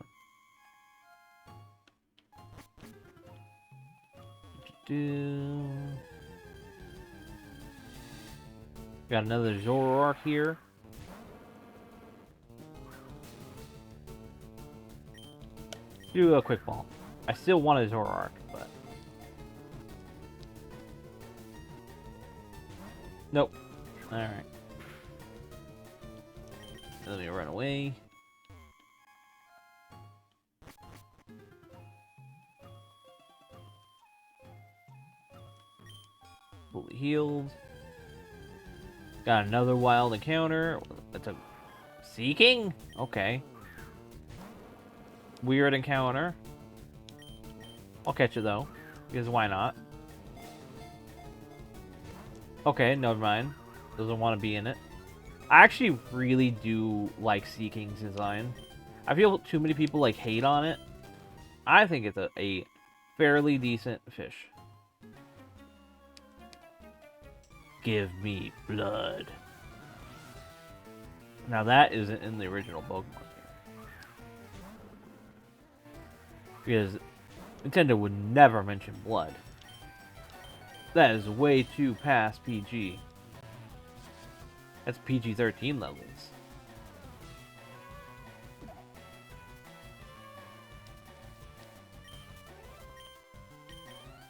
Got another Zoroark here. Do a quick ball. I still want a Zoroark, but nope. All right. Let me run away. Fully healed. Got another wild encounter. That's a Seeking? Okay. Weird encounter. I'll catch it though, because why not? Okay, never mind. Doesn't want to be in it. I actually really do like Seeking's design. I feel too many people like hate on it. I think it's a fairly decent fish. Give me blood. Now that isn't in the original Pokemon game. Because Nintendo would never mention blood. That is way too past PG. That's PG-13 levels.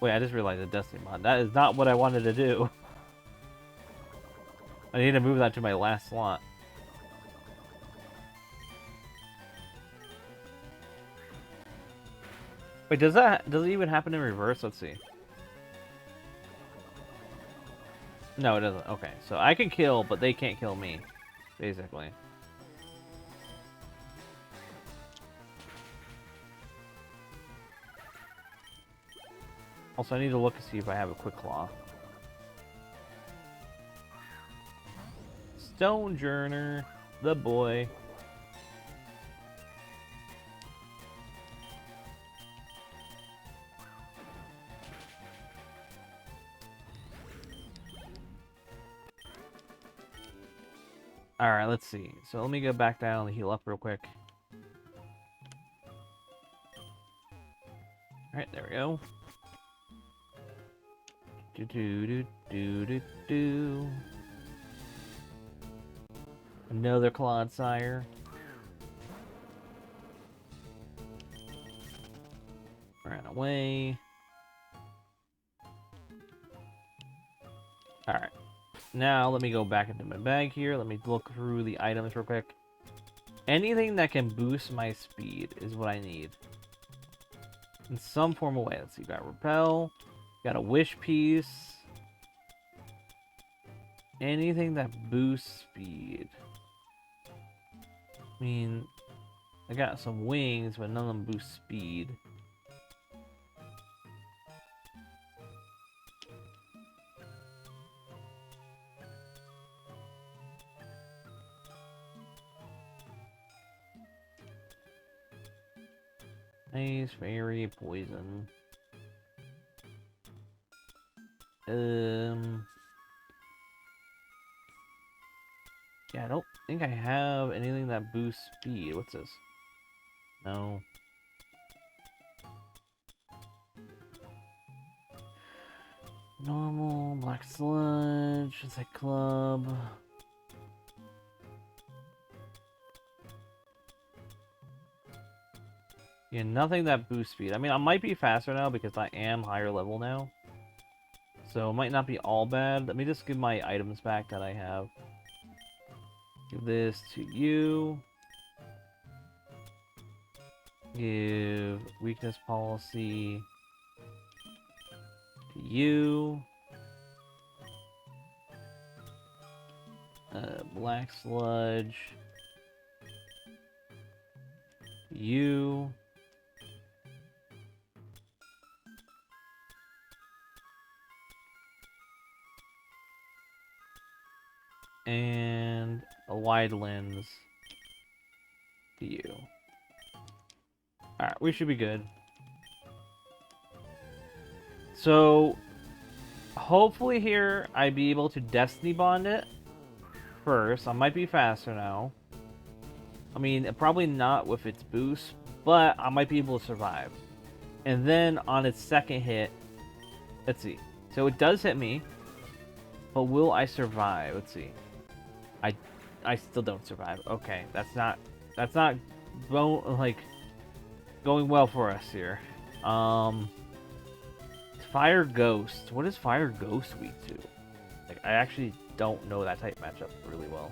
Wait, I just realized a Destiny mod. That is not what I wanted to do. I need to move that to my last slot. Wait, does it even happen in reverse? Let's see. No, it doesn't. Okay, so I can kill, but they can't kill me, basically. Also, I need to look and see if I have a Quick Claw. Stonejourner, the boy. Alright, let's see. So let me go back down and heal up real quick. Alright, there we go. Do. Another Clodsire. Ran away. Alright. Now, let me go back into my bag here. Let me look through the items real quick. Anything that can boost my speed is what I need. In some form of way. Let's see. Got Repel. Got a Wish Piece. Anything that boosts speed. I mean, I got some wings, but none of them boost speed. Ice, Fairy, Poison. Yeah, I don't think I have anything that boosts speed. What's this? No. Normal, Black Sludge, it's a club. Yeah, nothing that boosts speed. I mean, I might be faster now because I am higher level now. So it might not be all bad. Let me just give my items back that I have. Give this to you. Give weakness policy to you. Black sludge. You. And a wide lens to you. Alright, we should be good. So, hopefully here I be able to Destiny Bond it first. I might be faster now. I mean, probably not with its boost, but I might be able to survive. And then on its second hit, let's see. So it does hit me, but will I survive? Let's see. I still don't survive. Okay, that's not like going well for us here. Fire Ghost. What is Fire Ghost weak to? Like, I actually don't know that type matchup really well.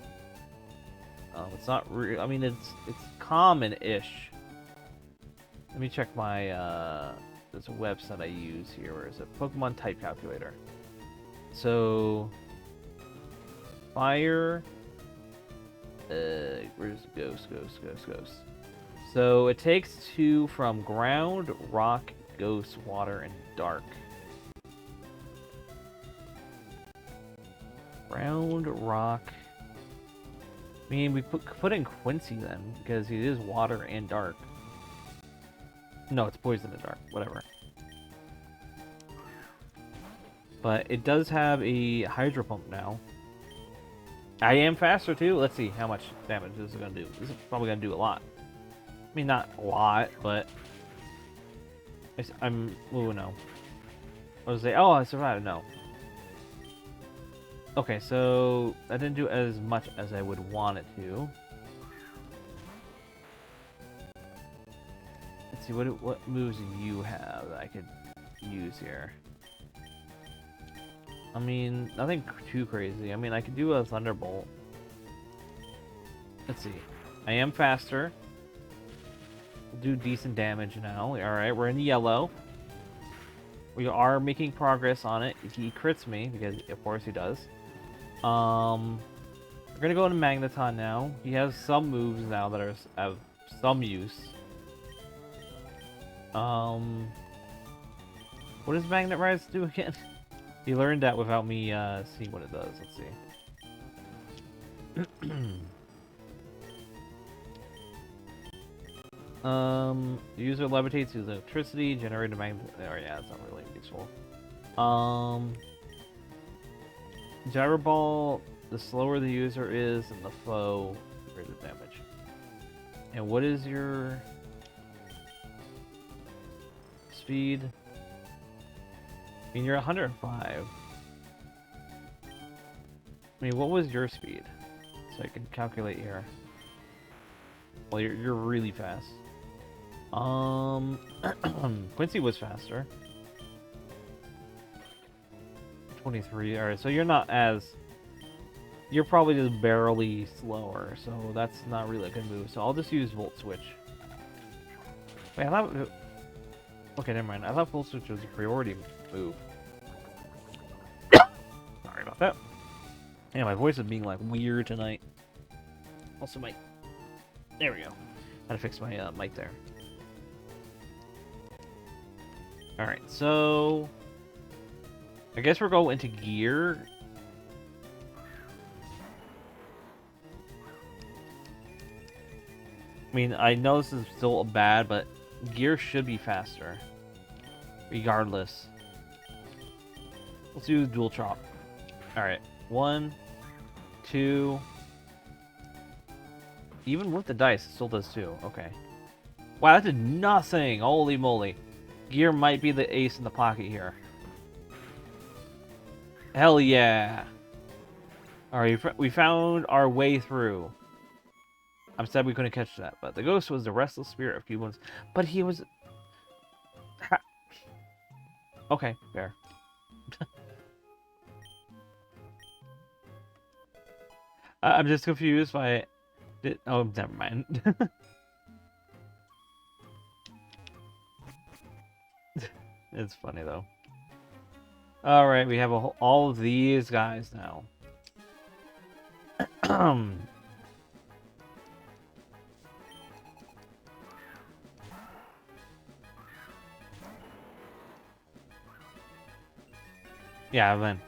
It's not real. I mean, it's common-ish. Let me check my there's a website I use here. Where is it? Pokemon Type Calculator. So fire. Where's Ghost? So it takes 2 from ground, rock, ghost, water, and dark. Ground, rock. I mean, we put in Quincy then, because he is water and dark. No, it's poison and dark. Whatever. But it does have a Hydro Pump now. I am faster too. Let's see how much damage this is going to do. This is probably going to do a lot. I mean, not a lot, but... I'm... Oh, no. I was like, oh, I survived. No. Okay, so I didn't do as much as I would want it to. Let's see, what moves do you have that I could use here? I mean, nothing too crazy. I mean, I could do a Thunderbolt. Let's see. I am faster. We'll do decent damage now. Alright, we're in yellow. We are making progress on it. He crits me, because of course he does. We're gonna go into Magneton now. He has some moves now that are have some use. What does Magnet Rise do again? He learned that without me seeing what it does. Let's see. User levitates using electricity, generated magnet. Oh yeah, that's not really useful. Gyro Ball, the slower the user is and the foe, the greater damage. And what is your speed? I mean, you're 105. I mean, what was your speed? So I can calculate here. Well, you're really fast. Quincy was faster. 23. Alright, so you're not as... You're probably just barely slower, so that's not really a good move. So I'll just use Volt Switch. Wait, I thought... Okay, never mind. I thought Volt Switch was a priority move. Sorry about that. Yeah, my voice is being, like, weird tonight. Also, my... There we go. Had to fix my mic there. Alright, so... I guess we're going into gear. I mean, I know this is still bad, but gear should be faster. Regardless. Let's do dual chop. Alright. 1, 2. Even with the dice, it still does 2. Okay. Wow, that did nothing! Holy moly. Gear might be the ace in the pocket here. Hell yeah! Alright, we found our way through. I'm sad we couldn't catch that, but the ghost was the restless spirit of Cubone's. But he was... Okay, fair. I'm just confused by... Oh, never mind. It's funny, though. Alright, we have all of these guys now. Yeah, then.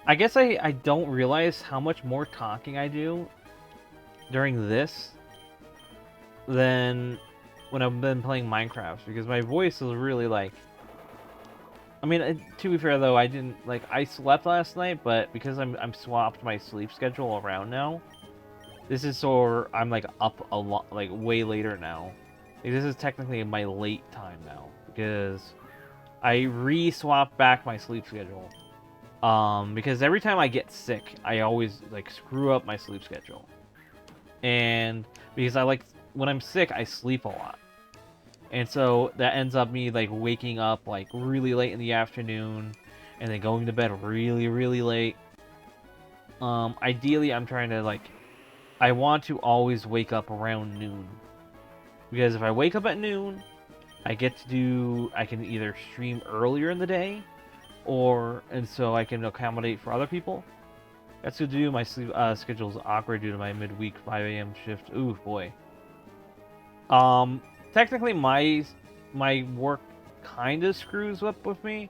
I guess I don't realize how much more talking I do during this than when I've been playing Minecraft, because my voice is really like... I mean, to be fair though, I didn't like I slept last night, but because I'm swapped my sleep schedule around now, this is so I'm like up a lot, like way later now. Like, this is technically my late time now because I re-swapped back my sleep schedule. Because every time I get sick, I always like screw up my sleep schedule, and because I like when I'm sick, I sleep a lot. And so that ends up me like waking up like really late in the afternoon and then going to bed really, really late. Ideally I'm trying to like I want to always wake up around noon. Because if I wake up at noon, I can either stream earlier in the day and so I can accommodate for other people. That's good to do. My sleep schedule is awkward due to my midweek 5 a.m. shift. Ooh, boy. Technically, my work kind of screws up with me.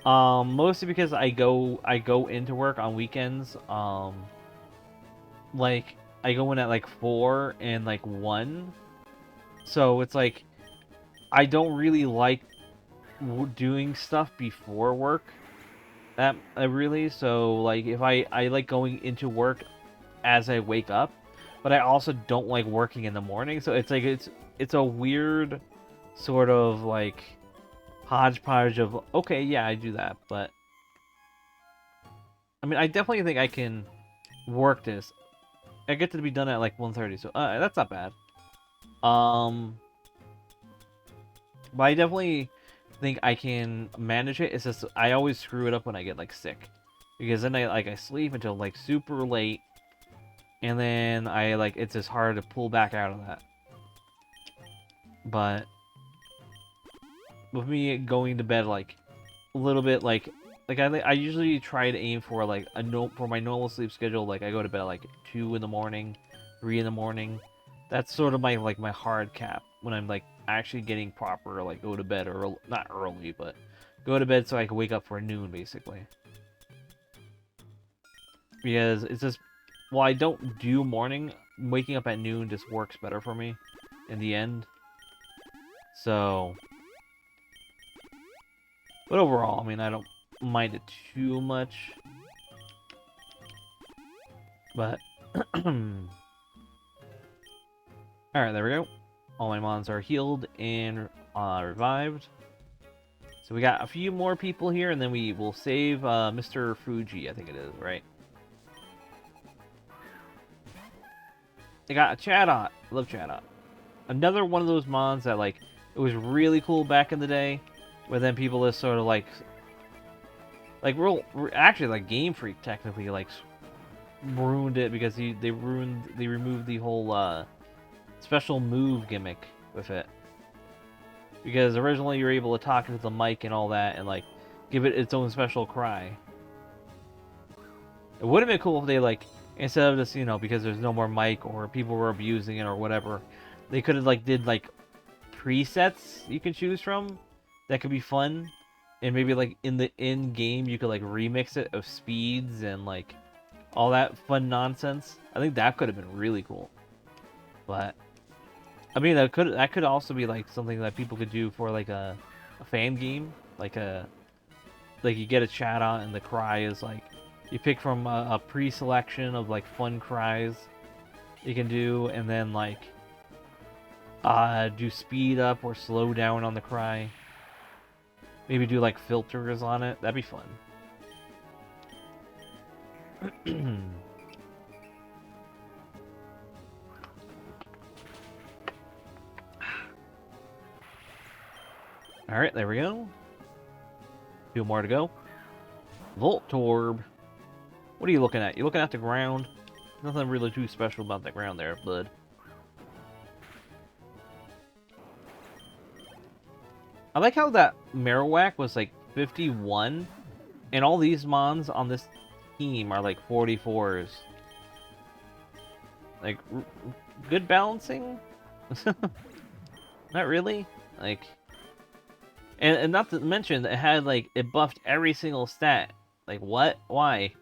Mostly because I go into work on weekends. Like I go in at like 4 and like 1, so it's like I don't really like doing stuff before work. That really so like if I like going into work as I wake up, but I also don't like working in the morning. So it's like it's a weird sort of like hodgepodge of okay, yeah, I do that, but I mean, I definitely think I can work this. I get to be done at like 1:30, so that's not bad. But I definitely think I can manage it. It's just I always screw it up when I get like sick, because then I sleep until like super late, and then I like it's just hard to pull back out of that. But with me going to bed like a little bit I usually try to aim for like for my normal sleep schedule. Like I go to bed at like 2 in the morning, 3 in the morning. That's sort of my hard cap when I'm like actually getting proper like go to bed or not early, but go to bed so I can wake up for noon basically. Because it's just while I don't do morning, waking up at noon just works better for me in the end. So, but overall, I mean, I don't mind it too much. But alright, there we go. All my mons are healed and revived. So we got a few more people here, and then we will save Mr. Fuji, I think it is, right? I got a Chatot. I love Chatot. Another one of those mons that, like, it was really cool back in the day, but then people just sort of, like actually, like, Game Freak technically, like, ruined it because they removed the whole, special move gimmick with it. Because originally you were able to talk into the mic and all that and like give it its own special cry. It would have been cool if they like instead of just, because there's no more mic or people were abusing it or whatever, they could have like did like presets you can choose from that could be fun. And maybe like in the in-game you could like remix it of speeds and like all that fun nonsense. I think that could have been really cool. But I mean, that could also be like something that people could do for like a fan game, like you get a chat on and the cry is like you pick from a pre-selection of like fun cries you can do, and then like do speed up or slow down on the cry. Maybe do like filters on it. That'd be fun. Alright, there we go. 2 more to go. Voltorb. What are you looking at? You looking at the ground? Nothing really too special about the ground there, bud. I like how that Marowak was like 51, and all these mons on this team are like 44s. Like, good balancing? Not really. Like, and not to mention, it had like, it buffed every single stat. Like, what? Why?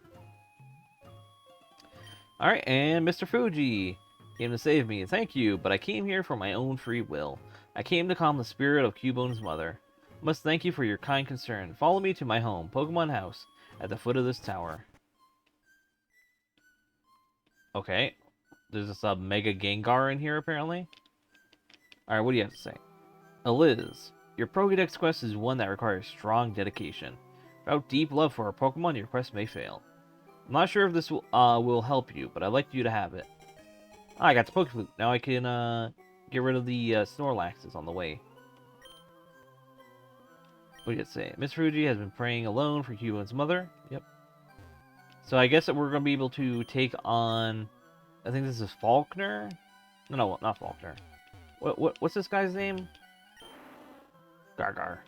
Alright, and Mr. Fuji came to save me. Thank you, but I came here for my own free will. I came to calm the spirit of Cubone's mother. I must thank you for your kind concern. Follow me to my home, Pokemon House, at the foot of this tower. Okay. There's this Mega Gengar in here, apparently. Alright, what do you have to say? Eliz, your Pokédex quest is one that requires strong dedication. Without deep love for our Pokemon, your quest may fail. I'm not sure if this will help you, but I'd like you to have it. Ah, I got the Pokeflute. Now I can get rid of the Snorlaxes on the way. What do you say? Miss Fuji has been praying alone for Cubone's mother. Yep. So I guess that we're going to be able to take on... I think this is Faulkner? No, not Faulkner. What's this guy's name? Gargar.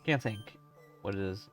Can't think what it is.